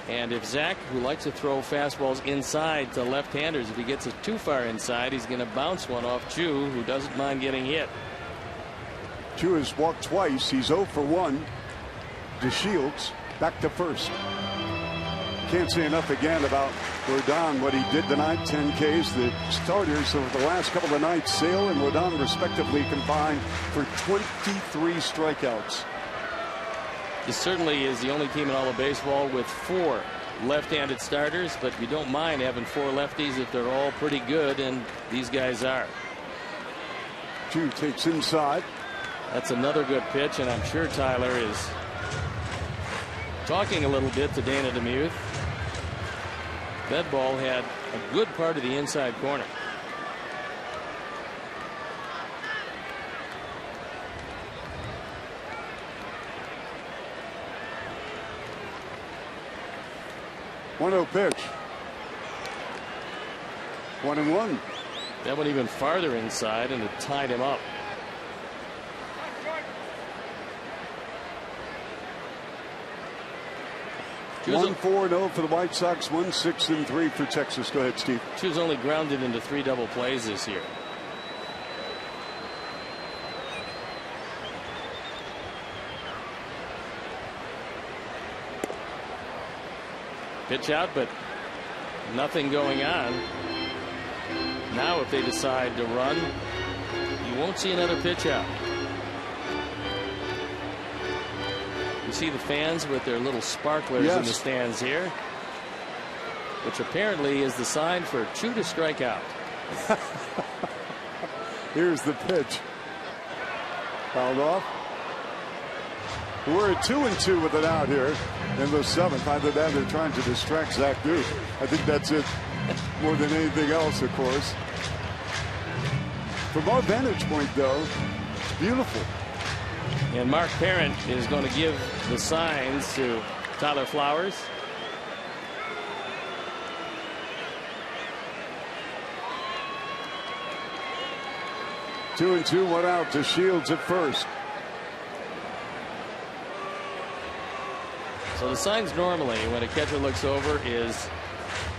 And if Zach, who likes to throw fastballs inside to left-handers, if he gets it too far inside, he's going to bounce one off Chu, who doesn't mind getting hit. Chu has walked twice. He's 0 for 1. DeShields back to first. Can't say enough again about Rodon, what he did tonight. 10 Ks. The starters over the last couple of nights, Sale and Rodon respectively, combined for 23 strikeouts. This certainly is the only team in all of baseball with 4 left-handed starters, but you don't mind having 4 lefties if they're all pretty good, and these guys are. Chu takes inside. That's another good pitch, and I'm sure Tyler is talking a little bit to Dana DeMuth. That ball had a good part of the inside corner. One-0 pitch. 1-1. That went even farther inside, and it tied him up. One 4-0 for the White Sox. 1-6-3 for Texas. Go ahead, Steve. Chu's only grounded into 3 double plays this year. Pitch out, but nothing going on. Now if they decide to run, you won't see another pitch out. You see the fans with their little sparklers in the stands here, which apparently is the sign for Chu to strike out. Here's the pitch. Fouled off. We're at 2-2 with it out here in the 7th. Either that or they're trying to distract Zach Duke. I think that's it more than anything else, of course. From our vantage point, though, it's beautiful. And Mark Parent is going to give the signs to Tyler Flowers. Two and two, 1 out to Shields at first. So the signs normally when a catcher looks over is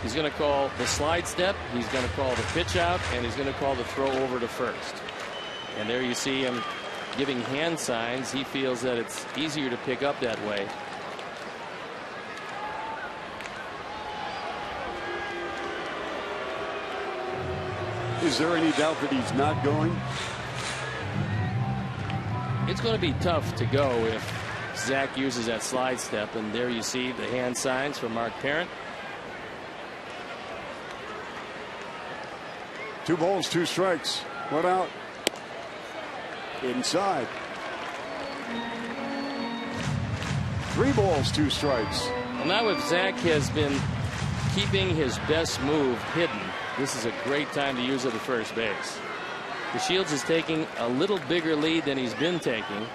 he's going to call the slide step, he's going to call the pitch out, and he's going to call the throw over to first. And there you see him giving hand signs. He feels that it's easier to pick up that way. Is there any doubt that he's not going? It's going to be tough to go if Zach uses that slide step, and there you see the hand signs from Mark Parent. 2 balls, 2 strikes. 1 out. Inside. 3 balls, 2 strikes. Well, now if Zach has been keeping his best move hidden, this is a great time to use it at first base. DeShields is taking a little bigger lead than he's been taking.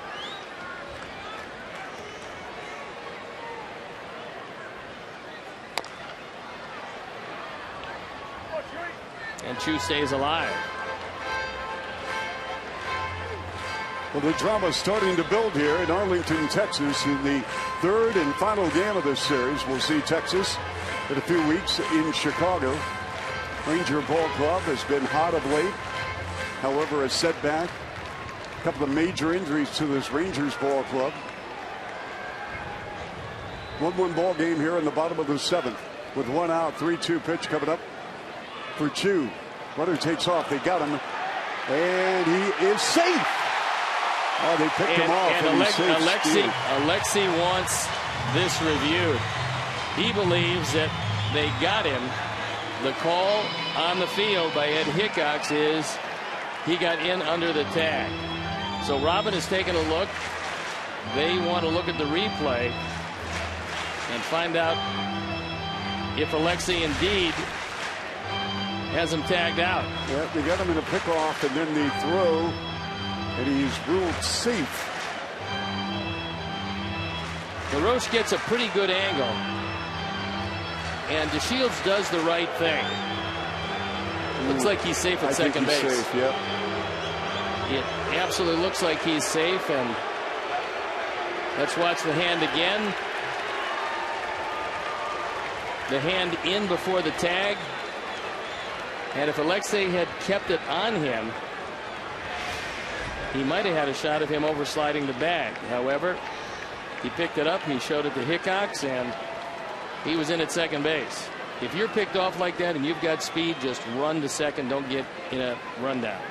And Chu stays alive. Well, the drama's starting to build here in Arlington, Texas, in the 3rd and final game of this series. We'll see Texas in a few weeks in Chicago. Ranger Ball Club has been hot of late. However, a setback. A couple of major injuries to this Rangers Ball Club. 1-1 ball game here in the bottom of the 7th. With 1 out, 3-2 pitch coming up for Chu. Runner takes off. They got him And he is safe. Oh, they picked him off. And Alexei wants this reviewed. He believes that they got him. The call on the field by Ed Hickox is he got in under the tag. So Robin has taken a look. They want to look at the replay and find out if Alexei indeed has him tagged out. Yeah, they got him in a pickoff and then the throw, and he's ruled safe. LaRoche gets a pretty good angle, and DeShields does the right thing. Looks like he's safe at second base. Safe, yep. It absolutely looks like he's safe, and let's watch the hand again. The hand in before the tag. And if Alexei had kept it on him, he might have had a shot of him oversliding the bag. However, he picked it up, he showed it to Hickox, and he was in at second base. If you're picked off like that and you've got speed, just run to second. Don't get in a rundown.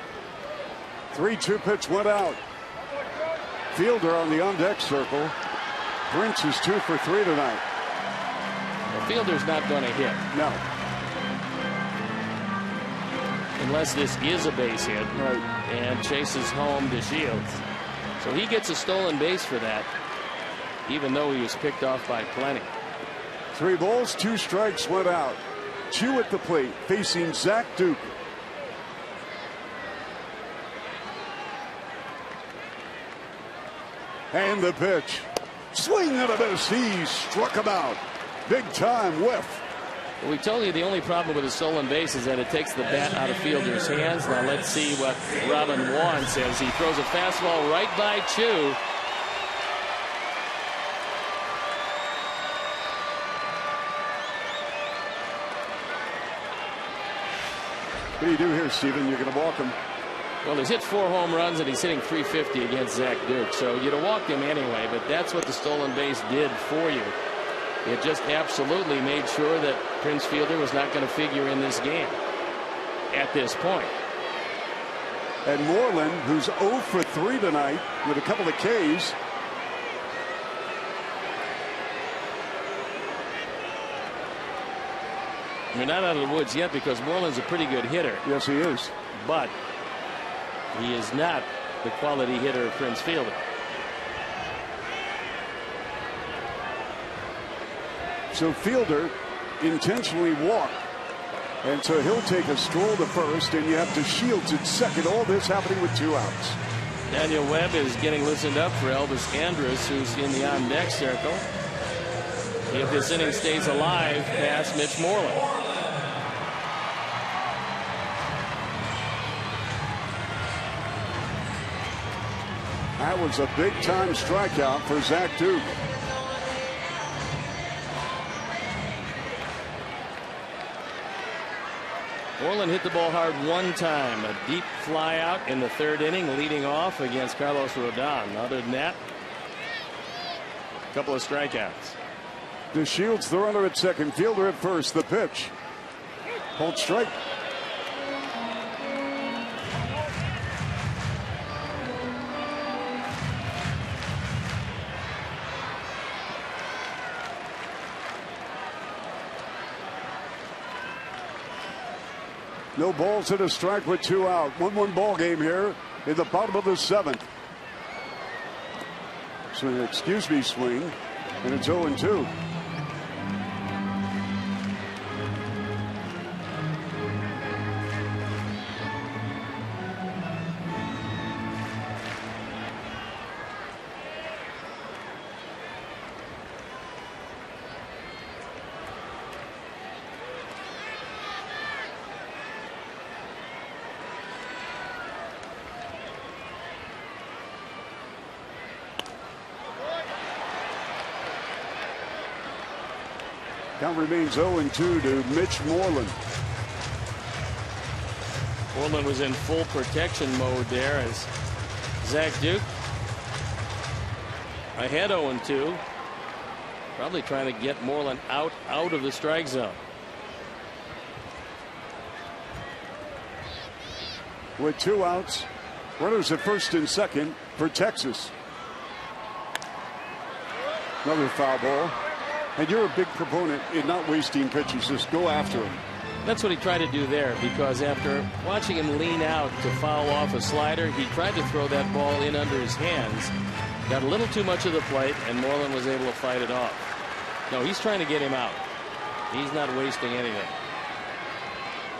3-2 pitch went out. Fielder on the on-deck circle. Prince is 2 for 3 tonight. The fielder's not going to hit. No. Unless this is a base hit. Right. And chases home DeShields. So he gets a stolen base for that, even though he was picked off by plenty. 3 balls, 2 strikes went out. Chew at the plate facing Zach Duke. And the pitch. Swing and a miss. He struck him out. Big time whiff. Well, we told you the only problem with a stolen base is that it takes the bat out of fielder's hands. Now let's see what Robin wants as he throws a fastball right by Chew. What do you do here, Steven? You're going to walk him. Well, he's hit 4 home runs and he's hitting .350 against Zach Duke. So you'd have walked him anyway, but that's what the stolen base did for you. It just absolutely made sure that Prince Fielder was not going to figure in this game at this point. And Moreland, who's 0 for 3 tonight with a couple of Ks. We're not out of the woods yet because Moreland's a pretty good hitter. Yes, he is. But he is not the quality hitter of Prince Fielder. So Fielder intentionally walked. And so he'll take a stroll to first, and you have DeShields at second. All this happening with 2 outs. Daniel Webb is getting loosened up for Elvis Andrus, who's in the on-deck circle. If this inning stays alive past Mitch Moreland. That was a big-time strikeout for Zach Duke. Moreland hit the ball hard one time. A deep fly out in the 3rd inning, leading off against Carlos Rodon. Other than that, a couple of strikeouts. DeShields, the runner at second, Fielder at first. The pitch. Hold strike. No balls and a strike with 2 out. 1-1 ball game here in the bottom of the 7th. So excuse me, swing, and it's 0-2. Count remains 0-2 to Mitch Moreland. Moreland was in full protection mode there as Zach Duke ahead 0-2. Probably trying to get Moreland out of the strike zone. with 2 outs. Runners at first and second for Texas. Another foul ball. And you're a big proponent in not wasting pitches. Just go after him. That's what he tried to do there, because after watching him lean out to foul off a slider, he tried to throw that ball in under his hands. Got a little too much of the plate, and Moreland was able to fight it off. No, he's trying to get him out. He's not wasting anything.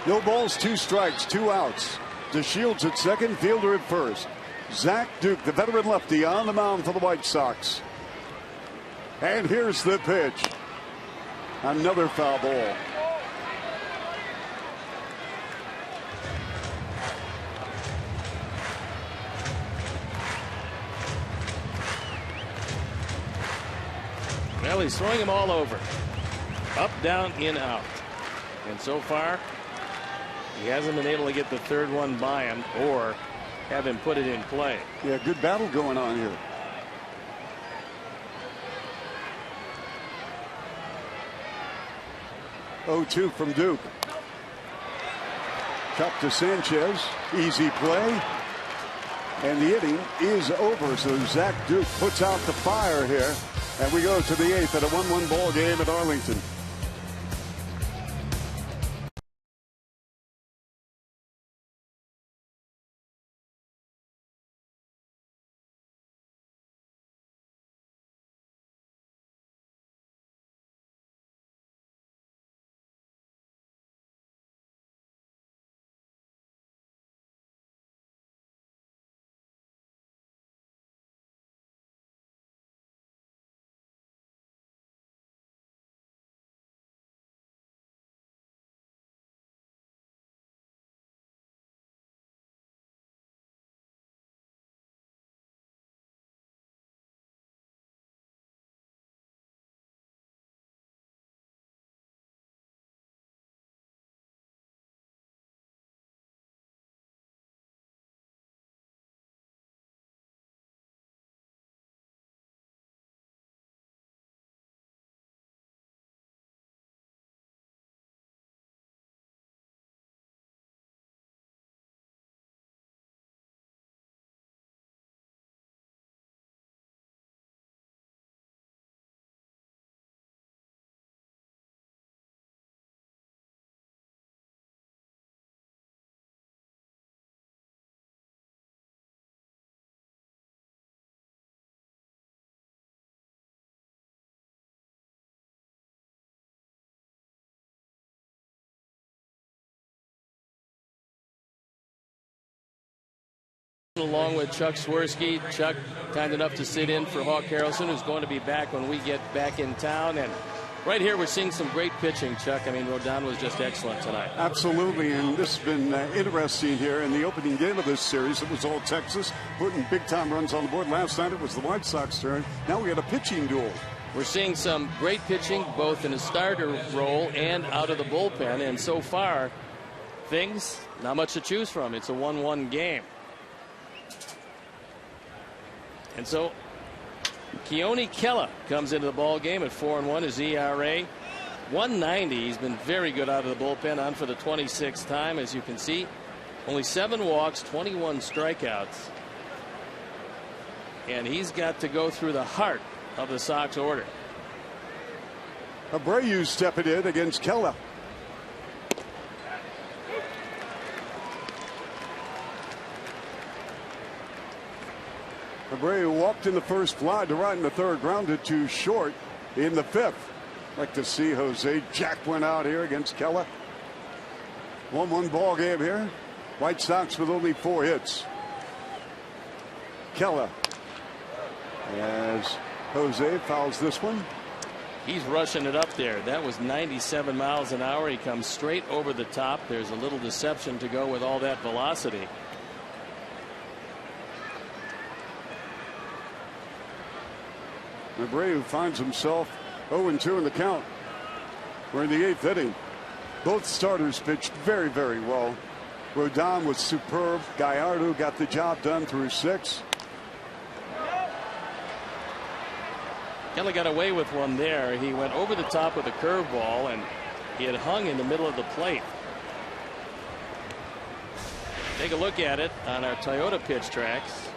No balls, 2 strikes, 2 outs. DeShields at second, Fielder at first. Zach Duke, the veteran lefty, on the mound for the White Sox. And here's the pitch. Another foul ball. Well, he's throwing him all over. Up, down, in, out. And so far, he hasn't been able to get the third one by him or have him put it in play. Yeah, good battle going on here. Oh-2 from Duke. Cut to Sanchez. Easy play. And the inning is over. So Zach Duke puts out the fire here. And we go to the 8th at a 1-1 ball game at Arlington. Along with Chuck Swirsky. Chuck kind enough to sit in for Hawk Harrelson, who's going to be back when we get back in town. And right here we're seeing some great pitching, Chuck. I mean, Rodon was just excellent tonight. Absolutely, and this has been interesting here in the opening game of this series. It was all Texas putting big-time runs on the board. Last night it was the White Sox turn. Now we got a pitching duel. We're seeing some great pitching both in a starter role and out of the bullpen. And so far, things not much to choose from. It's a 1-1 game. And so Keone Kela comes into the ball game at 4-1. His ERA 1.90. He's been very good out of the bullpen, on for the 26th time, as you can see. Only 7 walks, 21 strikeouts. And he's got to go through the heart of the Sox order. Abreu stepping in against Kela. Abreu walked in the first, fly to right in the third, grounded to short in the 5th. Like to see Jose jack one out here against Kela. 1-1 ball game here. White Sox with only 4 hits. Kela, as Jose fouls this one. He's rushing it up there. That was 97 miles an hour. He comes straight over the top. There's a little deception to go with all that velocity. Abreu finds himself 0-2 in the count. We're in the 8th inning. Both starters pitched very, very well. Rodon was superb. Gallardo got the job done through 6. Kelly got away with one there. He went over the top with a curveball, and he had hung in the middle of the plate. Take a look at it on our Toyota pitch tracks.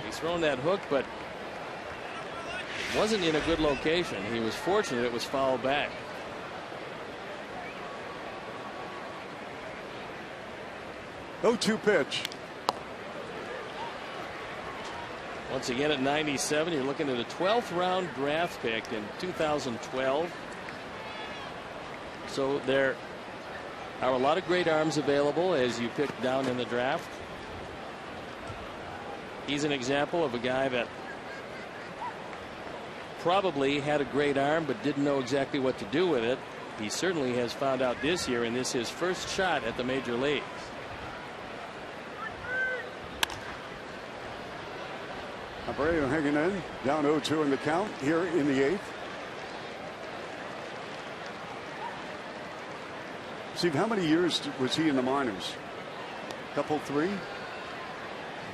He's thrown that hook, but it wasn't in a good location. He was fortunate it was fouled back. Oh, 2 pitch. Once again at 97, you're looking at a 12th round draft pick in 2012. So there are a lot of great arms available as you pick down in the draft. He's an example of a guy that probably had a great arm but didn't know exactly what to do with it. He certainly has found out this year, and this is his first shot at the major leagues. Abreu hanging in, down 0-2 in the count here in the 8th. Steve, how many years was he in the minors? Couple, 3?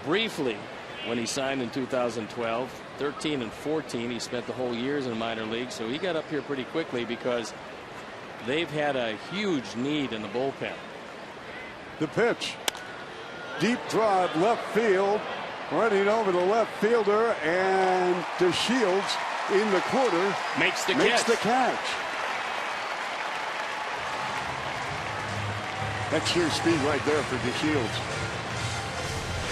Briefly when he signed in 2012. 13 and 14. He spent the whole years in the minor league, so he got up here pretty quickly because they've had a huge need in the bullpen. The pitch. Deep drive left field. Running over the left fielder, and DeShields in the corner makes the catch. That's sheer speed right there for DeShields.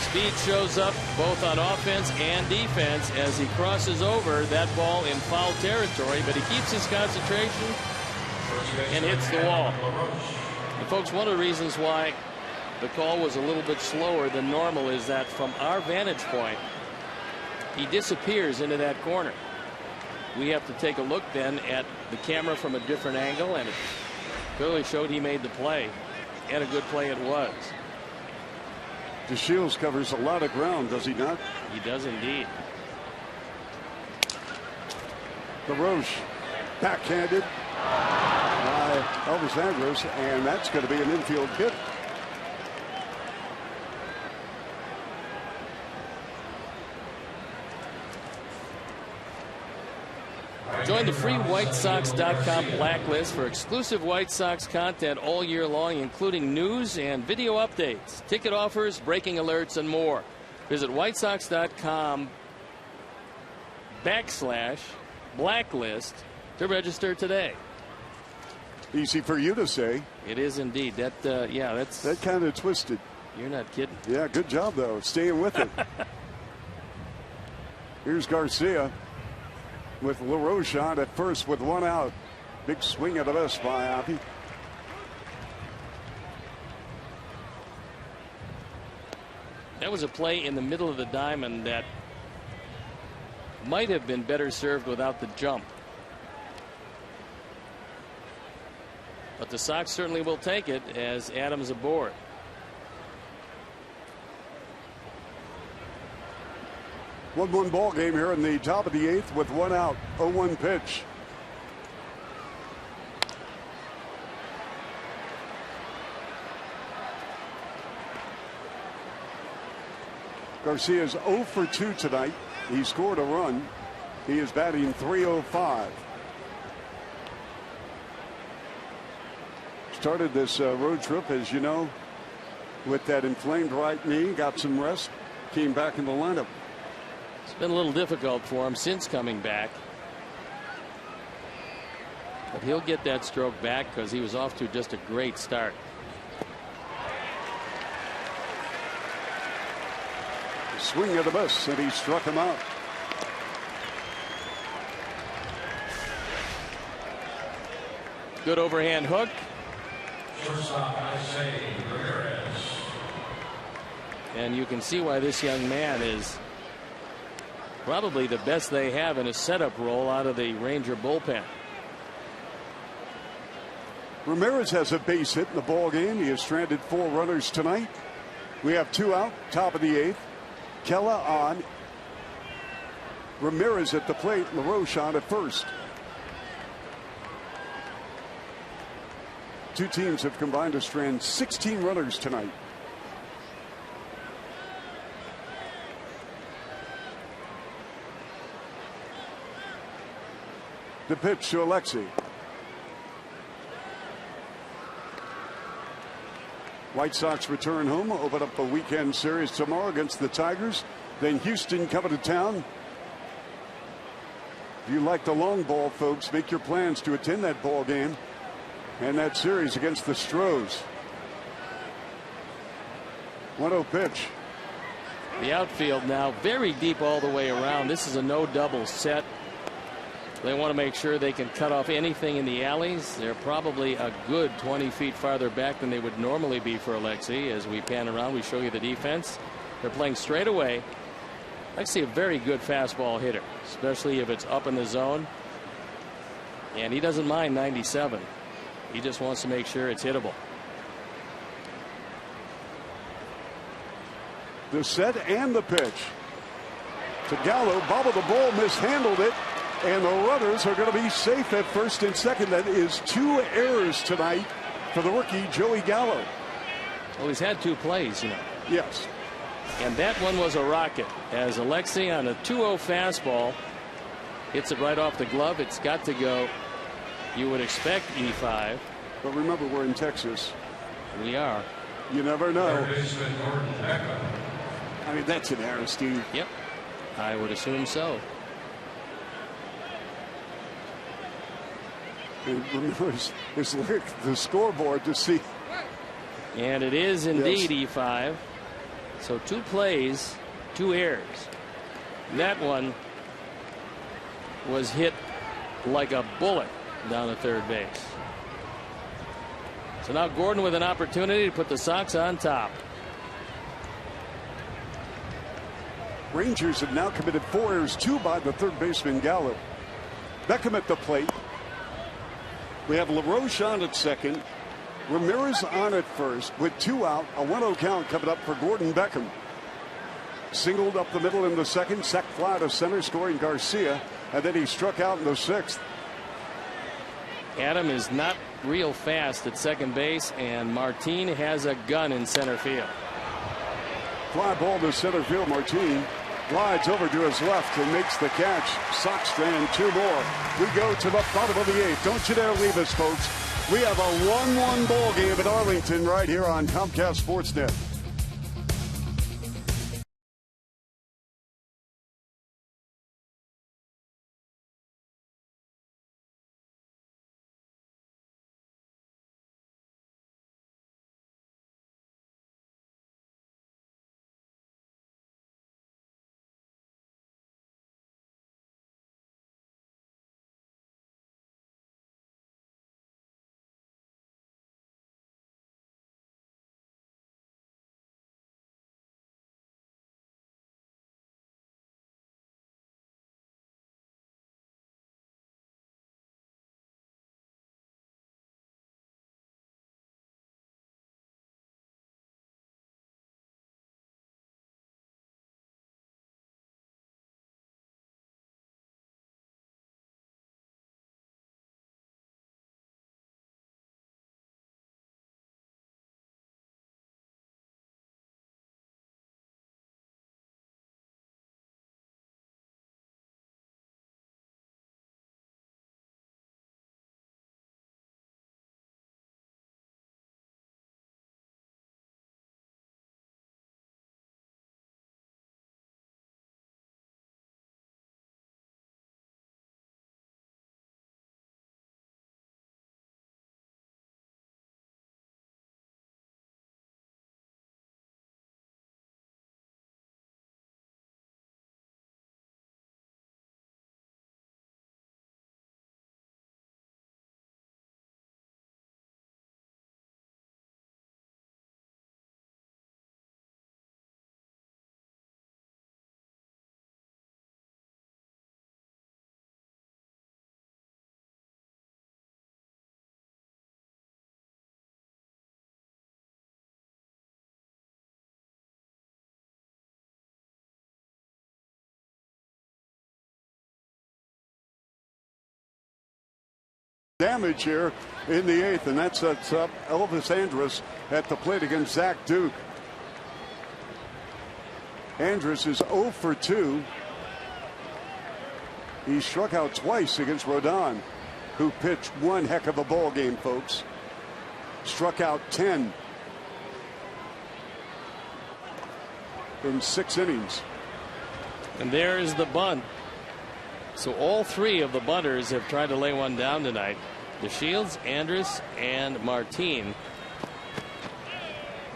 Speed shows up both on offense and defense as he crosses over that ball in foul territory, but he keeps his concentration and hits the wall. And folks, one of the reasons why the call was a little bit slower than normal is that from our vantage point, he disappears into that corner. We have to take a look then at the camera from a different angle, and it clearly showed he made the play, and a good play it was. DeShields covers a lot of ground, does he not? He does indeed. LaRoche backhanded by Elvis Andrus, and that's going to be an infield hit. Join the free WhiteSox.com blacklist for exclusive White Sox content all year long, including news and video updates, ticket offers, breaking alerts, and more. Visit WhiteSox.com/blacklist to register today. Easy for you to say. It is indeed. That kind of twisted. You're not kidding. Yeah, good job though, staying with it. Here's Garcia with LaRoche on at first with 1 out. Big swing at the best by Api. That was a play in the middle of the diamond that might have been better served without the jump. But the Sox certainly will take it as Adams aboard. One ball game here in the top of the 8th with 1 out. 0-1 pitch. Garcia's 0 for 2 tonight. He scored a run. He is batting .305. Started this road trip, as you know, with that inflamed right knee. Got some rest. Came back in the lineup. It's been a little difficult for him since coming back. But he'll get that stroke back because he was off to just a great start. Swing of the miss, and he struck him out. Good overhand hook. And you can see why this young man is probably the best they have in a setup role out of the Ranger bullpen. Ramirez has a base hit in the ball game. He has stranded 4 runners tonight. We have 2 out, top of the 8th. Kella on. Ramirez at the plate. LaRoche on at first. 2 teams have combined to strand 16 runners tonight. The pitch to Alexi. White Sox return home, open up a weekend series tomorrow against the Tigers. Then Houston coming to town. If you like the long ball, folks, make your plans to attend that ball game and that series against the Astros. 1-0 pitch. The outfield now very deep all the way around. This is a no double set. They want to make sure they can cut off anything in the alleys. They're probably a good 20 feet farther back than they would normally be for Alexei. As we pan around, we show you the defense. They're playing straight away. Alexei, a very good fastball hitter, especially if it's up in the zone. And he doesn't mind 97. He just wants to make sure it's hittable. The set and the pitch to Gallo. Bobbled the ball, mishandled it, and the runners are going to be safe at first and second. That is 2 errors tonight for the rookie Joey Gallo. Well, he's had 2 plays, you know. Yes. And that one was a rocket, as Alexei on a 2-0 fastball hits it right off the glove. It's got to go. You would expect E5. But remember, we're in Texas. We are. You never know. Third baseman Gordon Beckham. I mean, that's an error, Steve. Yep. I would assume so. And remember, it's like the scoreboard to see. And it is indeed Yes. E5. So 2 plays, 2 errors. That one was hit like a bullet down to third base. So now Gordon with an opportunity to put the Sox on top. Rangers have now committed 4 errors, 2 by the third baseman Gallo. Beckham at the plate. We have LaRoche on at second. Ramirez on at first with 2 out. A 1-0 count coming up for Gordon Beckham. Singled up the middle in the second. Sac fly to center, scoring Garcia. And then he struck out in the 6th. Adam is not real fast at second base, and Martin has a gun in center field. Fly ball to center field. Martin glides over to his left and makes the catch. Sox stand 2 more. We go to the bottom of the 8th. Don't you dare leave us, folks. We have a 1-1 ball game at Arlington right here on Comcast Sportsnet. Damage here in the 8th, and that sets up Elvis Andrus at the plate against Zach Duke. Andrus is 0 for 2. He struck out twice against Rodon, who pitched one heck of a ball game, folks. Struck out 10. in 6 innings. And there is the bunt. So all 3 of the bunters have tried to lay one down tonight. DeShields, Andrus, and Martin.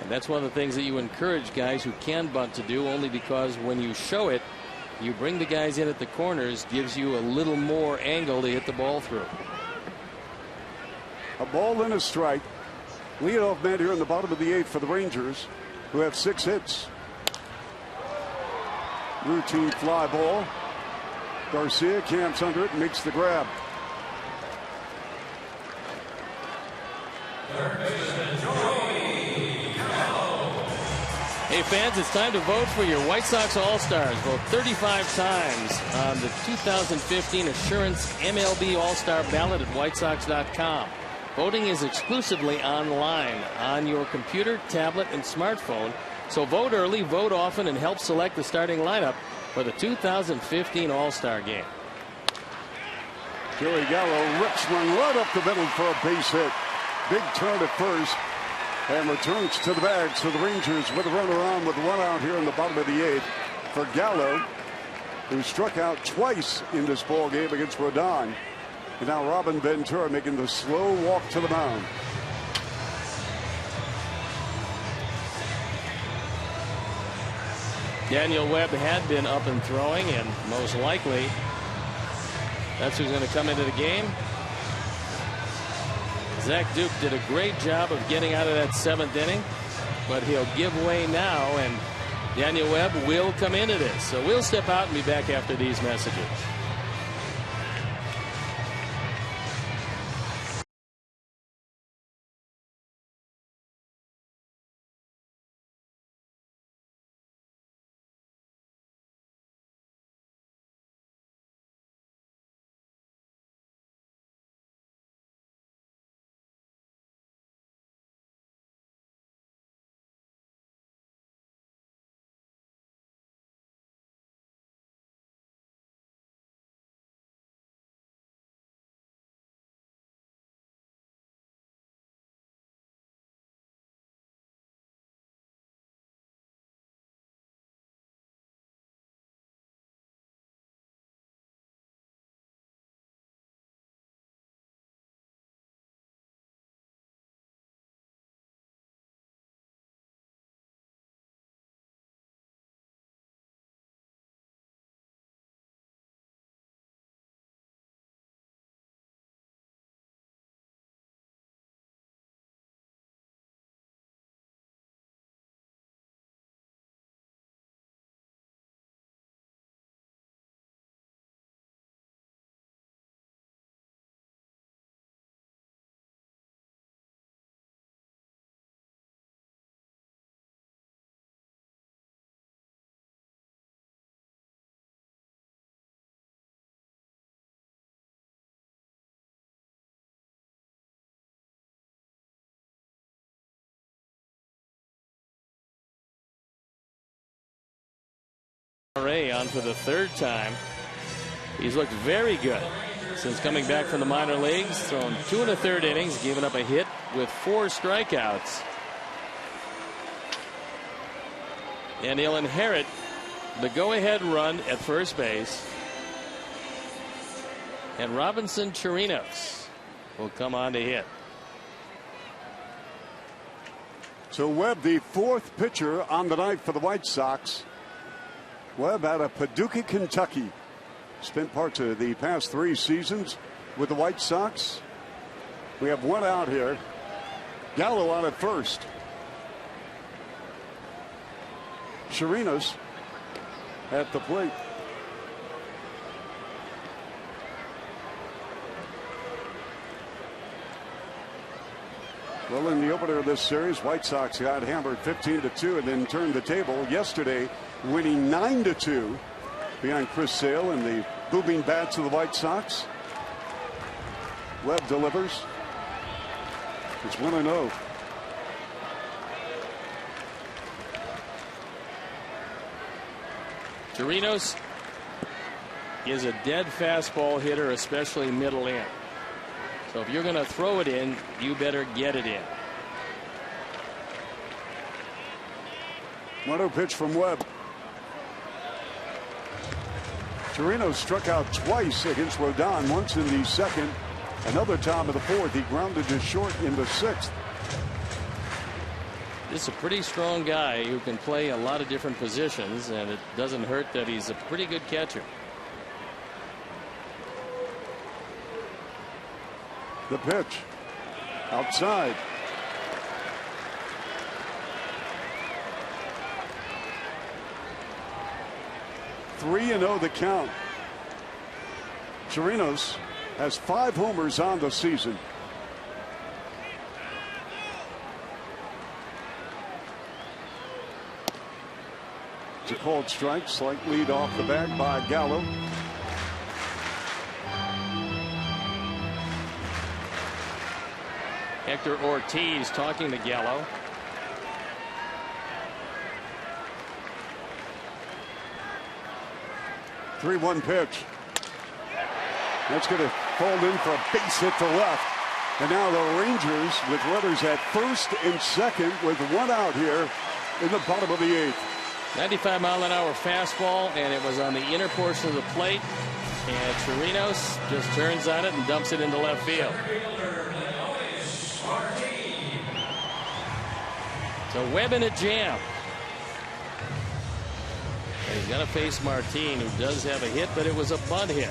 And that's one of the things that you encourage guys who can bunt to do, only because when you show it, you bring the guys in at the corners, gives you a little more angle to hit the ball through. A ball and a strike. Leadoff man here in the bottom of the 8th for the Rangers, who have 6 hits. Routine fly ball. Garcia camps under it and makes the grab. Hey fans, it's time to vote for your White Sox All-Stars. Vote 35 times on the 2015 Assurance MLB All-Star ballot at whitesox.com. Voting is exclusively online on your computer, tablet, and smartphone. So vote early, vote often, and help select the starting lineup for the 2015 All-Star game. Joey Gallo rips one right up the middle for a base hit. Big turn at first and returns to the bag. So the Rangers with a runner on with 1 out here in the bottom of the 8th for Gallo, who struck out twice in this ball game against Rodon. And now Robin Ventura making the slow walk to the mound. Daniel Webb had been up and throwing, and most likely that's who's going to come into the game. Zach Duke did a great job of getting out of that 7th inning, but he'll give way now, and Daniel Webb will come into this. So we'll step out and be back after these messages. On for the 3rd time. He's looked very good since coming back from the minor leagues. Thrown 2 1/3 innings, giving up a hit with 4 strikeouts. And he'll inherit the go-ahead run at first base. And Robinson Chirinos will come on to hit. So Webb, the 4th pitcher on the night for the White Sox. Webb out of Paducah, Kentucky. Spent parts of the past 3 seasons with the White Sox. We have 1 out here. Gallo on at first. Chirinos at the plate. Well, in the opener of this series, White Sox got hammered 15-2 and then turned the table yesterday, winning 9-2 behind Chris Sale and the booming bats of the White Sox. Webb delivers. It's 1-0. Chirinos is a dead fastball hitter, especially middle in. So if you're going to throw it in, you better get it in. 1-0 pitch from Webb. Chirinos struck out twice against Rodon, once in the second, another time in the fourth. He grounded to short in the sixth. This is a pretty strong guy who can play a lot of different positions, and it doesn't hurt that he's a pretty good catcher. The pitch outside. Three and 0 the count. Chirinos has 5 homers on the season. It's a called strike. Slight lead off the bat by Gallo. Hector Ortiz talking to Gallo. The 3-1 pitch. That's going to fall in for a base hit to left. And now the Rangers with runners at first and second with 1 out here in the bottom of the 8th. 95-mile-an-hour fastball, and it was on the inner portion of the plate. And Chirinos just turns on it and dumps it into left field. So Webb in a jam. And he's going to face Martin, who does have a hit, but it was a bunt hit.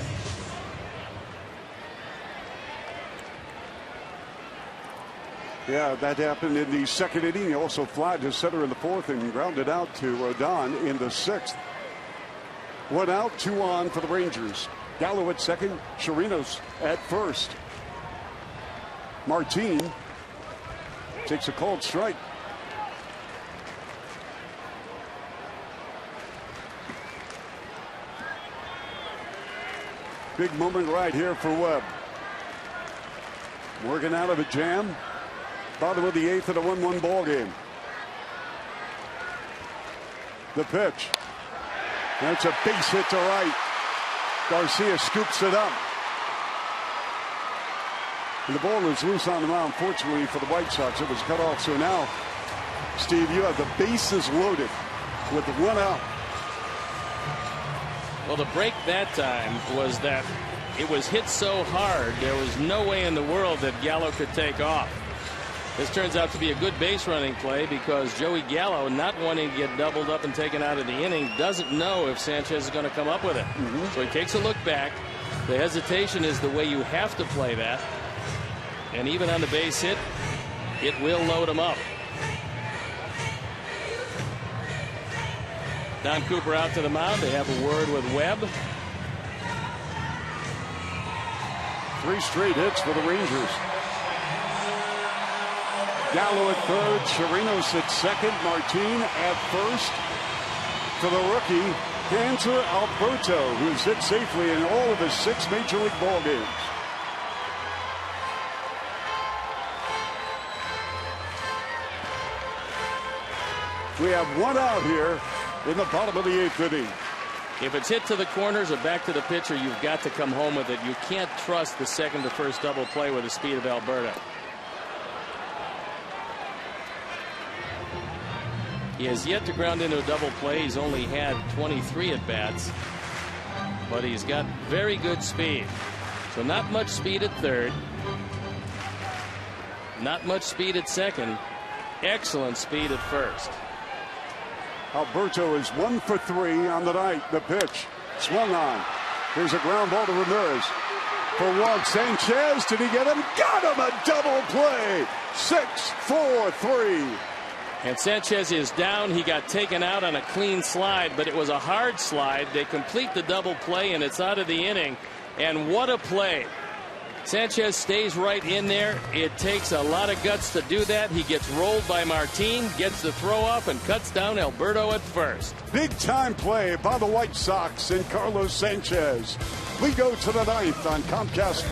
Yeah, that happened in the second inning. He also flied to center in the fourth and grounded out to Rodon in the sixth. 1 out, 2 on for the Rangers. Gallo at second, Chirinos at first. Martin takes a called strike. Big moment right here for Webb. Working out of a jam. Bottom of the 8th in a 1-1 ball game. The pitch. That's a base hit to right. Garcia scoops it up. And the ball is loose on the mound. Fortunately for the White Sox, it was cut off. So now, Steve, you have the bases loaded with 1 out. Well, the break that time was that it was hit so hard, there was no way in the world that Gallo could take off. This turns out to be a good base running play because Joey Gallo, not wanting to get doubled up and taken out of the inning, doesn't know if Sanchez is going to come up with it. So he takes a look back. The hesitation is the way you have to play that. And even on the base hit, it will load him up. Don Cooper out to the mound. They have a word with Webb. 3 straight hits for the Rangers. Gallo at third, Chirinos at second, Martin at first. For the rookie, Hanser Alberto, who's hit safely in all of his 6 major league ball games. We have 1 out here in the bottom of the 8th inning. If it's hit to the corners or back to the pitcher, you've got to come home with it. You can't trust the second to first double play with the speed of Alberto. He has yet to ground into a double play. He's only had 23 at bats, but he's got very good speed. So not much speed at third, not much speed at second, excellent speed at first. Alberto is 1 for 3 on the night. The pitch swung on. Here's a ground ball to Ramirez. For 1, Sanchez, did he get him? Got him, a double play. 6-4-3. And Sanchez is down. He got taken out on a clean slide, but it was a hard slide. They complete the double play, and it's out of the inning. And what a play. Sanchez stays right in there. It takes a lot of guts to do that. He gets rolled by Martin, gets the throw off, and cuts down Alberto at first. Big time play by the White Sox and Carlos Sanchez. We go to the 9th on Comcast.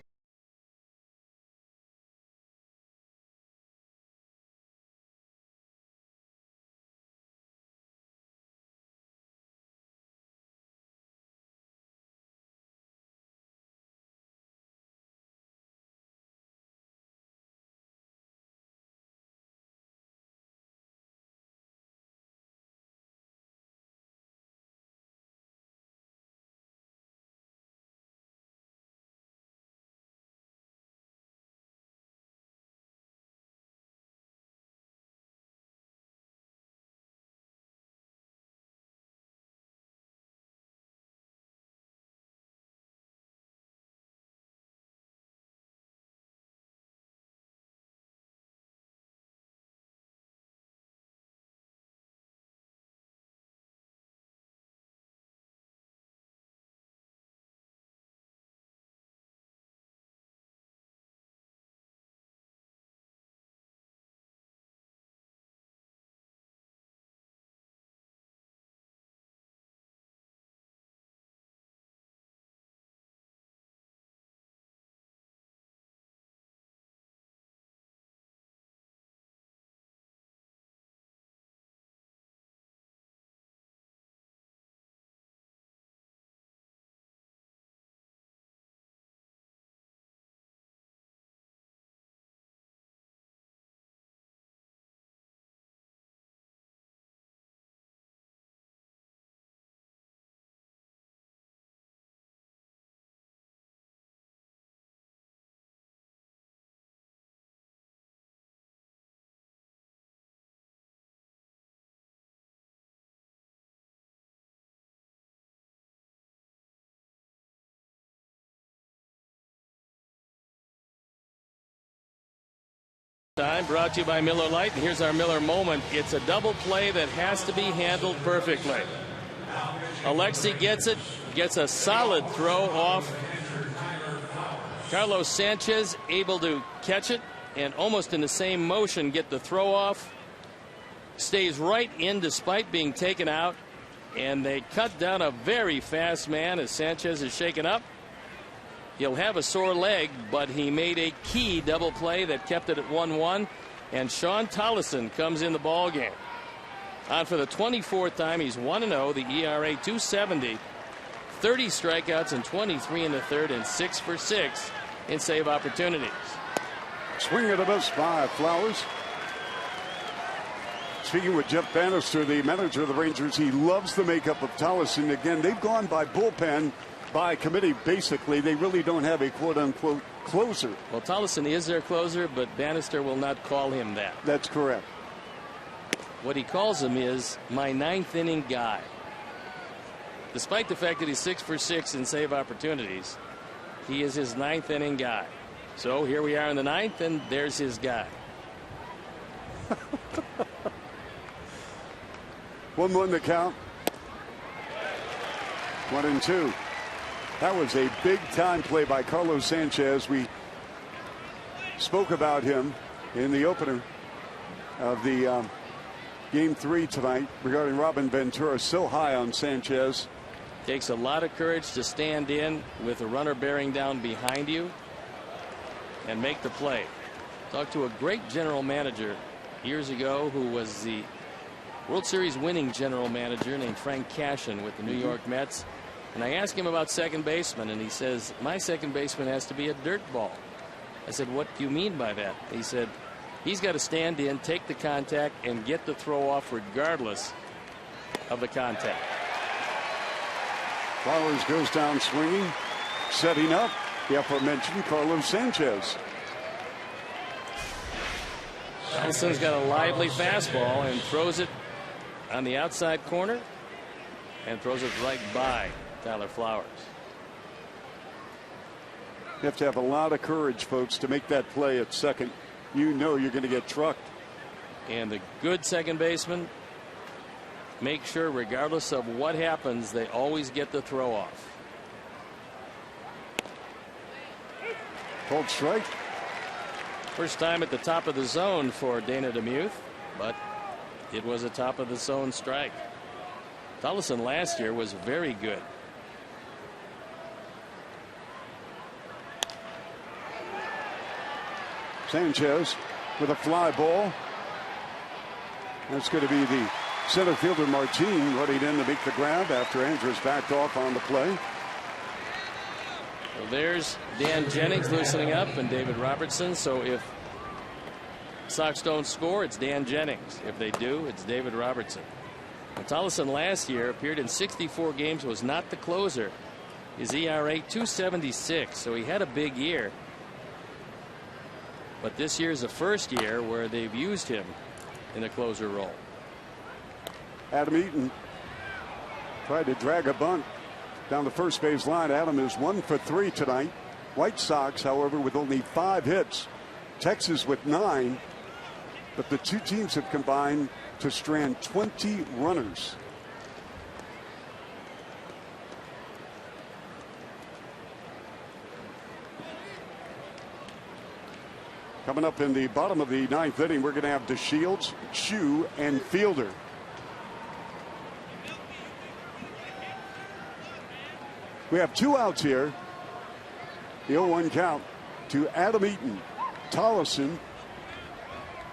Time brought to you by Miller Lite, and here's our Miller moment. It's a double play that has to be handled perfectly. Alexi gets it, gets a solid throw off. Carlos Sanchez able to catch it and almost in the same motion get the throw off. Stays right in despite being taken out, and they cut down a very fast man as Sanchez is shaken up. He'll have a sore leg, but he made a key double play that kept it at 1-1, and Sean Tollison comes in the ball game. On for the 24th time, he's 1-0, the ERA 270, 30 strikeouts and 23 in the third, and 6 for 6 in save opportunities. Swing and a miss by Flowers. Speaking with Jeff Bannister, the manager of the Rangers, he loves the makeup of Tollison. Again, they've gone by bullpen, by committee, basically. They really don't have a quote-unquote closer. Well, Tollison is their closer, but Bannister will not call him that. That's correct. What he calls him is my ninth inning guy. Despite the fact that he's 6 for 6 in save opportunities, he is his ninth inning guy. So here we are in the ninth, and there's his guy. 1-1 the count. 1-2. That was a big-time play by Carlos Sanchez. We spoke about him in the opener of the Game 3 tonight regarding Robin Ventura. So high on Sanchez. Takes a lot of courage to stand in with a runner bearing down behind you and make the play. Talked to a great general manager years ago who was the World Series winning general manager named Frank Cashin with the New York Mets. And I asked him about second baseman, and he says, my second baseman has to be a dirt ball. I said, what do you mean by that? He said, he's got to stand in, take the contact, and get the throw off regardless of the contact. Flowers goes down swinging, setting up the aforementioned Carlos Sanchez. Donaldson's got a lively fastball and throws it on the outside corner and throws it right by Tyler Flowers. You have to have a lot of courage, folks, to make that play at second. You know you're going to get trucked. And the good second baseman make sure, regardless of what happens, they always get the throw off. Called strike. First time at the top of the zone for Dana DeMuth, but it was a top of the zone strike. Tollison last year was very good. Sanchez with a fly ball. That's going to be the center fielder Martin running in to make the grab after Andrews backed off on the play. Well, there's Dan Jennings loosening up and David Robertson. So if Sox don't score, it's Dan Jennings. If they do, it's David Robertson. And Tollison last year appeared in 64 games, was not the closer. His ERA 2.76, so he had a big year. But this year's the first year where they've used him in a closer role. Adam Eaton tried to drag a bunt down the first base line. Adam is 1 for 3 tonight. White Sox, however, with only 5 hits. Texas with 9. But the two teams have combined to strand 20 runners. Coming up in the bottom of the 9th inning, we're going to have DeShields, Chu, and Fielder. We have 2 outs here. The 0-1 count to Adam Eaton. Tollison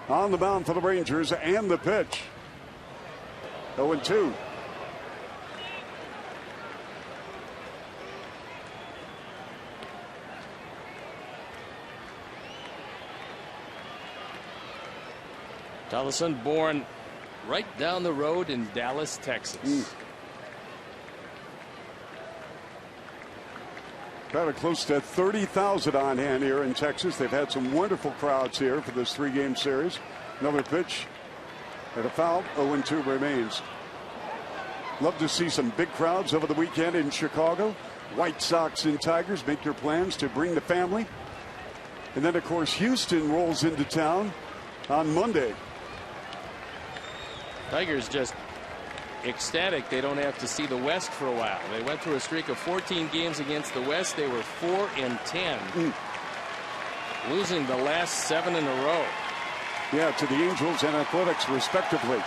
on the mound for the Rangers, and the pitch. 0-2. Tollison born right down the road in Dallas, Texas. Got close to 30,000 on hand here in Texas. They've had some wonderful crowds here for this 3-game series. Another pitch and a foul. 0-2 remains. Love to see some big crowds over the weekend in Chicago. White Sox and Tigers make their plans to bring the family. And then, of course, Houston rolls into town on Monday. Tigers just ecstatic they don't have to see the West for a while. They went through a streak of 14 games against the West. They were 4-10, losing the last 7 in a row. Yeah, to the Angels and Athletics respectively.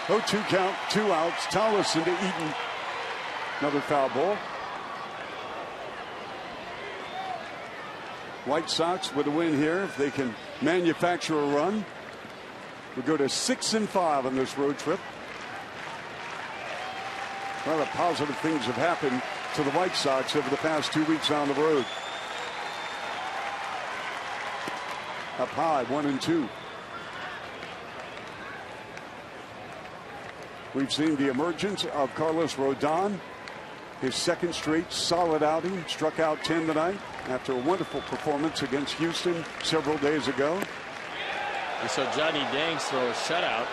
0-2 count, 2 outs. Towlison to Eaton. Another foul ball. White Sox with a win here if they can manufacture a run. We go to 6-5 on this road trip. A lot of positive things have happened to the White Sox over the past 2 weeks on the road. Up high, 1-2. We've seen the emergence of Carlos Rodon. His second straight solid outing. Struck out 10 tonight after a wonderful performance against Houston several days ago. We saw Johnny Danks throw a shutout,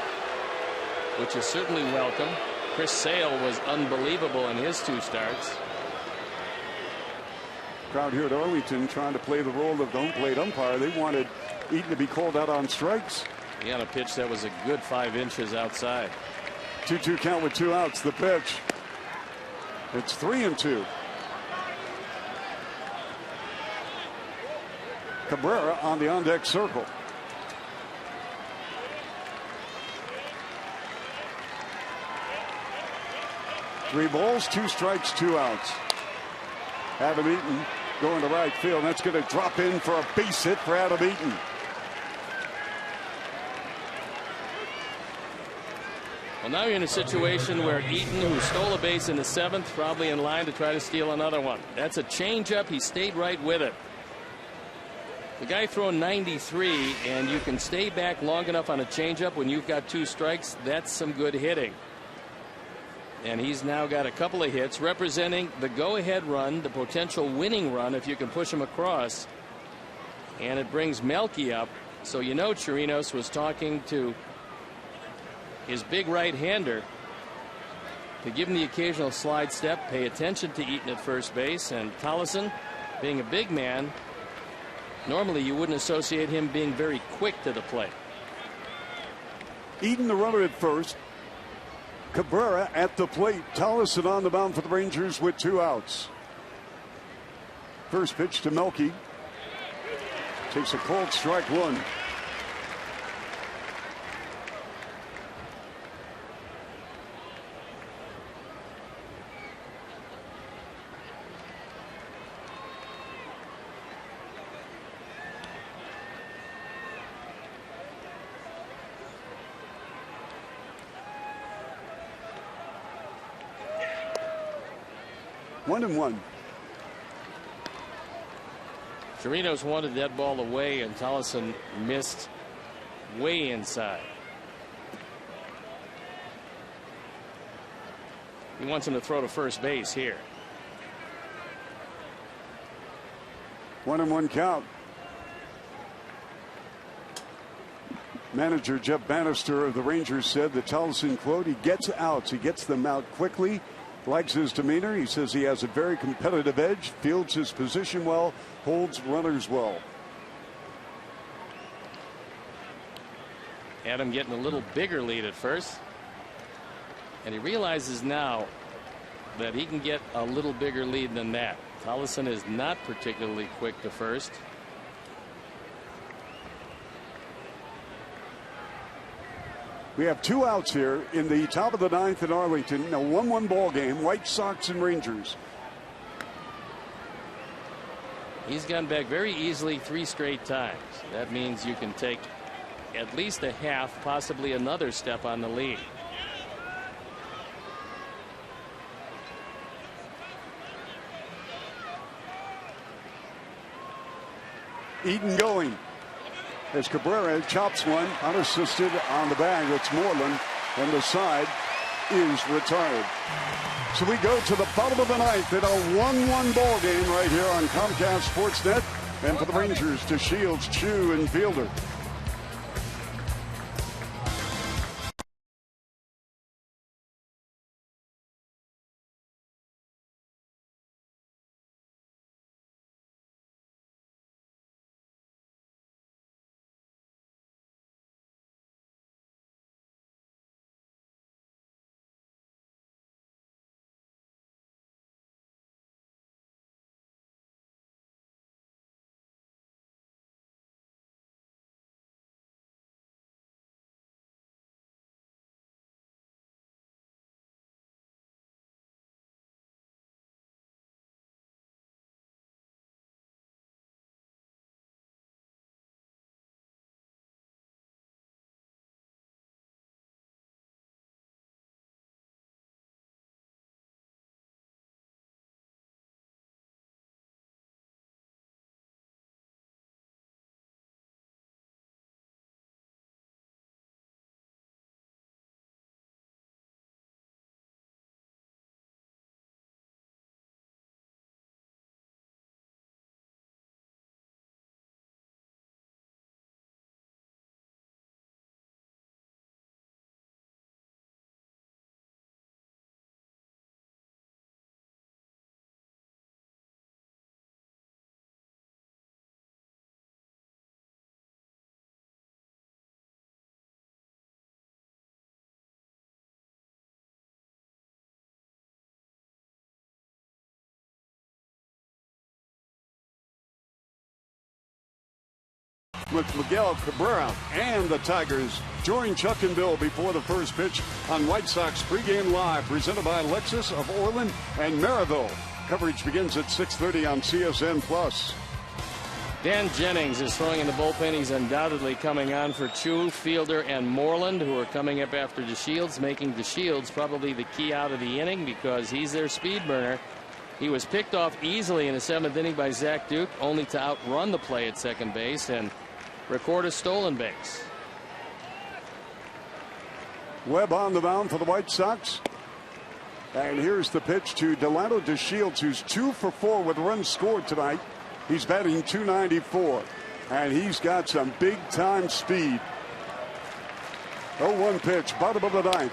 which is certainly welcome. Chris Sale was unbelievable in his 2 starts. Crowd here at Arlington trying to play the role of the home plate umpire. They wanted Eaton to be called out on strikes. He had a pitch that was a good 5 inches outside. 2-2 count with 2 outs. The pitch. It's 3-2. Cabrera on the on-deck circle. Three balls, 2 strikes, 2 outs. Adam Eaton going to right field. That's going to drop in for a base hit for Adam Eaton. Well, now you're in a situation where Eaton, who stole a base in the 7th, probably in line to try to steal another one. That's a changeup. He stayed right with it. The guy throwing 93, and you can stay back long enough on a changeup when you've got 2 strikes. That's some good hitting. And he's now got a couple of hits representing the go-ahead run, the potential winning run if you can push him across. And it brings Melky up. So you know Chirinos was talking to his big right-hander to give him the occasional slide step, pay attention to Eaton at first base, and Tolleson, being a big man, normally you wouldn't associate him being very quick to the plate. Eaton the runner at first. Cabrera at the plate. Tolleson on the mound for the Rangers with 2 outs. First pitch to Melky. Takes a cold strike 1. One and one. Chirinos wanted that ball away, and Tolleson missed way inside. He wants him to throw to first base here. 1-1 count. Manager Jeff Bannister of the Rangers said that Tolleson, quote, he gets outs. He gets them out quickly. Likes his demeanor. He says he has a very competitive edge, fields his position well, holds runners well. Adam getting a little bigger lead at first. And he realizes now that he can get a little bigger lead than that. Tolleson is not particularly quick to first. We have 2 outs here in the top of the 9th in Arlington. A 1-1 ball game. White Sox and Rangers. He's gone back very easily 3 straight times. That means you can take at least a half, possibly another step on the lead. Eaton going. As Cabrera chops one unassisted on the bag. It's Moreland, and the side is retired. So we go to the bottom of the 9th in a 1-1 ball game right here on Comcast Sportsnet. And for the Rangers, to Shields, Chu, and Fielder. with Miguel Cabrera and the Tigers. Join Chuck and Bill before the first pitch on White Sox pregame live, presented by Lexus of Orland and Maryville. Coverage begins at 6:30 on CSN+. Dan Jennings is throwing in the bullpen. He's undoubtedly coming on for Chu, Fielder, and Moreland, who are coming up after DeShields, making DeShields probably the key out of the inning because he's their speed burner. He was picked off easily in the 7th inning by Zach Duke, only to outrun the play at second base and record a stolen base. Webb on the mound for the White Sox. And here's the pitch to Delano DeShields, who's 2 for 4 with runs scored tonight. He's batting .294, and he's got some big-time speed. 0-1 pitch, bottom of the 9th.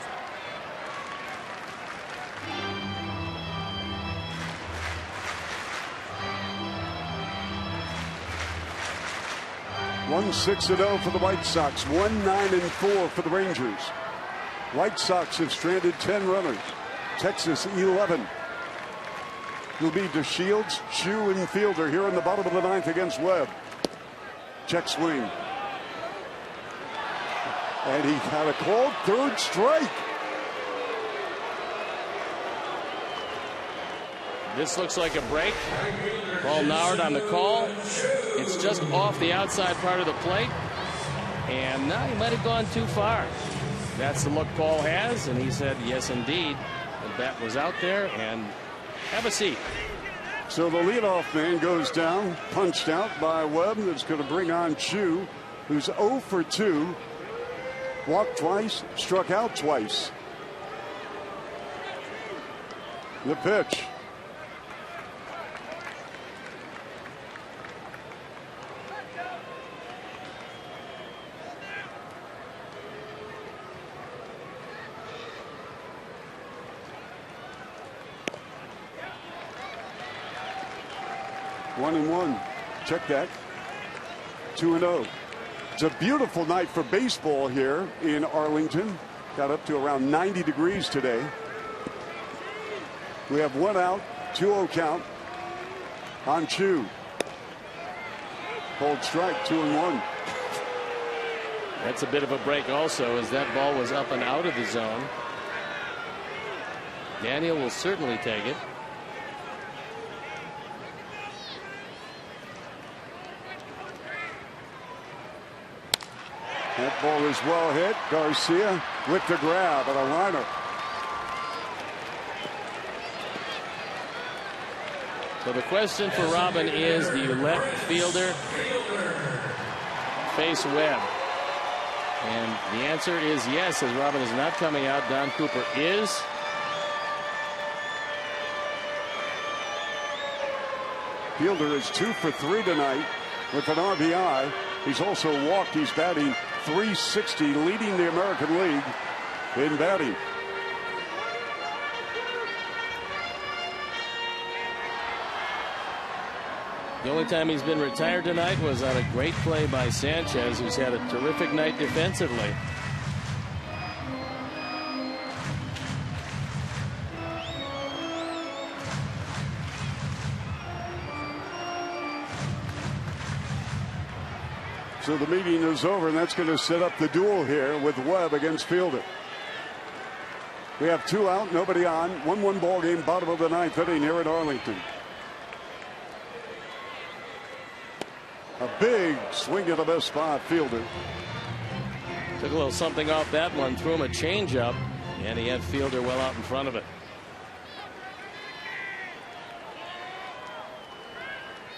One 6-0 for the White Sox, 1-9-4 for the Rangers. White Sox have stranded 10 runners. Texas 11. It'll be DeShields, Chu, and Fielder here in the bottom of the 9th against Webb. Check swing. And he had a called third strike. This looks like a break. Paul Noward on the call. It's just off the outside part of the plate. And now he might have gone too far. That's the look Paul has, and he said, yes, indeed. The bat was out there, and have a seat. So the leadoff man goes down, punched out by Webb. That's going to bring on Chu, who's 0 for 2. Walked twice, struck out twice. The pitch. One and one. Check that. 2-0. It's a beautiful night for baseball here in Arlington. Got up to around 90 degrees today. We have 1 out, 2-0 count on Chu. Cold strike, 2-1. That's a bit of a break also, as that ball was up and out of the zone. Daniel will certainly take it. That ball is well hit. Garcia with the grab and a liner. So the question for Robin is, do you let Fielder face Webb? And the answer is yes, as Robin is not coming out. Don Cooper is. Fielder is 2 for 3 tonight with an RBI. He's also walked. He's batting .360, leading the American League in batting. The only time he's been retired tonight was on a great play by Sanchez, who's had a terrific night defensively. So the meeting is over, and that's going to set up the duel here with Webb against Fielder. We have 2 out, nobody on. 1-1 ball game, bottom of the 9th inning here at Arlington. A big swing at the best spot, Fielder. Took a little something off that one, threw him a changeup, and he had Fielder well out in front of it.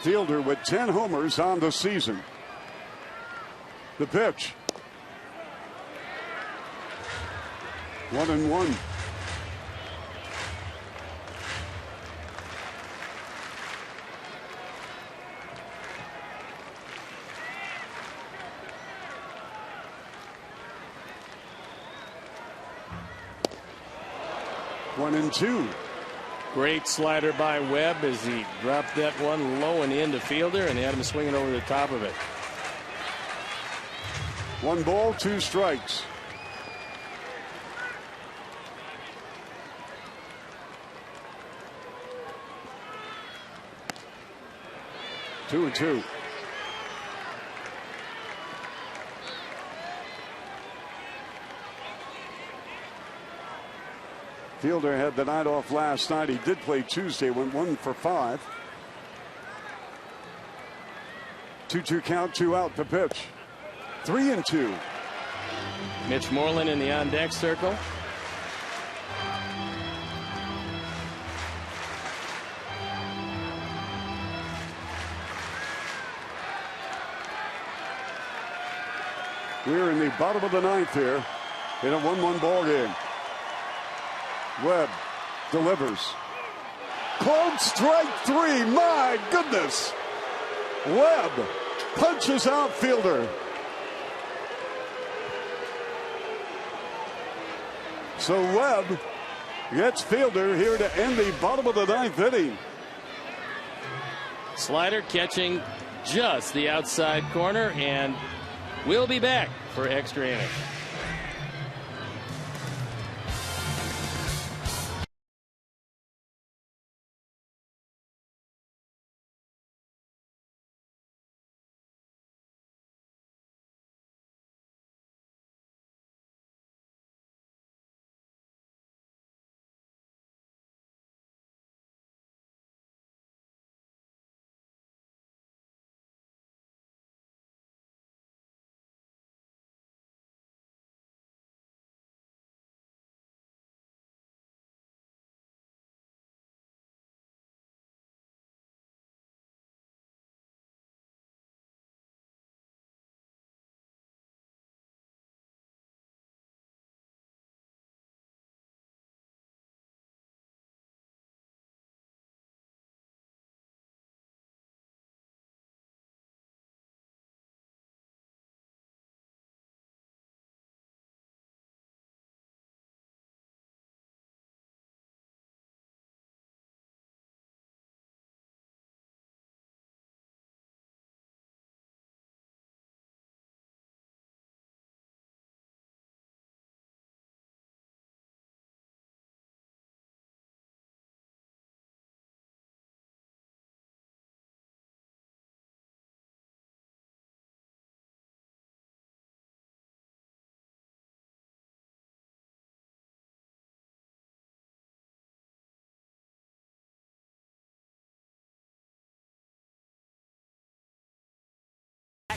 Fielder with 10 homers on the season. The pitch. 1-1. One and two. Great slider by Webb as he dropped that one low and into Fielder, and had him swinging over the top of it. 1 ball, 2 strikes. Two and two. Fielder had the night off last night. He did play Tuesday, went 1 for 5. 2-2 count, 2 out to pitch. 3-2. Mitch Moreland in the on deck circle. We're in the bottom of the ninth here in a 1-1 ball game. Webb delivers. Called strike 3. My goodness. Webb punches out Fielder. So Webb gets Fielder here to end the bottom of the ninth inning. Slider catching just the outside corner, and we'll be back for extra innings.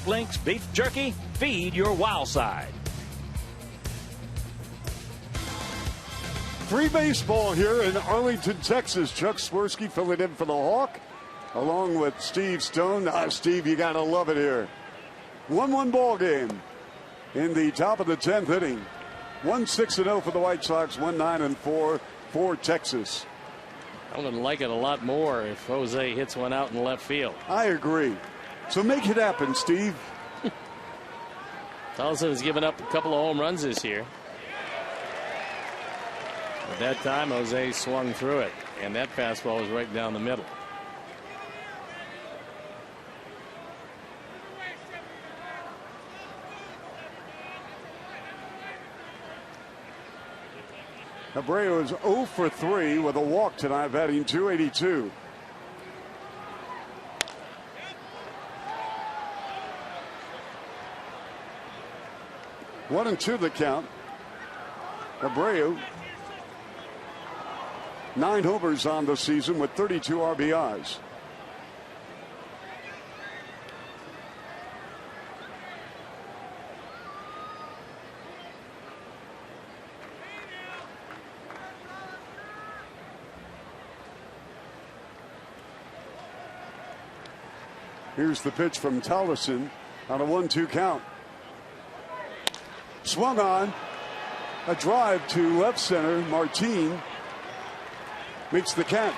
Links Beef Jerky, feed your wild side. Free baseball here in Arlington, Texas. Chuck Swirsky filling in for the Hawk, along with Steve Stone. Steve, you gotta love it here. 1-1 ball game in the top of the 10th inning. 1-6-0 for the White Sox. 1-9-4 for Texas. I'm going to like it a lot more if Jose hits one out in left field. I agree. So make it happen, Steve. Tolson has given up a couple of home runs this year. At that time, Jose swung through it, and that fastball was right down the middle. Abreu is 0 for 3 with a walk tonight, batting .282. One and two the count. Abreu, 9 homers on the season with 32 RBIs. Here's the pitch from Tolleson on a 1-2 count. Swung on. A drive to left center. Martin makes the catch.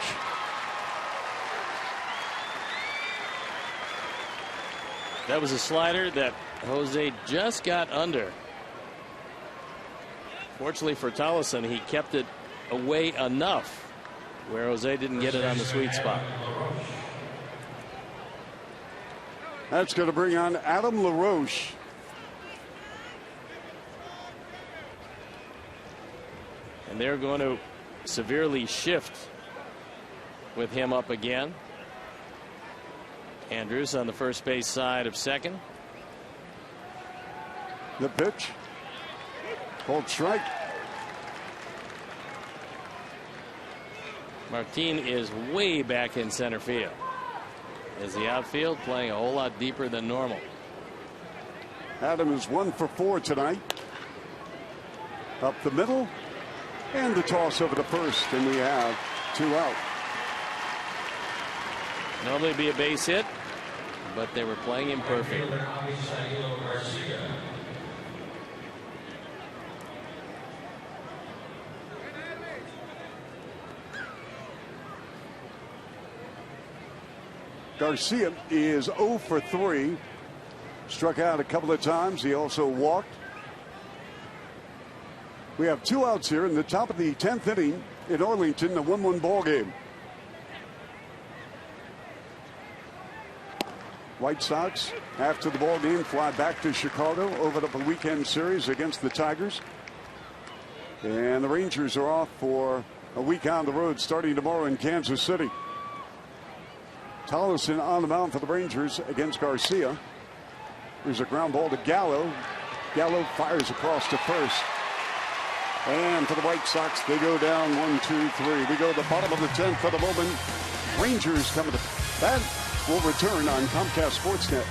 That was a slider that Jose just got under. Fortunately for Tolleson, he kept it away enough where Jose didn't get it on the sweet spot. That's going to bring on Adam LaRoche. And they're going to severely shift with him up again. Andrews on the first base side of second. The pitch. Called strike. Martin is way back in center field. Is the outfield playing a whole lot deeper than normal? Adam is 1 for 4 tonight. Up the middle, and the toss over to first, and we have 2 out. Normally be a base hit, but they were playing him perfect. Garcia is 0 for 3. Struck out a couple of times. He also walked. We have 2 outs here in the top of the 10th inning in Arlington, a 1-1 ball game. White Sox, after the ball game, fly back to Chicago, open up a weekend series against the Tigers. And the Rangers are off for a week on the road starting tomorrow in Kansas City. Tollefson on the mound for the Rangers against Garcia. There's a ground ball to Gallo. Gallo fires across to first. And for the White Sox, they go down 1, 2, 3. We go to the bottom of the 10th for the moment. Rangers coming to that will return on Comcast Sportsnet.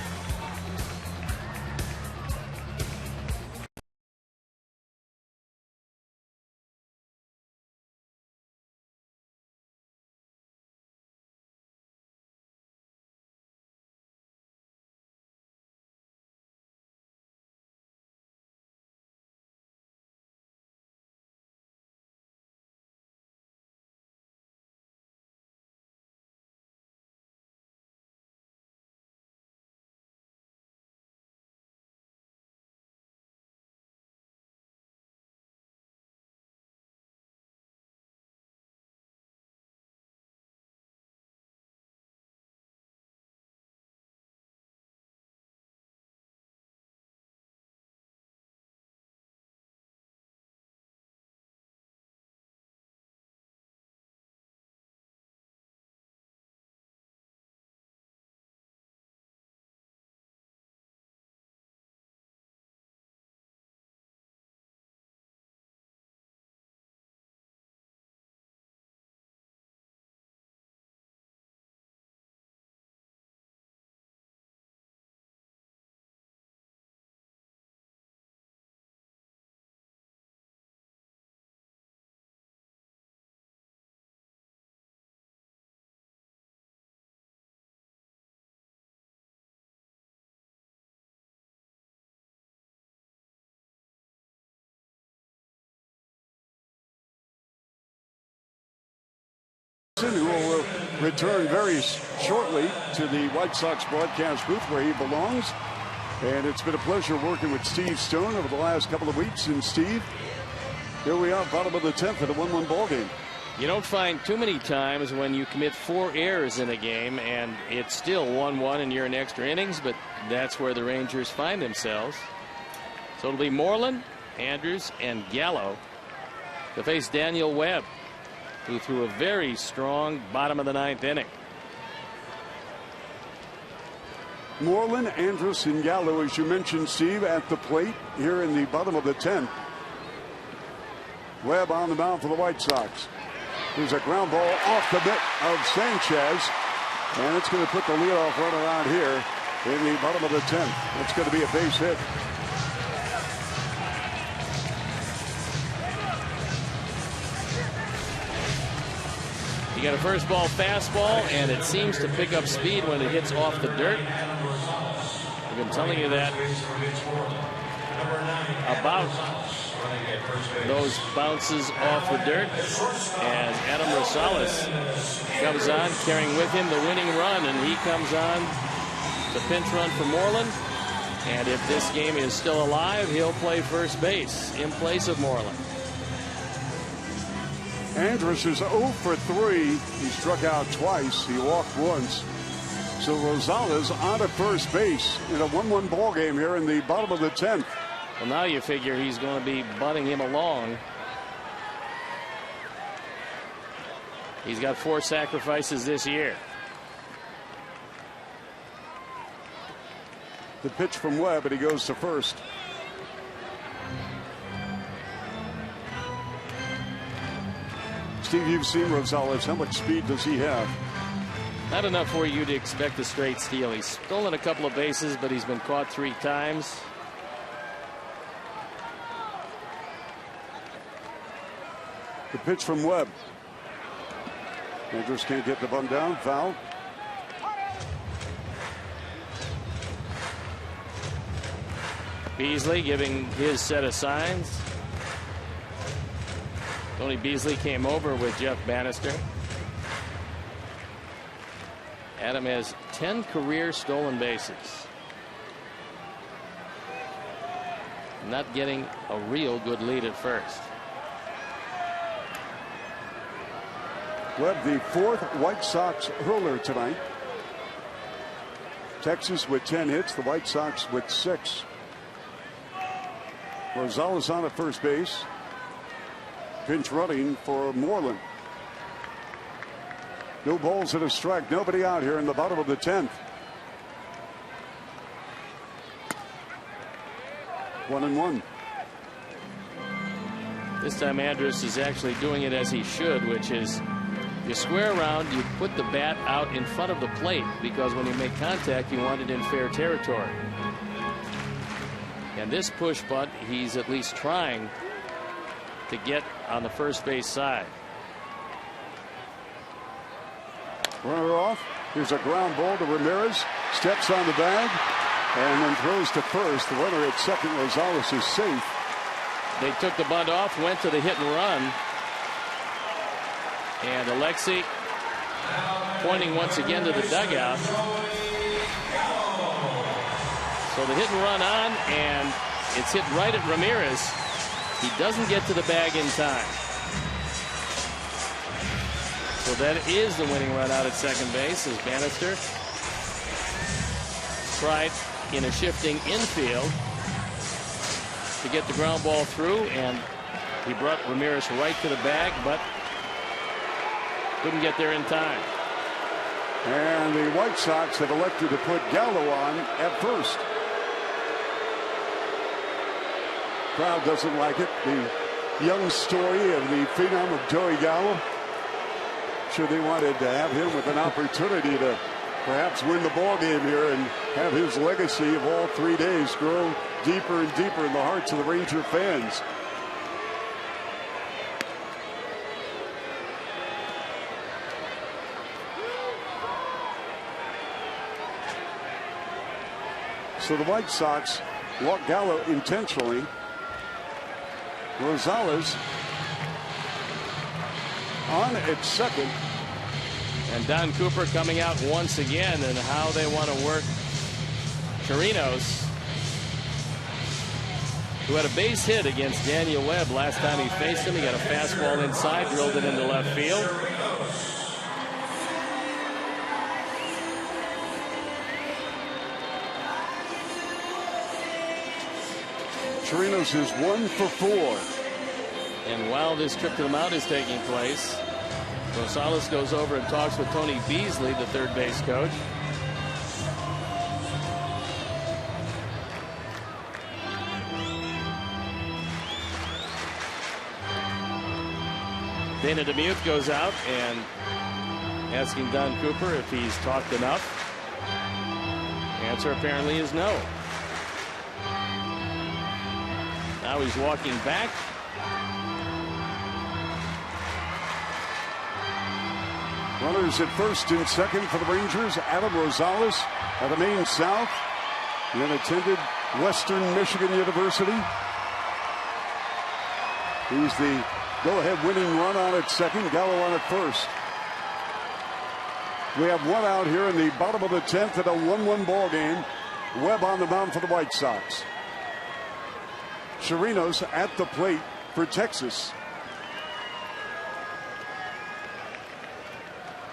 Who will return very shortly to the White Sox broadcast booth where he belongs. And it's been a pleasure working with Steve Stone over the last couple of weeks. And Steve, here we are, bottom of the 10th at a 1-1 ball game. You don't find too many times when you commit 4 errors in a game and it's still 1-1 and you're in extra innings, but that's where the Rangers find themselves. So it'll be Moreland, Andrews, and Gallo to face Daniel Webb, who threw a very strong bottom of the 9th inning. Moreland, Andrus, and Gallo, as you mentioned, Steve, at the plate here in the bottom of the 10th. Webb on the mound for the White Sox. There's a ground ball off the mitt of Sanchez, and it's going to put the leadoff runner out here in the bottom of the 10th. It's going to be a base hit. You got a first ball fastball, and it seems to pick up speed when it hits off the dirt. I've been telling you that about those bounces off the dirt as Adam Rosales comes on carrying with him the winning run, and he comes on the pinch run for Moreland. And if this game is still alive, he'll play first base in place of Moreland. Andrus is 0 for 3. He struck out twice. He walked once. So Rosales on to first base in a 1-1 ball game here in the bottom of the 10th. Well, now you figure he's going to be butting him along. He's got 4 sacrifices this year. The pitch from Webb, and he goes to first. Steve, you've seen Rosales. How much speed does he have? Not enough for you to expect a straight steal. He's stolen a couple of bases, but he's been caught 3 times. The pitch from Webb. Andrews can't get the bunt down. Foul. Beasley giving his set of signs. Tony Beasley came over with Jeff Bannister. Adam has 10 career stolen bases. Not getting a real good lead at first. Webb, the 4th White Sox hurler tonight. Texas with 10 hits, the White Sox with 6. Rosales on at first base. Pinch running for Moreland. No balls and a strike. Nobody out here in the bottom of the 10th. 1-1. This time Andrus is actually doing it as he should, which is you square around, you put the bat out in front of the plate, because when you make contact you want it in fair territory. And this push bunt, he's at least trying to get on the first base side. Runner off. Here's a ground ball to Ramirez. Steps on the bag and then throws to first. The runner at second, Rosales, is safe. They took the bunt off, went to the hit and run. And Alexi pointing once again to the dugout. So the hit and run on, and it's hit right at Ramirez. He doesn't get to the bag in time. So that is the winning run out at second base as Bannister tried in a shifting infield to get the ground ball through, and he brought Ramirez right to the bag, but couldn't get there in time. And the White Sox have elected to put Gallo on at first. Crowd doesn't like it. The young story of the phenom of Joey Gallo. Sure, they wanted to have him with an opportunity to perhaps win the ball game here and have his legacy of all 3 days grow deeper and deeper in the hearts of the Ranger fans. So the White Sox walk Gallo intentionally. Rosales on at second. And Don Cooper coming out once again, and how they want to work Chirinos, who had a base hit against Daniel Webb last time he faced him. He got a fastball inside, drilled it into left field. Chirinos is 1 for 4. And while this trip to the mound is taking place, Rosales goes over and talks with Tony Beasley, the third base coach. Dana DeMuth goes out and asking Don Cooper if he's talked enough. Answer apparently is no. Now he's walking back. Runners at first and second for the Rangers. Adam Rosales out of Maine South. He then attended Western Michigan University. He's the go-ahead winning run on at second. Gallo on at first. We have one out here in the bottom of the 10th at a 1-1 ball game. Webb on the mound for the White Sox. Chirinos at the plate for Texas.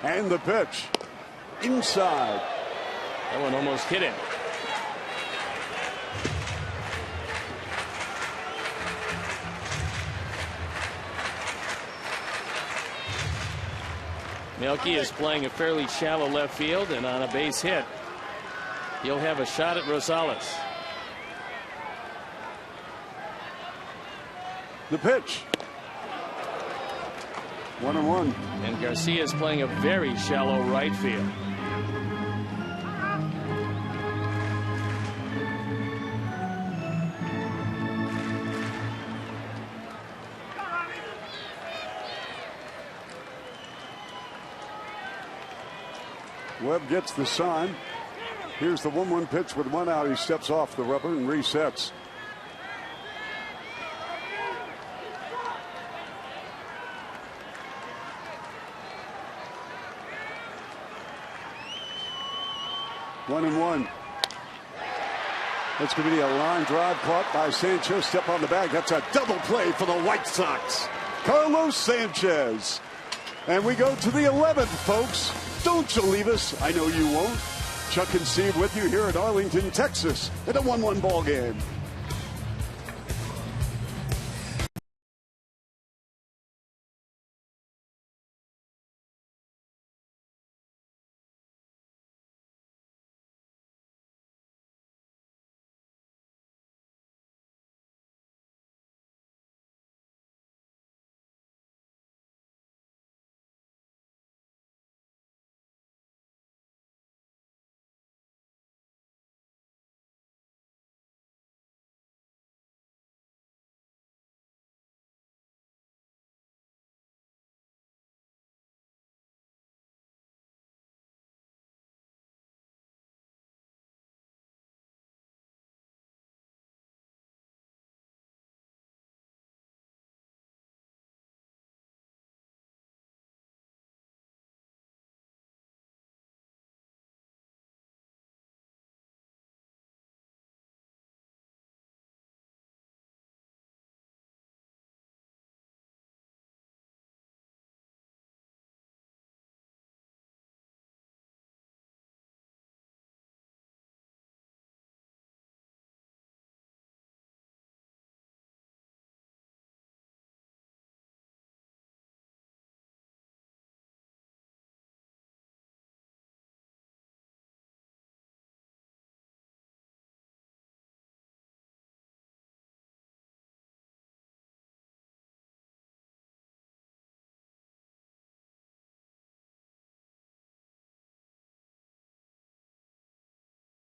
And the pitch inside. That one almost hit him. Mielke is playing a fairly shallow left field, and on a base hit, he'll have a shot at Rosales. The pitch. 1-1. And Garcia is playing a very shallow right field. Webb gets the sign. Here's the 1-1 pitch with one out. He steps off the rubber and resets. One and one. That's going to be a line drive caught by Sanchez. Step on the bag. That's a double play for the White Sox. Carlos Sanchez. And we go to the 11th, folks. Don't you leave us. I know you won't. Chuck and Steve with you here at Arlington, Texas, at a 1-1 ball game.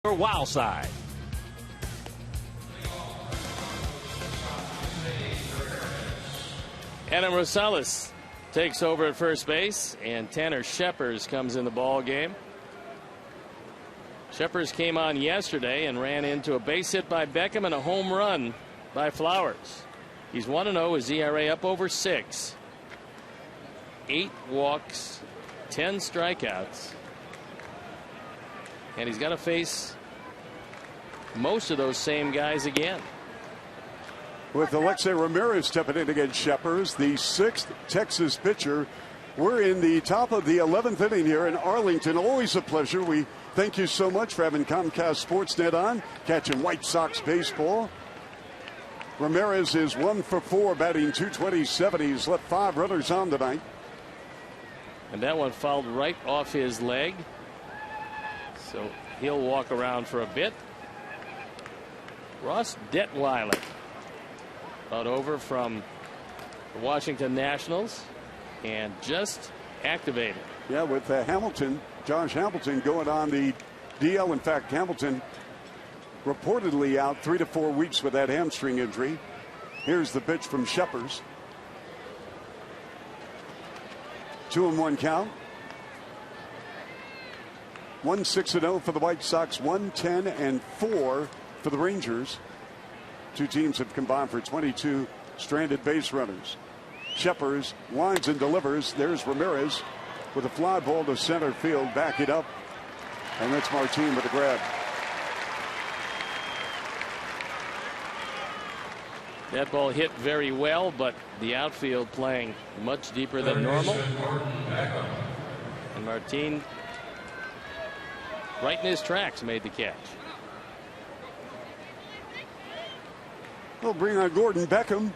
Your wild side. Adam Rosales takes over at first base, and Tanner Scheppers comes in the ball game. Scheppers came on yesterday and ran into a base hit by Beckham and a home run by Flowers. He's 1-0, his ERA up over 6. 8 walks, 10 strikeouts. And he's got to face most of those same guys again. With Alexei Ramirez stepping in against Scheppers, the 6th Texas pitcher. We're in the top of the 11th inning here in Arlington. Always a pleasure. We thank you so much for having Comcast Sportsnet on, catching White Sox baseball. Ramirez is 1 for 4, batting .227. He's left 5 runners on tonight. And that one fouled right off his leg. So he'll walk around for a bit. Ross Detweiler brought over from the Washington Nationals and just activated. Yeah, with Hamilton, Josh Hamilton going on the DL. In fact, Hamilton reportedly out 3 to 4 weeks with that hamstring injury. Here's the pitch from Scheppers. 2-1 count. 1-6-0 for the White Sox, 1-10-4 for the Rangers. Two teams have combined for 22 stranded base runners. Scheppers winds and delivers. There's Ramirez with a fly ball to center field. Back it up. And that's Martin with the grab. That ball hit very well, but the outfield playing much deeper than normal. And Martin, right in his tracks, made the catch. We'll bring on Gordon Beckham.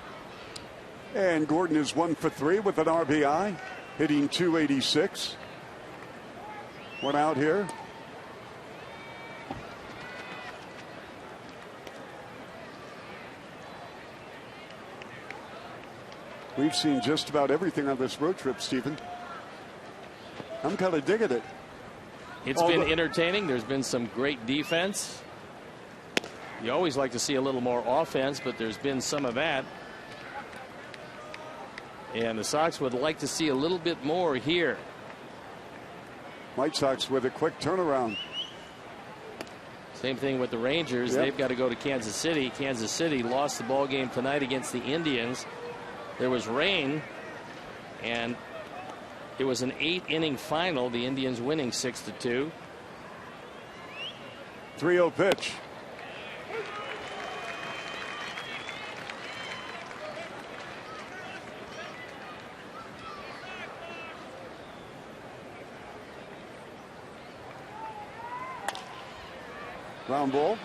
And Gordon is 1 for 3 with an RBI, hitting .286. One out here. We've seen just about everything on this road trip, Stephen. I'm kind of digging it. It's been entertaining. There's been some great defense. You always like to see a little more offense, but there's been some of that. And the Sox would like to see a little bit more here. White Sox with a quick turnaround. Same thing with the Rangers. They've got to go to Kansas City. Kansas City lost the ball game tonight against the Indians. There was rain, and it was an 8-inning final. The Indians winning 6-2. 3-0 pitch. Ground ball.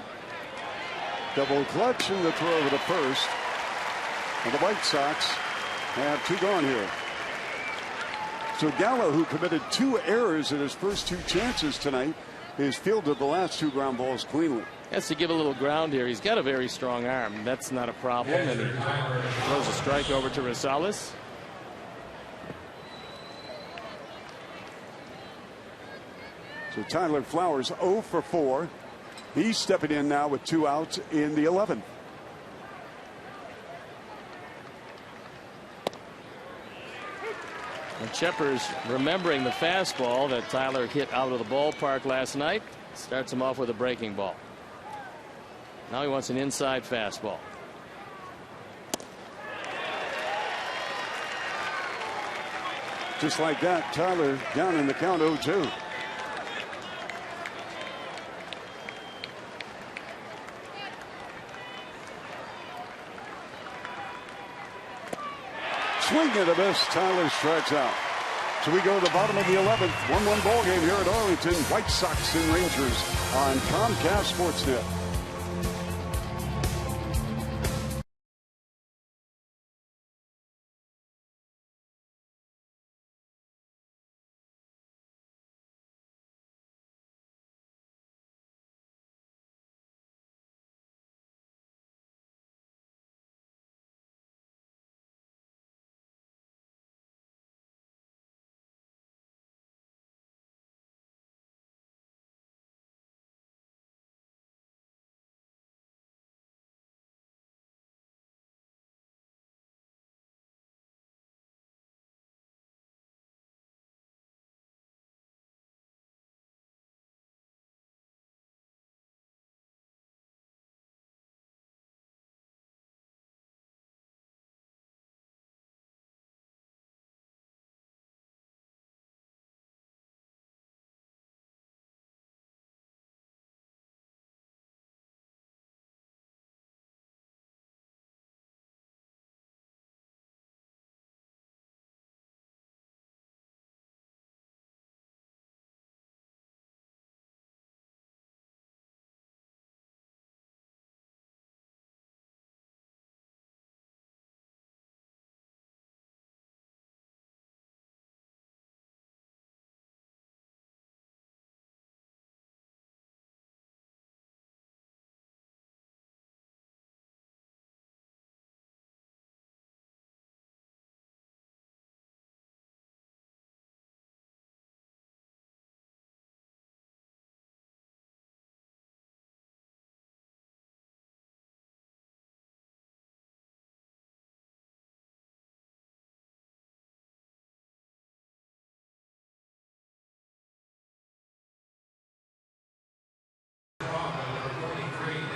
Double clutch and the throw over to first. And the White Sox have 2 gone here. So Gallo, who committed 2 errors in his first 2 chances tonight, has fielded the last 2 ground balls cleanly. Has to give a little ground here. He's got a very strong arm. That's not a problem. And he throws a strike over to Rosales. So Tyler Flowers 0 for 4. He's stepping in now with 2 outs in the 11th. And Cheppers remembering the fastball that Tyler hit out of the ballpark last night. Starts him off with a breaking ball. Now he wants an inside fastball. Just like that, Tyler down in the count 0-2. Swing and a miss. Tyler strikes out. So we go to the bottom of the 11th. 1-1 ball game here at Arlington. White Sox and Rangers on Comcast Sportsnet.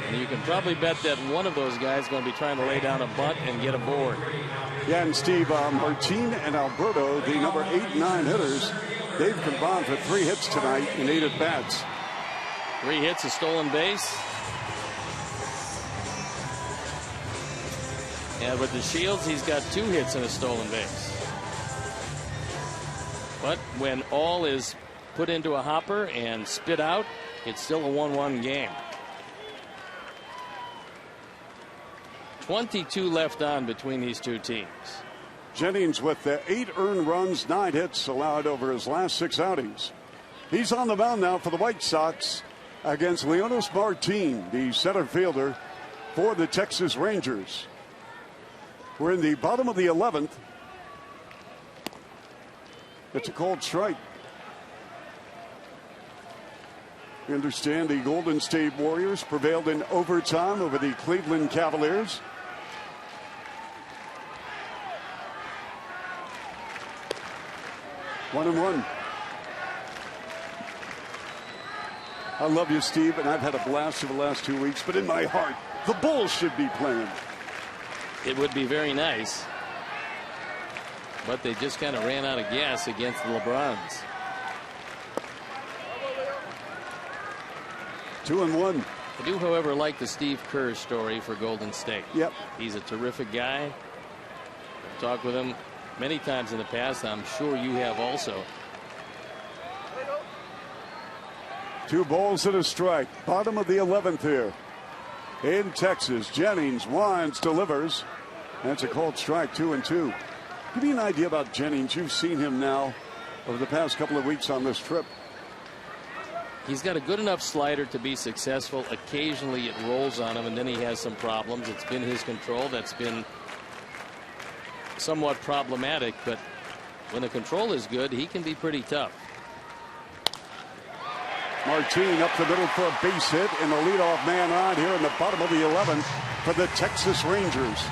And you can probably bet that one of those guys is going to be trying to lay down a bunt and get aboard. Yeah, and Steve, Martin and Alberto, the number 8 and 9 hitters, they've combined for 3 hits tonight in 8 at-bats. 3 hits, a stolen base. And with the Shields, he's got 2 hits and a stolen base. But when all is put into a hopper and spit out, it's still a 1-1 game. 22 left on between these 2 teams. Jennings with the 8 earned runs, 9 hits allowed over his last 6 outings. He's on the mound now for the White Sox against Leonys Martin, the center fielder for the Texas Rangers. We're in the bottom of the 11th. It's a called strike. We understand the Golden State Warriors prevailed in overtime over the Cleveland Cavaliers. One and one. I love you, Steve, and I've had a blast over the last 2 weeks, but in my heart, the Bulls should be playing. It would be very nice, but they just kind of ran out of gas against the LeBrons. 2 and 1. I do, however, like the Steve Kerr story for Golden State. Yep. He's a terrific guy. I've talked with him many times in the past. I'm sure you have also. 2 balls and a strike. Bottom of the 11th here. In Texas, Jennings winds, delivers. That's a called strike. 2 and 2. Give me an idea about Jennings. You've seen him now over the past couple of weeks on this trip. He's got a good enough slider to be successful. Occasionally it rolls on him and then he has some problems. It's been his control that's been somewhat problematic, but when the control is good, he can be pretty tough. Martin up the middle for a base hit, and the leadoff man on here in the bottom of the 11th for the Texas Rangers.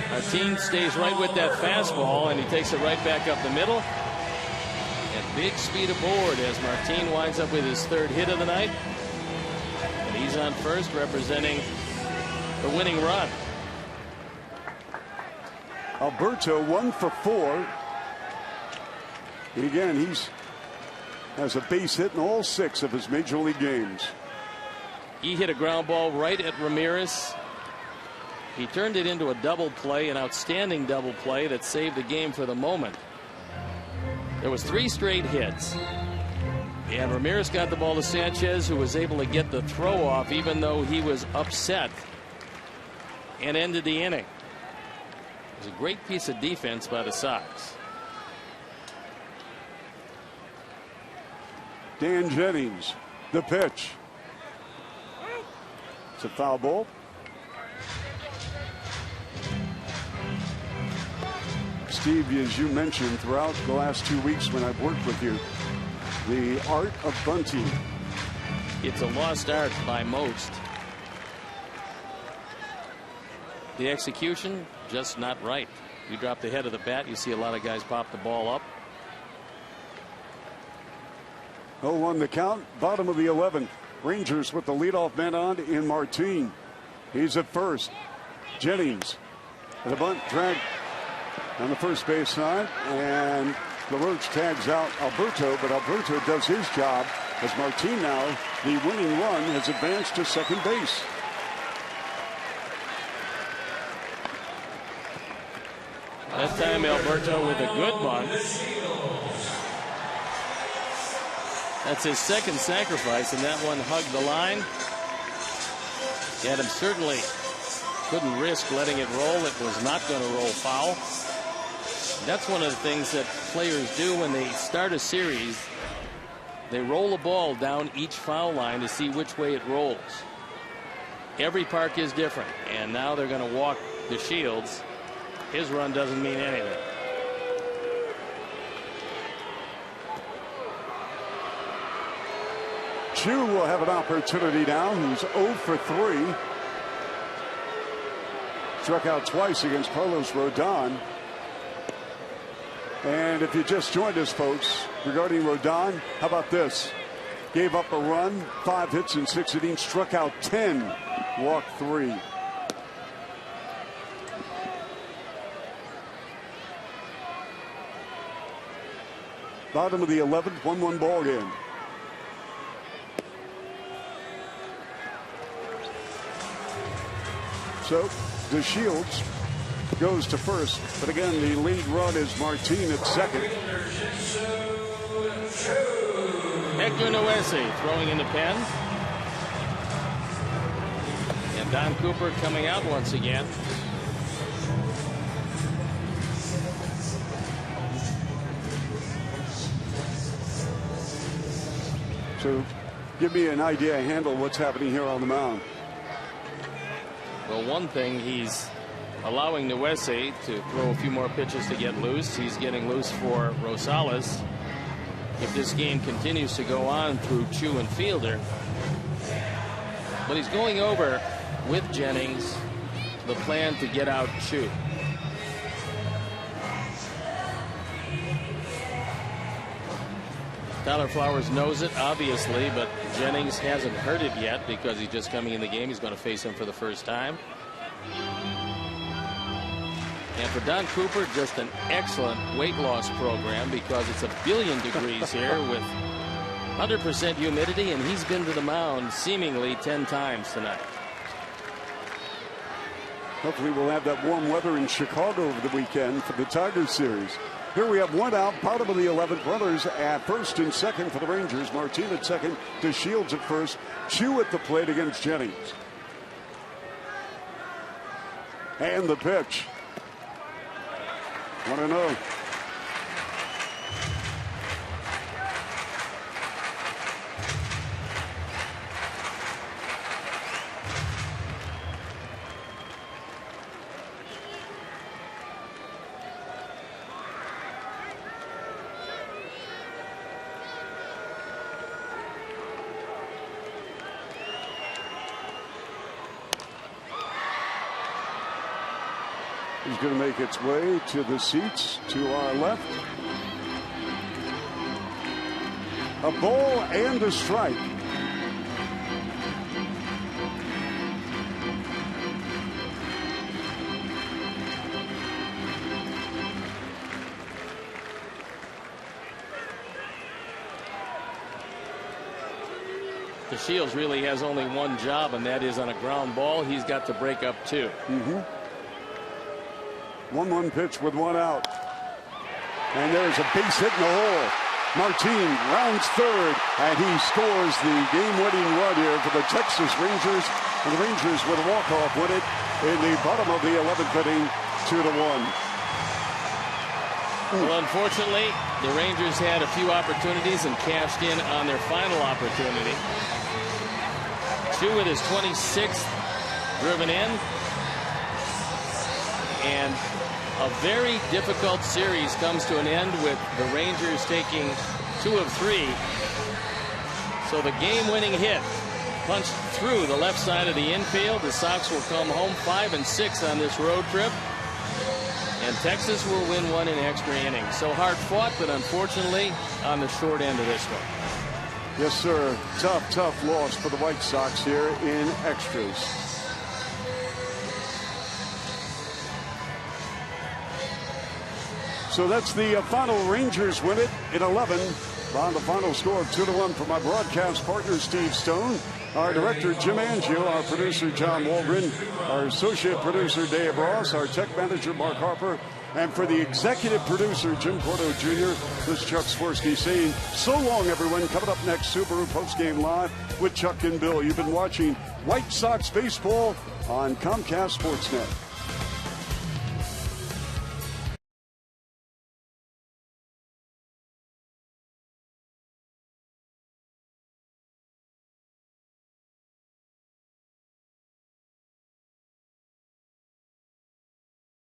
Martin stays right with that fastball, and he takes it right back up the middle. And big speed aboard as Martin winds up with his 3rd hit of the night. And he's on first, representing the winning run. Alberto 1 for 4. And again, has a base hit in all 6 of his major league games. He hit a ground ball right at Ramirez. He turned it into a double play, an outstanding double play that saved the game for the moment. There was 3 straight hits. And Ramirez got the ball to Sanchez, who was able to get the throw off even though he was upset, and ended the inning. It was a great piece of defense by the Sox. Dan Jennings, the pitch. It's a foul ball. Steve, as you mentioned throughout the last 2 weeks when I've worked with you, the art of bunting. It's a lost art by most. The execution, just not right. You drop the head of the bat, you see a lot of guys pop the ball up. 0-1 the count, bottom of the 11th. Rangers with the leadoff man on in Martin. He's at first. Jennings. The bunt drag on the first base side, and LaRoche tags out Alberto, but Alberto does his job as Martin now, the winning run, has advanced to second base. That time Alberto with a good bunt. That's his 2nd sacrifice, and that one hugged the line. Adam certainly couldn't risk letting it roll. It was not going to roll foul. That's one of the things that players do when they start a series. They roll a ball down each foul line to see which way it rolls. Every park is different, and now they're going to walk the Shields. His run doesn't mean anything. Chu will have an opportunity now. He's 0 for 3. Struck out twice against Carlos Rodon. And if you just joined us, folks, regarding Rodon, how about this? Gave up a run, 5 hits in 6 innings, struck out 10, walked 3. Bottom of the 11th, 1-1 ball game. So the Shields goes to first, but again the lead run is Martin at second. Hector Noese throwing in the pen, and Don Cooper coming out once again. So give me an idea, handle what's happening here on the mound. Well, one thing, he's allowing Nuese to throw a few more pitches to get loose. He's getting loose for Rosales. If this game continues to go on through Chu and Fielder. But he's going over with Jennings the plan to get out Chu. Tyler Flowers knows it, obviously, but Jennings hasn't heard it yet because he's just coming in the game. He's going to face him for the first time. And for Don Cooper, just an excellent weight loss program because it's 1 billion degrees here with 100% humidity, and he's been to the mound seemingly 10 times tonight. Hopefully we'll have that warm weather in Chicago over the weekend for the Tigers series. Here we have one out, bottom of the 11th. Runners at first and second for the Rangers. Martin at second, DeShields at first. Chu at the plate against Jennings. And the pitch. 1-0. Is going to make its way to the seats to our left. A ball and a strike. DeShields really has only one job, and that is on a ground ball. He's got to break up two. 1-1 pitch with one out. And there's a base hit in the hole. Martin rounds third, and he scores the game-winning run here for the Texas Rangers. And the Rangers with a walk-off win it in the bottom of the 11th inning, 2-1. Well, unfortunately, the Rangers had a few opportunities and cashed in on their final opportunity. Chu with his 26th driven in. And a very difficult series comes to an end with the Rangers taking 2 of 3. So the game-winning hit punched through the left side of the infield. The Sox will come home 5-6 on this road trip. And Texas will win one in extra innings. So hard fought, but unfortunately on the short end of this one. Yes, sir. Tough loss for the White Sox here in extras. So that's the final. Rangers win it in 11 on the final score of 2-1 for my broadcast partner, Steve Stone, our director, Jim Angio, our producer, John Waldron, our associate producer, Dave Ross, our tech manager, Mark Harper, and for the executive producer, Jim Porto Jr., this is Chuck Swirsky saying so long, everyone. Coming up next, Subaru Postgame Live with Chuck and Bill. You've been watching White Sox baseball on Comcast Sportsnet.